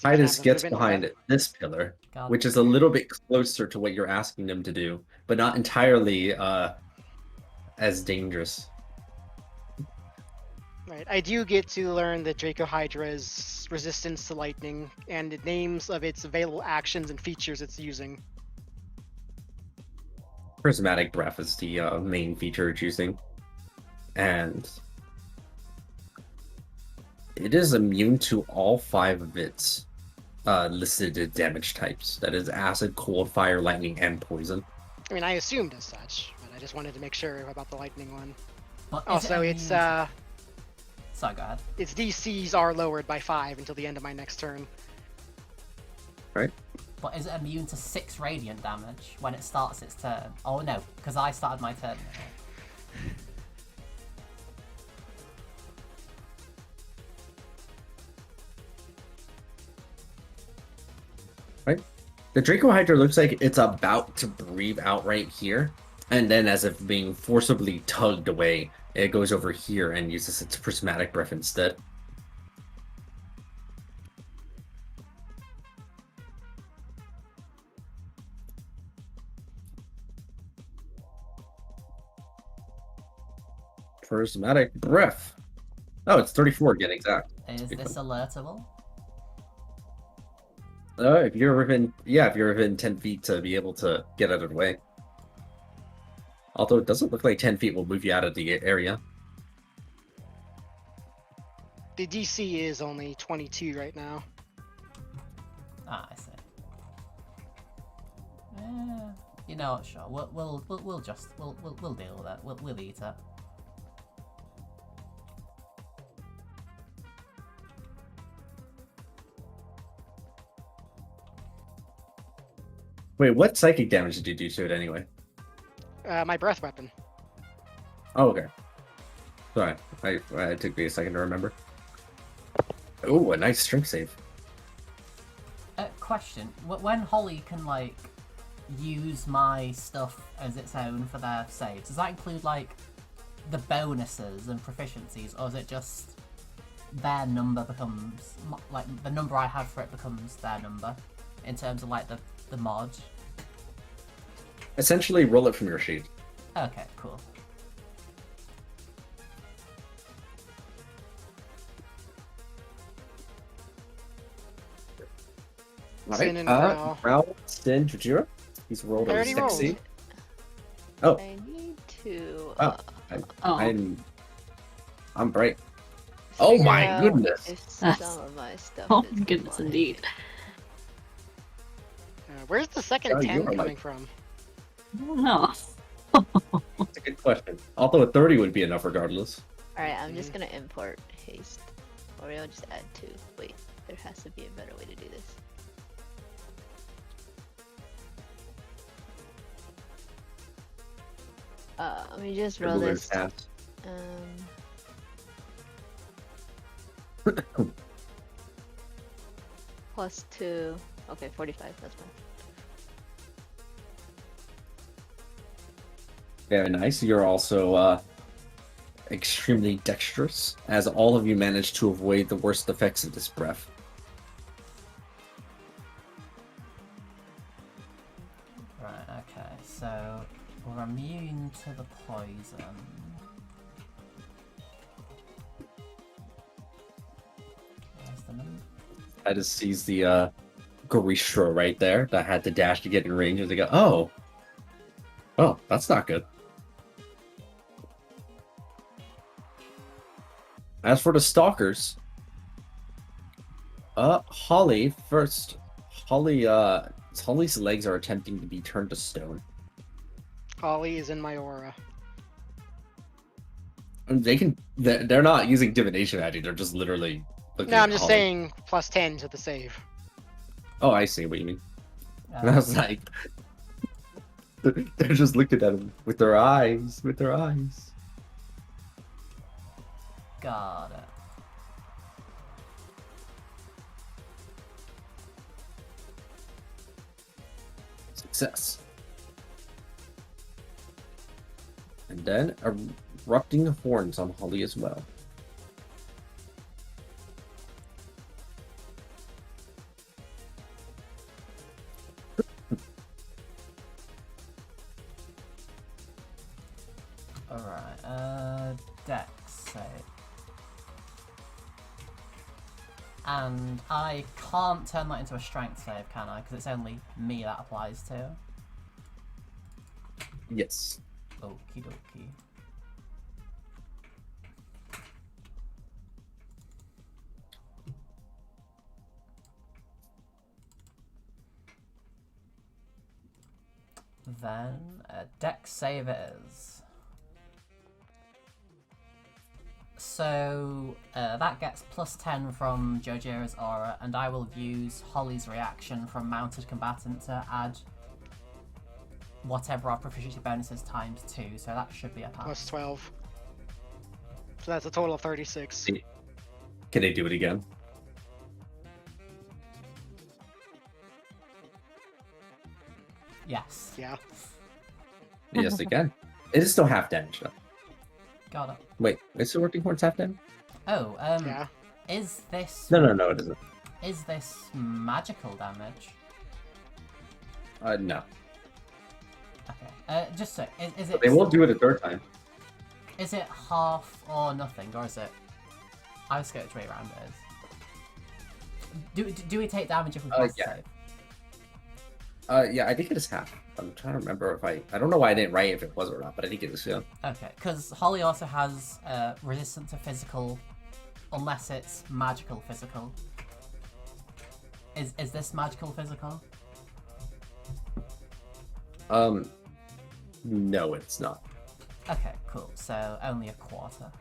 Titus gets behind this pillar, God. which is a little bit closer to what you're asking them to do, but not entirely as dangerous. Right, I do get to learn the Draco Hydra's resistance to lightning and the names of its available actions and features it's using. Prismatic Breath is the main feature it's using, and it is immune to all 5 of its listed damage types. That is acid, cold, fire, lightning, and poison. I mean, I assumed as such, but I just wanted to make sure about the lightning one. But Also, it's Sorry, go ahead. its DCs are lowered by 5 until the end of my next turn. Right? But is it immune to 6 radiant damage when it starts its turn? Oh no, because I started my turn. Right? The Draco Hydra looks like it's about to breathe out right here, and then as if being forcibly tugged away, it goes over here and uses its prismatic breath instead. Prismatic breath. Oh, it's 34 again, exact. Is this alertable? If you're within 10 feet to be able to get out of the way. Although it doesn't look like 10 feet will move you out of the area. The DC is only 22 right now. Ah, I see. You know what? Sure, we'll deal with it. We'll eat it. Wait, what psychic damage did you do to it anyway? My breath weapon. Oh, okay. Sorry, it took me a second to remember. Oh, a nice strength save. Question: when Holly can like use my stuff as its own for their saves, does that include like the bonuses and proficiencies, or is it just their number becomes like the number I have for it becomes their number in terms of like the mod? Essentially, roll it from your sheet. Okay, cool. Sin and Growl. Growl, Sin, Jujira. He's rolled I a already 60. rolled. Oh, I need to. I'm bright. Oh figure my out goodness! If some of my stuff Oh is goodness, combined. indeed. Where's the second Oh, 10 you're coming like- from? I don't know. That's a good question. Although a 30 would be enough regardless. Alright, I'm just gonna import haste. Or I'll just add 2. Wait, there has to be a better way to do this. Let me just roll Everywhere this. fast. Plus 2. Okay, 45, that's fine. Very nice. You're also extremely dexterous, as all of you managed to avoid the worst effects of this breath. Right. Okay. So we're immune to the poison. Where's the number? I just sees the Garishra right there that had the dash to get in range, and they go, oh, that's not good. As for the stalkers, Holly first. Holly's legs are attempting to be turned to stone. Holly is in my aura. And they're not using divination magic. They're just literally. Looking No, at I'm just Holly. saying plus 10 to the save. Oh, I see what you mean. And I was like, they're just looking at him with their eyes, Got it. Success. And then erupting horns on Holly as well. Alright, dex save. And I can't turn that into a strength save, can I? Because it's only me that applies to. Yes. Okie dokie. Then a dex save it is. So that gets plus 10 from Jojira's aura, and I will use Holly's reaction from mounted combatant to add whatever our proficiency bonus is times 2, so that should be a pass. Plus 12. So that's a total of 36. Can they do it again? Yes. Yeah. Yes, they can. It is still half damage though. Got it. Wait, is erupting horns half damage? Oh, Yeah. is this No, it isn't. is this magical damage? No. Okay. Just so is it They will do it a third time. is it half or nothing, or is it? I was scared which way around it is. Do we take damage if we pass yeah. save? Yeah, I think it is half. I'm trying to remember if I don't know why I didn't write if it was or not, but I think it is, yeah. Okay, because Holly also has resistance to physical, unless it's magical physical. Is this magical physical? No, it's not. Okay, cool. So only a quarter.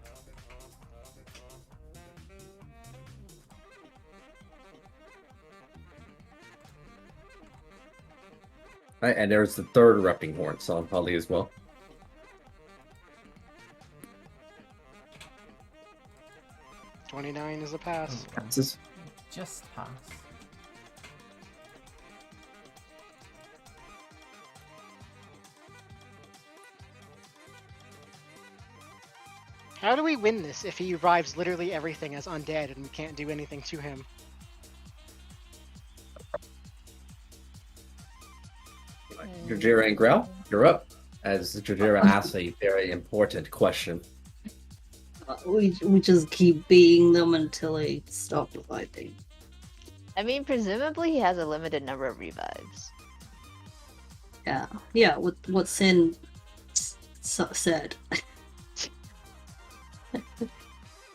Right, and there's the third erupting horn, so on Holly as well. 29 is a pass. Passes. Just pass. How do we win this if he revives literally everything as undead and we can't do anything to him? Jojira and Grell, you're up. As Jojira asks a very important question. We just keep beating them until they stop fighting. I mean, presumably he has a limited number of revives. Yeah. What Sin said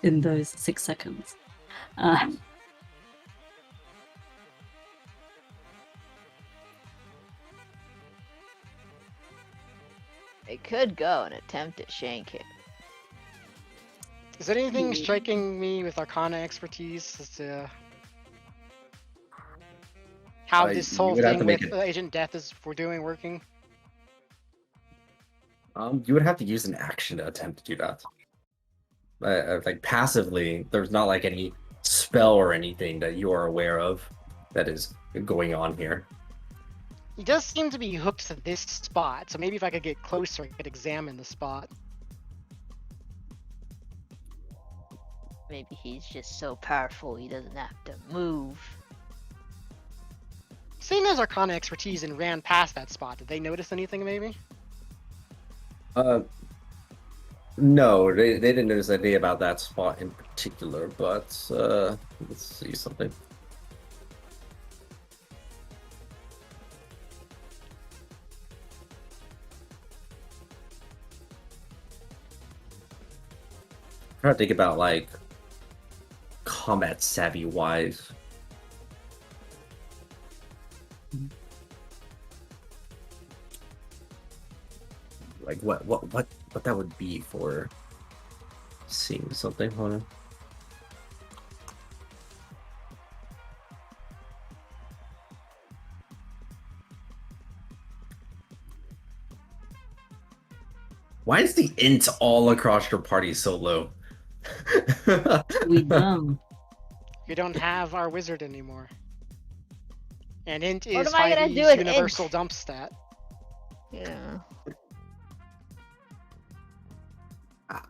in those 6 seconds. It could go and attempt to shank him. Is there anything striking me with Arcana expertise as to how this You whole would have thing to make with Agent Death is working? You would have to use an action to attempt to do that. Like passively, there's not like any spell or anything that you are aware of that is going on here. He does seem to be hooked to this spot, so maybe if I could get closer, I could examine the spot. Maybe he's just so powerful he doesn't have to move. Seeing as Arcana expertise and ran past that spot, did they notice anything maybe? No, they didn't notice anything about that spot in particular, but let's see something. I'm trying to think about like combat savvy wise. Like what that would be for seeing something. Hold on. Why is the int all across your party so low? We dumb. We don't have our wizard anymore. And int What is am I gonna do 5e's with universal int? dump stat. Yeah. I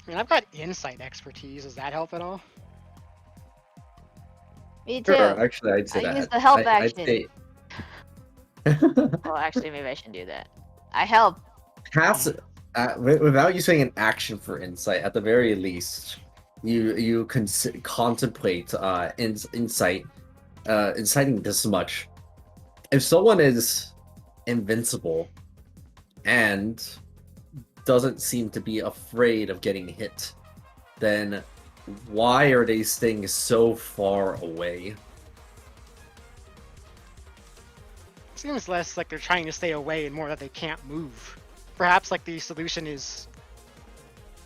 mean, I've got insight expertise. Does that help at all? Me too. Sure, actually, I'd say I that. use the help I'd action. say Well, actually, maybe I shouldn't do that. I help. pass without using an action for insight. At the very least, you contemplate inciting this much. If someone is invincible and doesn't seem to be afraid of getting hit, then why are these things so far away? Seems less like they're trying to stay away and more that they can't move. Perhaps like the solution is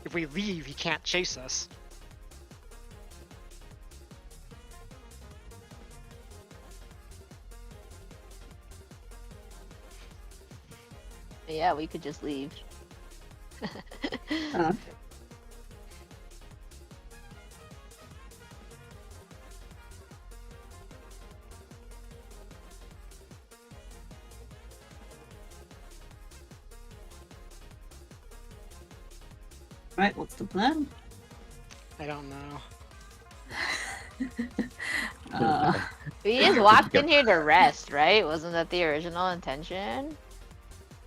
if we leave, he can't chase us. Yeah, we could just leave. Right, what's the plan? I don't know. We just walked in here to rest, right? Wasn't that the original intention?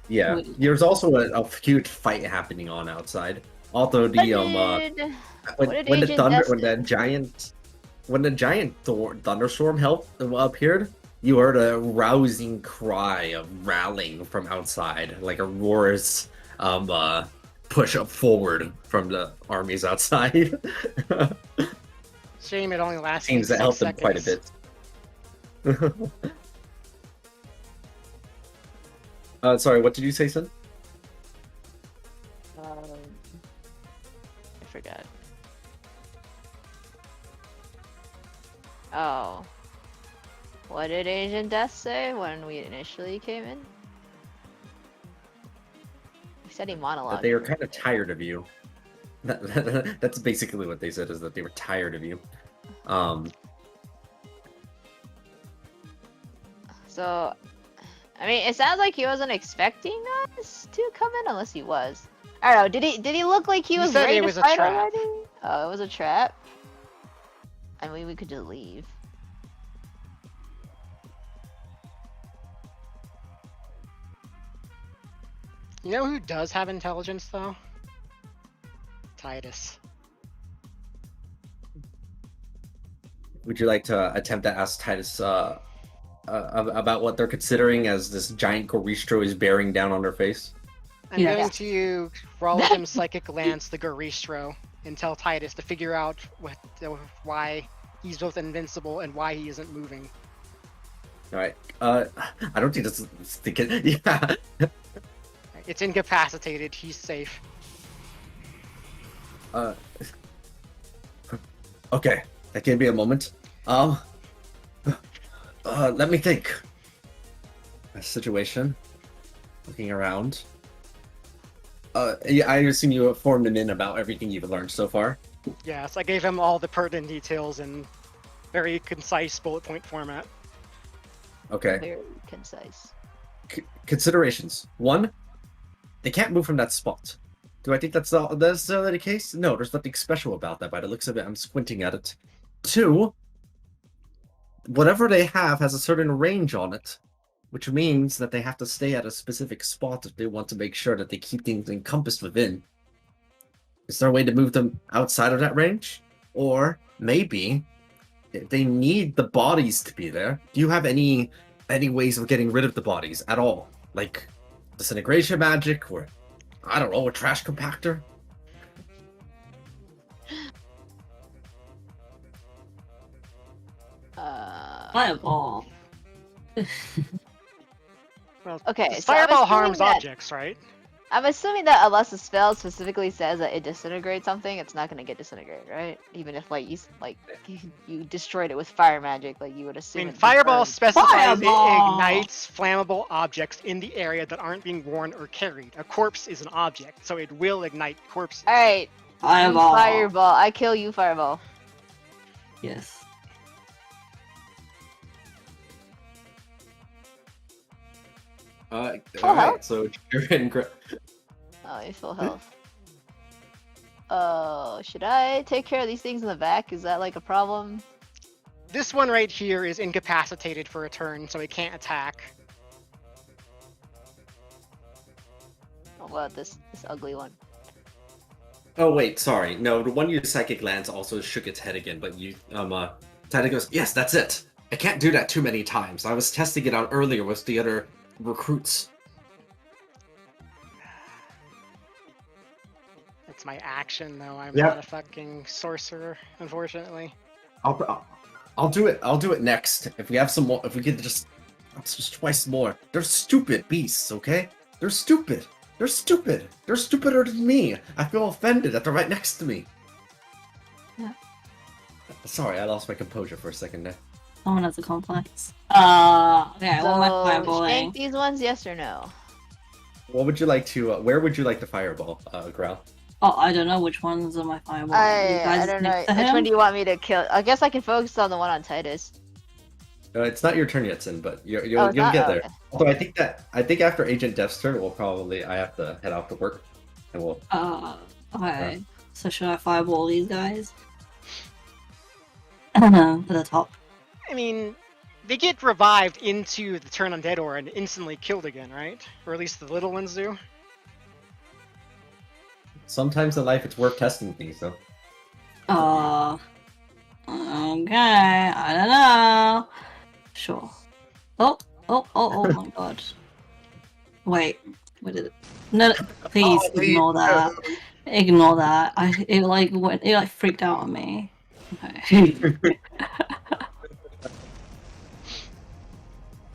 Yeah, Wait. there's also a huge fight happening on outside. Although the What did when the Agent thunder Dust when do? that giant when the giant thunderstorm appeared, you heard a rousing cry of rallying from outside, like a roar's push up forward from the armies outside. Shame it only lasted Seems that 6 helped them quite a seconds. bit. Sorry, what did you say, son? I forgot. Oh. What did Agent Death say when we initially came in? He said he monologued. That they were kind of tired of you. That's basically what they said, is that they were tired of you. So, I mean, it sounds like he wasn't expecting us to come in, unless he was. I don't know. Did he look like he was said ready it to was a fight trap. already? Oh, it was a trap. I mean, we could just leave. You know who does have intelligence, though? Titus. Would you like to attempt to ask Titus about what they're considering as this giant Goristro is bearing down on their face? I'm Yeah. going to roll him Psychic Lance the Garistro and tell Titus to figure out why he's both invincible and why he isn't moving. All right. I don't think this is thinking. Yeah. It's incapacitated. He's safe. Okay. That can be a moment. Let me think. A situation. Looking around. Yeah, I assume you have formed him in about everything you've learned so far. Yes, I gave him all the pertinent details in very concise bullet point format. Okay. Very concise. Considerations. 1, they can't move from that spot. Do I think that's necessarily the case? No, there's nothing special about that by the looks of it. I'm squinting at it. 2, whatever they have has a certain range on it, which means that they have to stay at a specific spot if they want to make sure that they keep things encompassed within. Is there a way to move them outside of that range? Or maybe if they need the bodies to be there, do you have any ways of getting rid of the bodies at all? Like disintegration magic, or I don't know, a trash compactor? Fireball. Well, Okay, this so I'm fireball assuming harms that- objects, right? I'm assuming that unless the spell specifically says that it disintegrates something, it's not gonna get disintegrated, right? Even if you destroyed it with fire magic, like you would I assume. mean, it'd be fireball burned. specifies Fireball! it ignites flammable objects in the area that aren't being worn or carried. A corpse is an object, so it will ignite corpses. All right, Fireball. fireball. I kill you, fireball. Yes. All Full right, health? so you're in. Oh, you full health. Should I take care of these things in the back? Is that like a problem? This one right here is incapacitated for a turn, so it can't attack. What about this ugly one? Oh wait, sorry. No, the one you psychic lance also shook its head again, but you Titus goes, yes, that's it. I can't do that too many times. I was testing it out earlier with the other recruits. It's my action, though. I'm Yeah. not a fucking sorcerer, unfortunately. I'll do it. I'll do it next. If we have some more, if we could just twice more. They're stupid beasts, okay? They're stupid. They're stupid. They're stupider than me. I feel offended that they're right next to me. Yeah. Sorry, I lost my composure for a second there. Someone has a complex. Okay, what am I Shank fireballing? these ones, yes or no? What would you like to? Where would you like to fireball, Growl? Oh, I don't know which ones are my fireball. I don't know. next to Which him? one do you want me to kill? I guess I can focus on the one on Titus. It's not your turn yet, Sin, but you'll Oh, it's not? get Oh, there. okay. Although I think after Agent Death's turn, I have to head out to work, and we'll. Okay. So should I fireball these guys? To the top. I mean, they get revived into the turn undead aura and instantly killed again, right? Or at least the little ones do. Sometimes in life, it's worth testing things, though. Okay, I don't know. Sure. Oh my god. Wait, what did it? No, please ignore that. Ignore that. It like freaked out on me. Okay.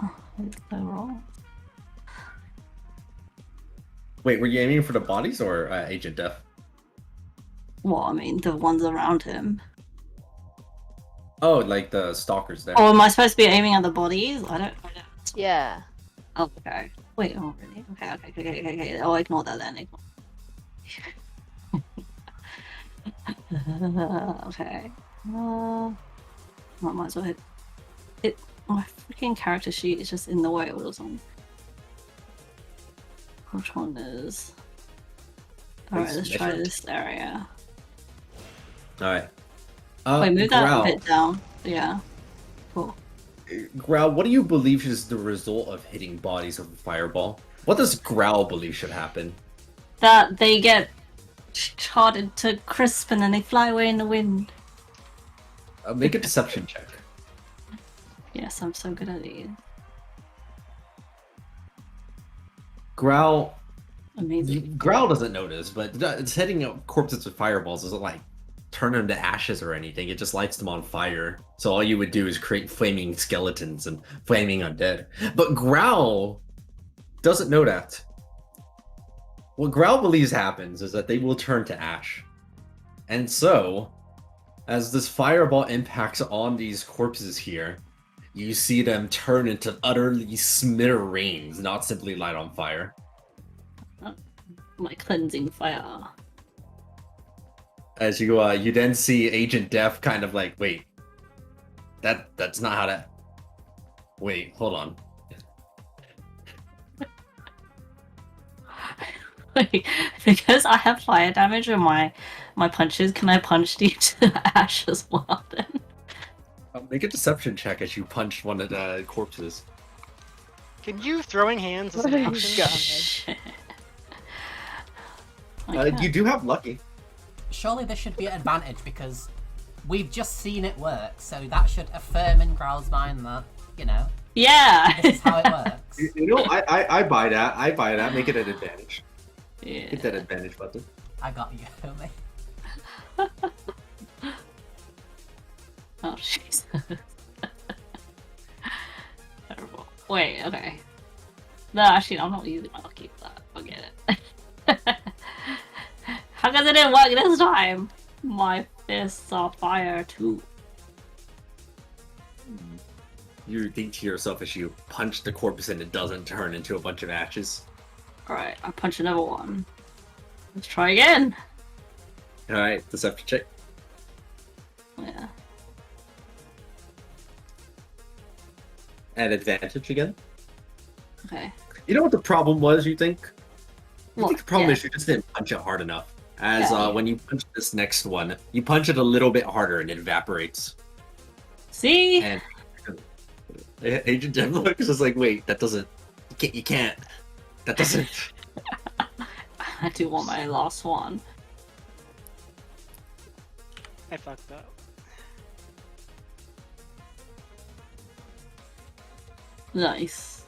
Oh, it's so wrong. Wait, were you aiming for the bodies or Agent Death? Well, I mean, the ones around him. Oh, like the stalkers there. Oh, am I supposed to be aiming at the bodies? I don't. Yeah. Oh, okay. Wait, oh, really? Okay. Oh, ignore that then. Okay. I might as well hit it. My freaking character sheet is just in the way or something. Which one is? Alright, let's try this area. Alright. Wait, move that Growl. a bit down. Yeah. Cool. Growl, what do you believe is the result of hitting bodies with a fireball? What does Growl believe should happen? That they get charred to crisp and then they fly away in the wind. Make a deception check. Yes, I'm so good at these. Growl. Amazing. Growl doesn't notice, but it's hitting corpses with fireballs doesn't like turn them to ashes or anything. It just lights them on fire. So all you would do is create flaming skeletons and flaming undead. But Growl doesn't know that. What Growl believes happens is that they will turn to ash. And so, as this fireball impacts on these corpses here, you see them turn into utterly smithereens, not simply light on fire. My cleansing fire. As you then see Agent Death kind of like, wait, that's not how that. Wait, hold on. Wait, because I have fire damage in my punches, can I punch you to ash as well then? Make a deception check as you punch one of the corpses. Can you throwing hands as an Oh, action? God. Shit. You do have lucky. Surely this should be an advantage because we've just seen it work, so that should affirm in Growl's mind that, you know, Yeah! this is how it works. You know, I buy that. I buy that. Make it an advantage. Yeah. Hit that advantage button. I got you, homie. Oh, Jesus. Terrible. Wait, okay. No, actually, I'm not using my lucky for that. Forget it. How come it didn't work this time? My fists are fire too. You think to yourself as you punch the corpse and it doesn't turn into a bunch of ashes. Alright, I punch another one. Let's try again. Alright, deception check. Yeah. At advantage again. Okay. You know what the problem was, you think? I think the problem Yeah. is you just didn't punch it hard enough. As Yeah. when you punch this next one, you punch it a little bit harder and it evaporates. See? And Agent Dev looks is like, wait, that doesn't. You can't. That doesn't. I do want my last one. I fucked up. Nice.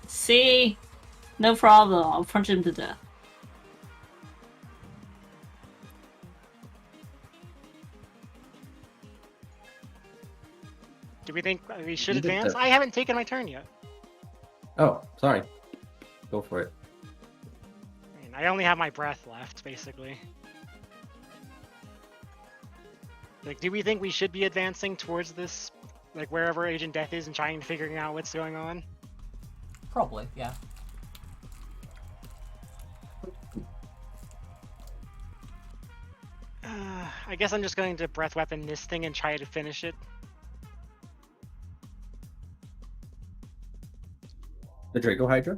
See? No problem. I'll punch him to death. Do we think we should You did advance? that. I haven't taken my turn yet. Oh, sorry. Go for it. I mean, I only have my breath left, basically. Like, do we think we should be advancing towards this, like wherever Agent Death is, and trying to figuring out what's going on? Probably, yeah. I guess I'm just going to breath weapon this thing and try to finish it. The Draco Hydra?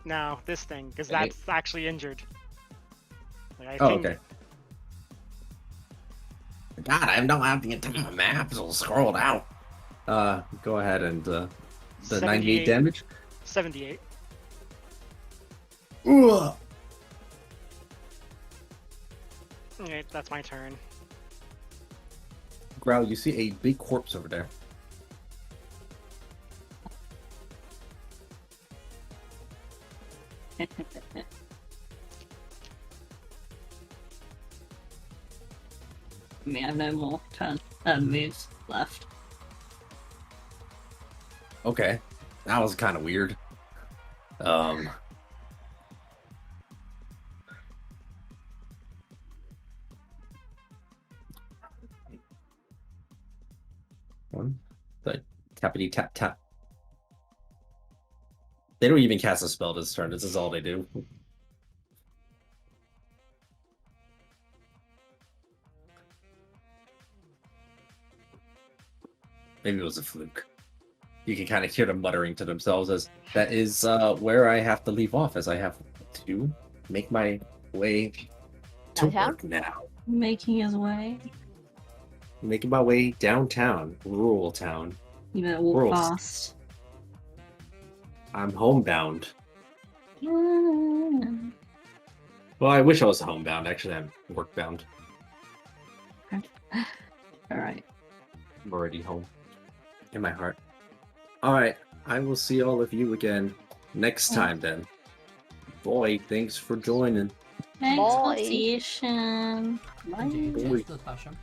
No, this thing, because Okay. that's actually injured. Like, I Oh, think okay. God, I don't have the entire map, so scroll out. Go ahead and the 98 damage. 78. Ugh. Alright, that's my turn. Growl, you see a big corpse over there. I mean, I have no more moves left. Okay, that was kind of weird. One, the tappity tap tap. They don't even cast a spell this turn. This is all they do. Maybe it was a fluke. You can kind of hear them muttering to themselves as that is where I have to leave off, as I have to make my way to Downtown? work now. Making his way. Making my way downtown, rural town. You better walk Rural. fast. I'm homebound. Well, I wish I was homebound. Actually, I'm workbound. Alright. I'm already home. In my heart. Alright, I will see all of you again next time then. Boy, thanks for joining. Thanks for Bye. seeing. Bye. Indeed, yes, good question.